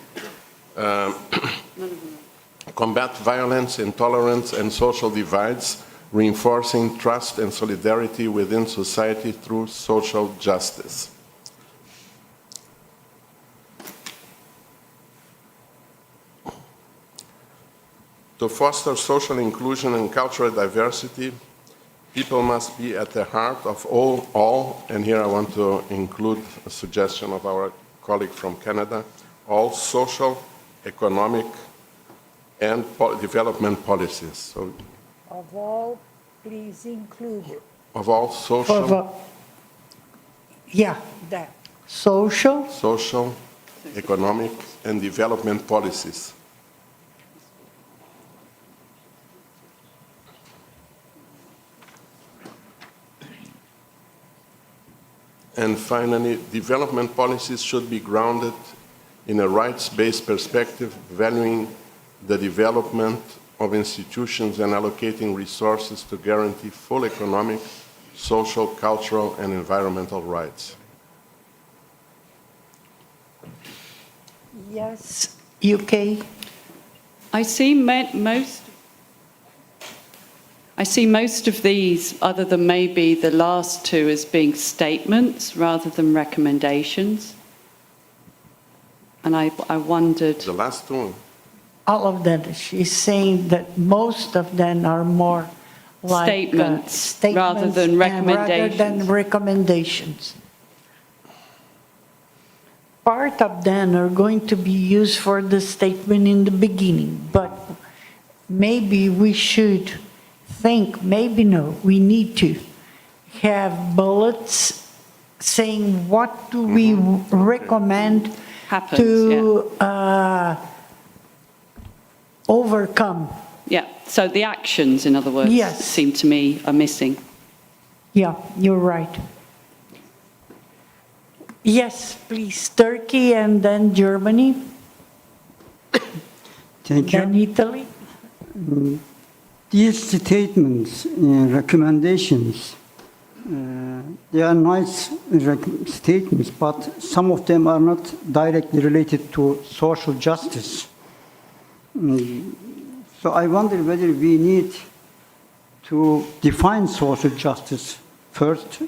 S22: Combat violence, intolerance, and social divides, reinforcing trust and solidarity within society through social justice. To foster social inclusion and cultural diversity, people must be at the heart of all, and here I want to include a suggestion of our colleague from Canada, all social, economic, and development policies. So,
S1: Of all, please include it.
S22: of all social,
S1: that. Social,
S22: economic, and development policies. And finally, development policies should be grounded in a rights-based perspective, valuing the development of institutions and allocating resources to guarantee full economic, social, cultural, and environmental rights.
S1: Yes, UK.
S3: I see most of these, other than maybe the last two, as being statements rather than recommendations. And I wondered...
S22: The last two?
S1: All of them. She's saying that most of them are more like
S3: statements rather than recommendations.
S1: Rather than recommendations. Part of them are going to be used for the statement in the beginning, but maybe we should think, maybe no, we need to have bullets saying what do we recommend to overcome.
S3: Yeah, so the actions, in other words, seem to me are missing.
S1: Yeah, you're right. Yes, please, Turkey and then Germany.
S19: Thank you.
S1: Then Italy.
S19: These statements, recommendations, they are nice statements, but some of them are not directly related to social justice. So I wonder whether we need to define social justice first,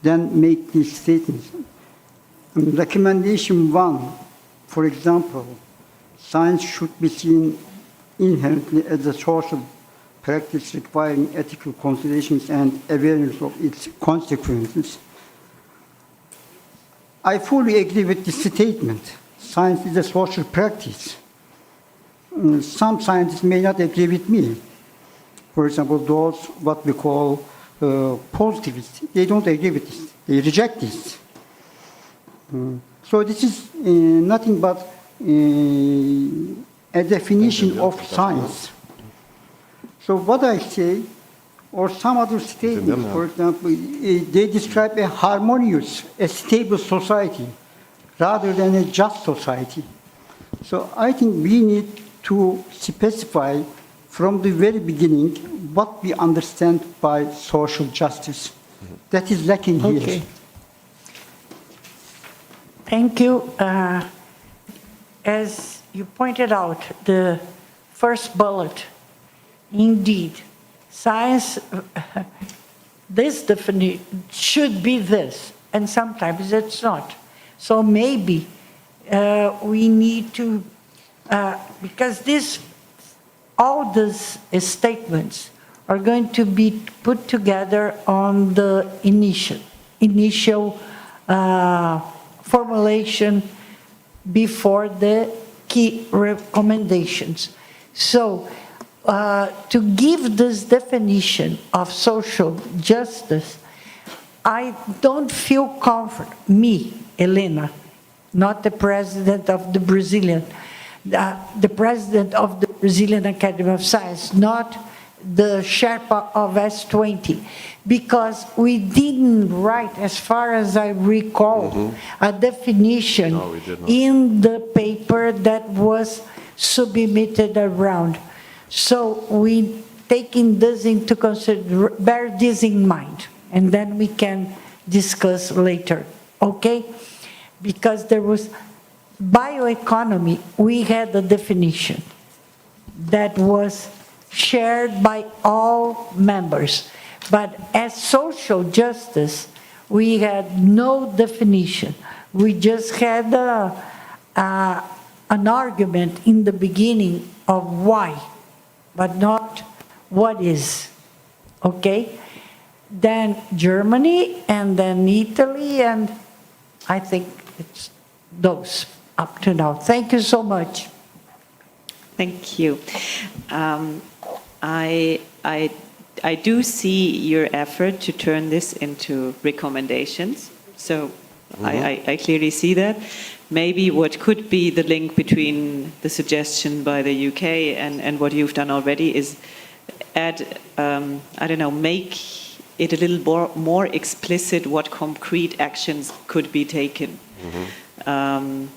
S19: then make these statements. Recommendation 1, for example, science should be seen inherently as a social practice requiring ethical considerations and awareness of its consequences. I fully agree with this statement. Science is a social practice. Some scientists may not agree with me. For example, those what we call positivists, they don't agree with this. They reject this. So this is nothing but a definition of science. So what I say, or some other statements, for example, they describe a harmonious, a stable society rather than a just society. So I think we need to specify from the very beginning what we understand by social justice. That is lacking here.
S1: Thank you. As you pointed out, the first bullet, indeed, science, this definition should be this, and sometimes it's not. So maybe we need to, because all these statements are going to be put together on the initial formulation before the key recommendations. So to give this definition of social justice, I don't feel comfortable, me, Helena, not the president of the Brazilian, the president of the Brazilian Academy of Science, not the Sherpa of S20, because we didn't write, as far as I recall, a definition in the paper that was submitted around. So we taking this into consideration, bear this in mind, and then we can discuss later, okay? Because there was bioeconomy, we had a definition that was shared by all members. But as social justice, we had no definition. We just had an argument in the beginning of why, but not what is, okay? Then Germany, and then Italy, and I think it's those up to now. Thank you so much.
S6: Thank you. I do see your effort to turn this into recommendations. So I clearly see that. Maybe what could be the link between the suggestion by the UK and what you've done already is add, I don't know, make it a little more explicit what concrete actions could be taken.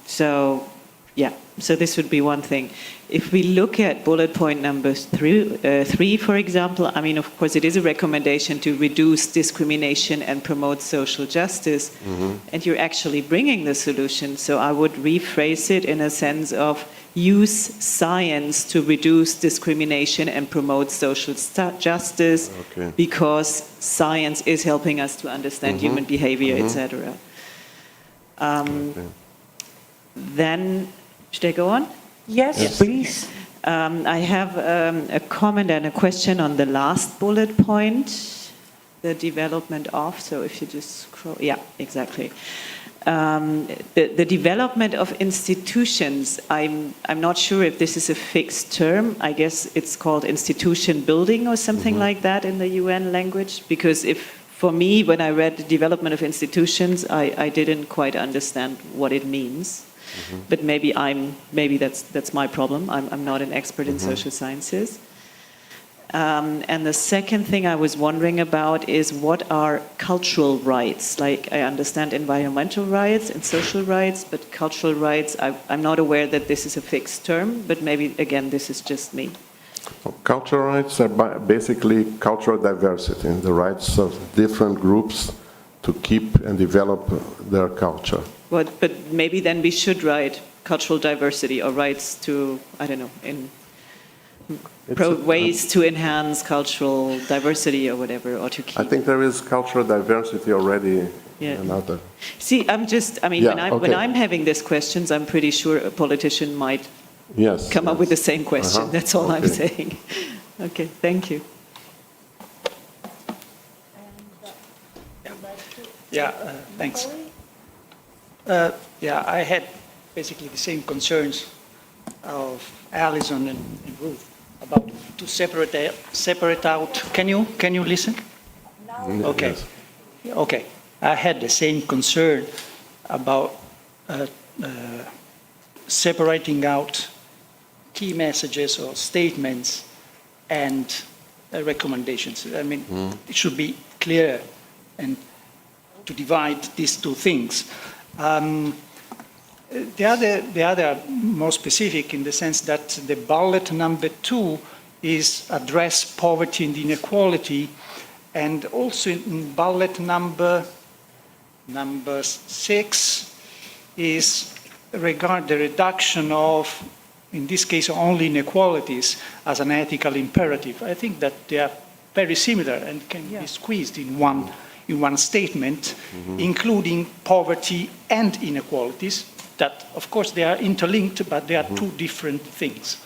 S6: So this would be one thing. If we look at bullet point number three, for example, I mean, of course, it is a recommendation to reduce discrimination and promote social justice, and you're actually bringing the solution. So I would rephrase it in a sense of use science to reduce discrimination and promote social justice, because science is helping us to understand human behavior, etc. Then, should I go on?
S1: Yes, please.
S6: I have a comment and a question on the last bullet point, the development of. So if you just scroll, yeah, exactly. The development of institutions, I'm not sure if this is a fixed term. I guess it's called institution building or something like that in the UN language. Because for me, when I read the development of institutions, I didn't quite understand what it means. But maybe that's my problem. I'm not an expert in social sciences. And the second thing I was wondering about is what are cultural rights? Like, I understand environmental rights and social rights, but cultural rights, I'm not aware that this is a fixed term, but maybe, again, this is just me.
S22: Cultural rights are basically cultural diversity, the rights of different groups to keep and develop their culture.
S6: But maybe then we should write cultural diversity or rights to, I don't know, ways to enhance cultural diversity or whatever, or to keep.
S22: I think there is cultural diversity already. Another.
S6: See, when I'm having these questions, I'm pretty sure a politician might come up with the same question. That's all I'm saying. Okay, thank you.
S16: Thanks. I had basically the same concerns of Alison and Ruth about to separate out. Can you listen? No. Okay. Yes. Okay. I had the same concern about separating out key messages or statements and recommendations. I mean, it should be clear and to divide these two things. The other more specific in the sense that the bullet number 2 is address poverty and inequality, and also in bullet number 6 is regard the reduction of, in this case, only inequalities as an ethical imperative. I think that they are very similar and can be squeezed in one statement, including poverty and inequalities, that, of course, they are interlinked, but they are two different things.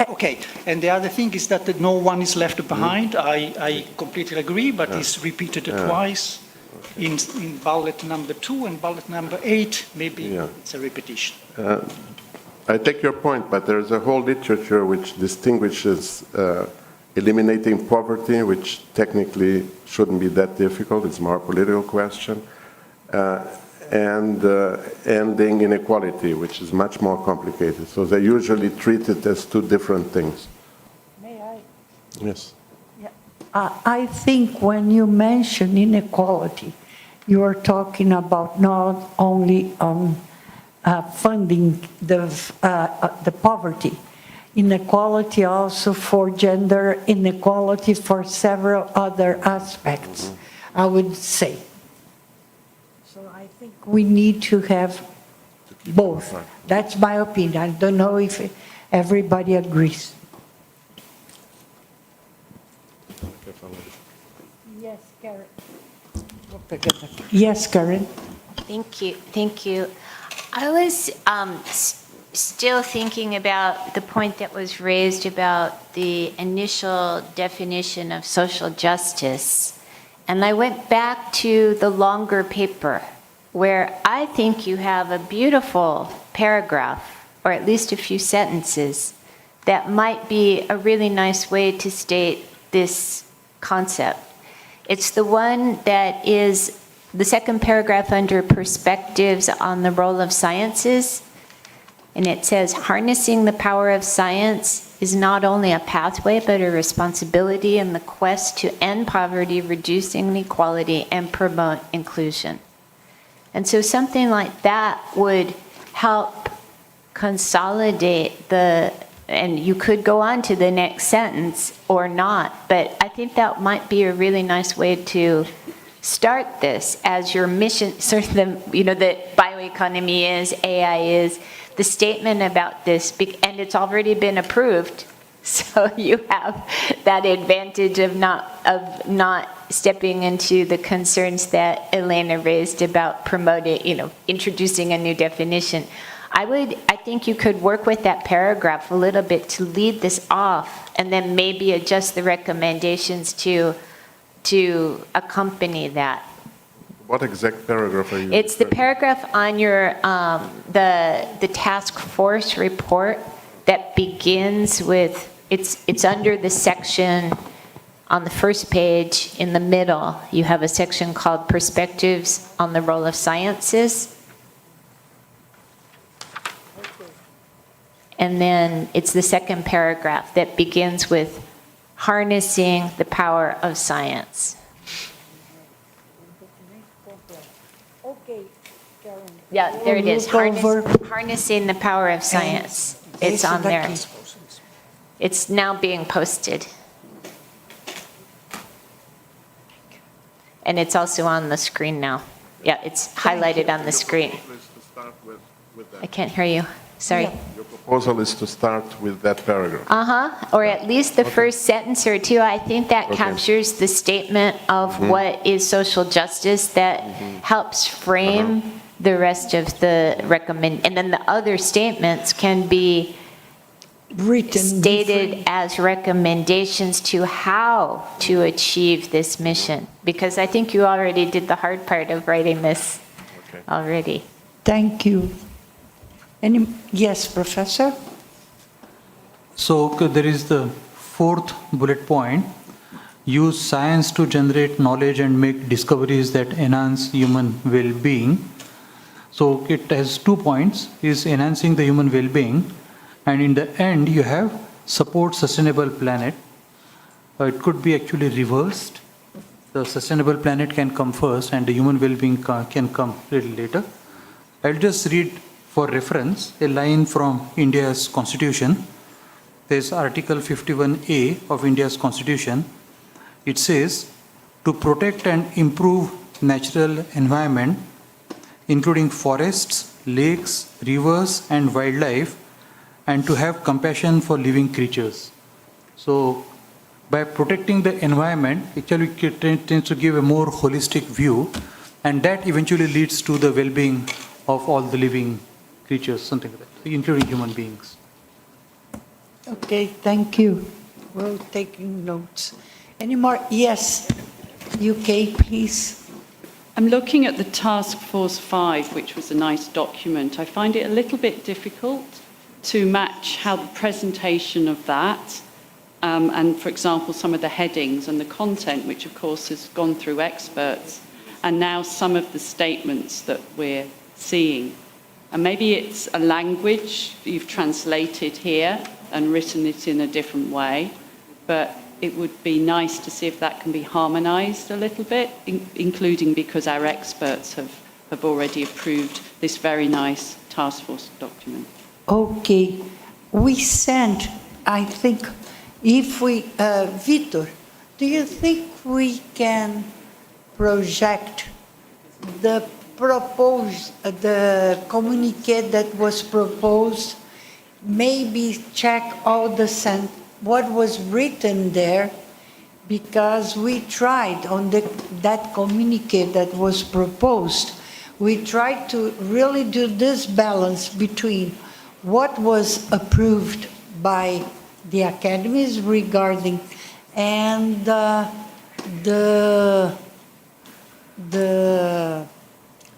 S16: Okay, and the other thing is that no one is left behind. I completely agree, but it's repeated twice in bullet number 2 and bullet number 8. Maybe it's a repetition.
S22: I take your point, but there's a whole literature which distinguishes eliminating poverty, which technically shouldn't be that difficult. It's more a political question. And ending inequality, which is much more complicated. So they usually treat it as two different things.
S1: May I?
S22: Yes.
S1: Yeah. I think when you mention inequality, you are talking about not only funding the poverty, inequality also for gender inequality, for several other aspects, I would say. I think we need to have both. That's my opinion. I don't know if everybody agrees. Yes, Karen. Yes, Karen.
S13: Thank you. I was still thinking about the point that was raised about the initial definition of social justice. And I went back to the longer paper, where I think you have a beautiful paragraph, or at least a few sentences, that might be a really nice way to state this concept. It's the one that is the second paragraph under perspectives on the role of sciences. And it says, harnessing the power of science is not only a pathway, but a responsibility in the quest to end poverty, reduce inequality, and promote inclusion. And so something like that would help consolidate and you could go on to the next sentence or not, but I think that might be a really nice way to start this as your mission, sort of that bioeconomy is, AI is, the statement about this, and it's already been approved, so you have that advantage of not stepping into the concerns that Elena raised about promoting, introducing a new definition. I think you could work with that paragraph a little bit to lead this off, and then maybe adjust the recommendations to accompany that.
S22: What exact paragraph are you?
S13: It's the paragraph on your the task force report that begins with, it's under the section on the first page in the middle. You have a section called Perspectives on the Role of Sciences. And then it's the second paragraph that begins with harnessing the power of science. Yeah, there it is. Harnessing the power of science. It's on there. It's now being posted. And it's also on the screen now. Yeah, it's highlighted on the screen. I can't hear you. Sorry.
S22: Your proposal is to start with that paragraph.
S13: Or at least the first sentence or two. I think that captures the statement of what is social justice that helps frame the rest of the and then the other statements can be stated as recommendations to how to achieve this mission. Because I think you already did the hard part of writing this already.
S1: Thank you. Yes, Professor?
S4: So there is the fourth bullet point. Use science to generate knowledge and make discoveries that enhance human well-being. So it has 2 points, is enhancing the human well-being, and in the end you have support sustainable planet. It could be actually reversed. The sustainable planet can come first and the human well-being can come a little later. I'll just read for reference a line from India's constitution. There's Article 51A of India's constitution. It says, to protect and improve natural environment, including forests, lakes, rivers, and wildlife, and to have compassion for living creatures. So, by protecting the environment, actually it tends to give a more holistic view, and that eventually leads to the well-being of all the living creatures, something like that, including human beings.
S1: Okay, thank you. We're taking notes. Any more? Yes, UK, please.
S3: I'm looking at the Task Force 5, which was a nice document. I find it a little bit difficult to match how the presentation of that, and for example, some of the headings and the content, which of course has gone through experts, and now some of the statements that we're seeing. And maybe it's a language you've translated here and written it in a different way, but it would be nice to see if that can be harmonized a little bit, including because our experts have already approved this very nice task force document.
S1: Okay. We sent, I think, if we, Vitor, do you think we can project the communique that was proposed, maybe check all the what was written there, because we tried on that communique that was proposed, we tried to really do this balance between what was approved by the academies regarding and the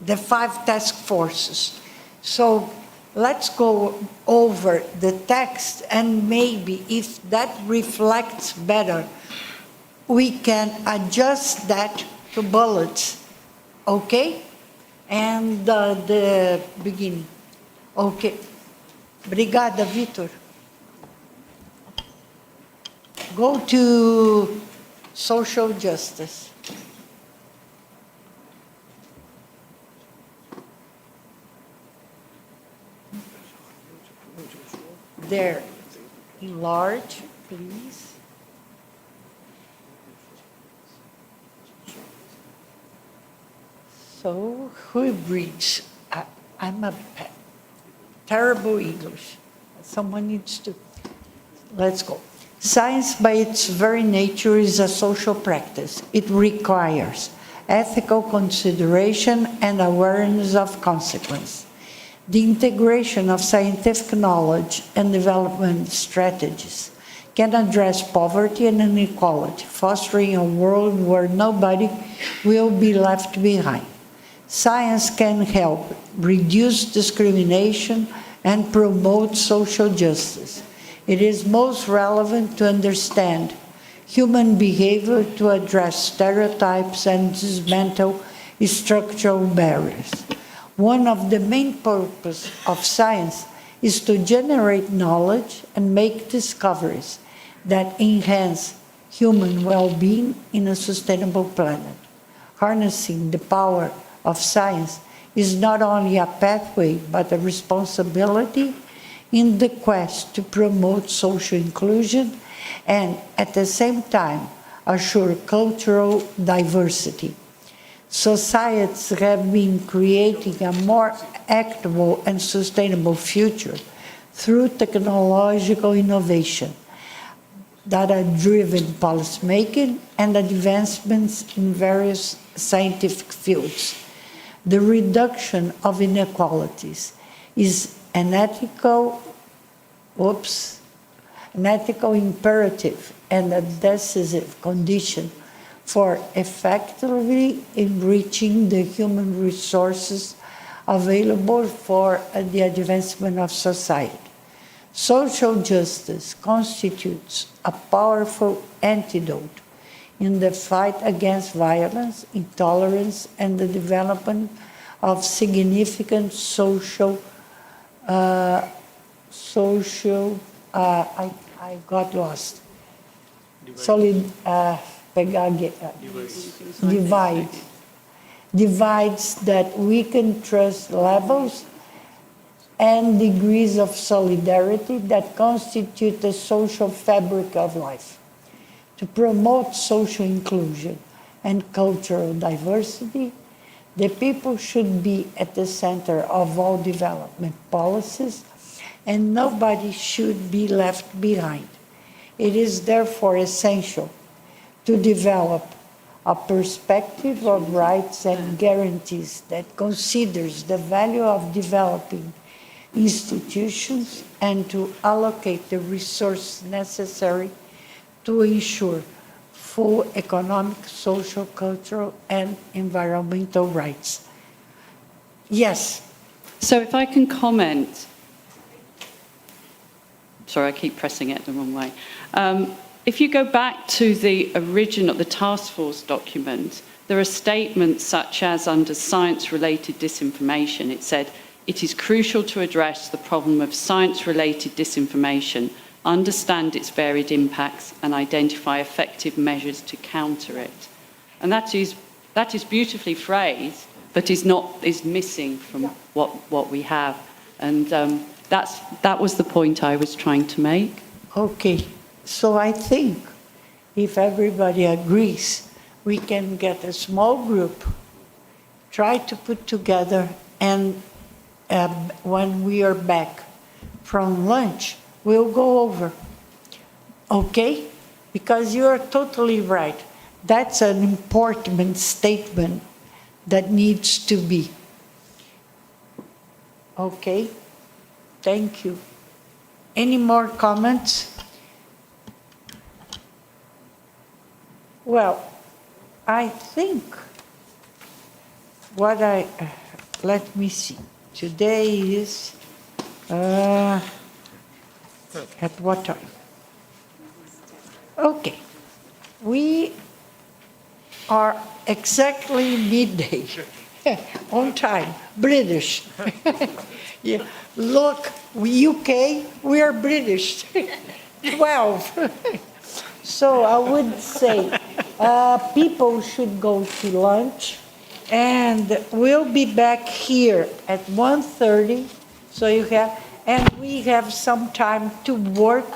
S1: 5 task forces. So let's go over the text, and maybe if that reflects better, we can adjust that to bullets, okay? And the beginning. Okay. Obrigada, Vitor. Go to social justice. There, enlarge, please. So, who reads? I'm a terrible English. Someone needs to. Let's go. Science, by its very nature, is a social practice. It requires ethical consideration and awareness of consequence. The integration of scientific knowledge and development strategies can address poverty and inequality, fostering a world where nobody will be left behind. Science can help reduce discrimination and promote social justice. It is most relevant to understand human behavior, to address stereotypes and dismantle structural barriers. One of the main purposes of science is to generate knowledge and make discoveries that enhance human well-being in a sustainable planet. Harnessing the power of science is not only a pathway, but a responsibility in the quest to promote social inclusion and, at the same time, assure cultural diversity. Societies have been creating a more equitable and sustainable future through technological innovation, data-driven policymaking, and advancements in various scientific fields. The reduction of inequalities is an ethical imperative and a decisive condition for effectively enriching the human resources available for the advancement of society. Social justice constitutes a powerful antidote in the fight against violence, intolerance, and the development of significant I got lost. Divides that weaken trust levels and degrees of solidarity that constitute the social fabric of life. To promote social inclusion and cultural diversity, the people should be at the center of all development policies, and nobody should be left behind. It is therefore essential to develop a perspective of rights and guarantees that considers the value of developing institutions and to allocate the resources necessary to ensure full economic, social, cultural, and environmental rights. Yes.
S3: So if I can comment, sorry, I keep pressing it the wrong way. If you go back to the original, the task force document, there are statements such as under science-related disinformation, it said, it is crucial to address the problem of science-related disinformation, understand its varied impacts, and identify effective measures to counter it. And that is beautifully phrased, but is missing from what we have. And that was the point I was trying to make.
S1: Okay, so I think if everybody agrees, we can get a small group, try to put together, and when we are back from lunch, we'll go over, okay? Because you are totally right. That's an important statement that needs to be. Okay, thank you. Any more comments? Well, I think let me see. Today is, at what time? Okay, we are exactly midday, on time, British. Yeah. Look, UK, we are British, 12. So I would say people should go to lunch, and we'll be back here at 1:30. So you have, and we have some time to work,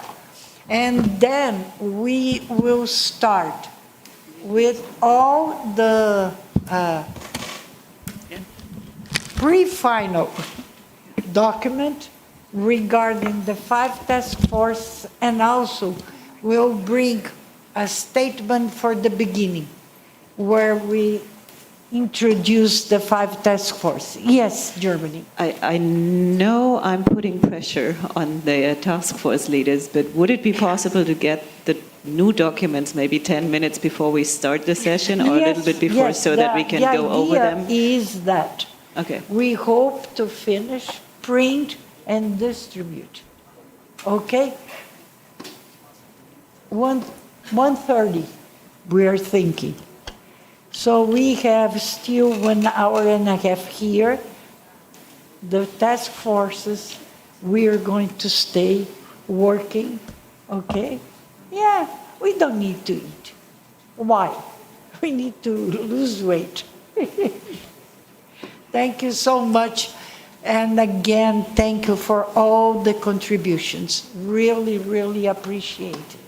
S1: and then we will start with all the pre-final document regarding the 5 task force, and also we'll bring a statement for the beginning where we introduce the 5 task force. Yes, Germany.
S6: I know I'm putting pressure on the task force leaders, but would it be possible to get the new documents maybe 10 minutes before we start the session, or a little bit before, so that we can go over them?
S1: The idea is that
S6: okay.
S1: We hope to finish, print, and distribute. Okay? 1:30, we are thinking. So we have still 1 hour and a half here. The task forces, we are going to stay working, okay? Yeah, we don't need to eat. Why? We need to lose weight. Thank you so much. And again, thank you for all the contributions. Really, really appreciate it.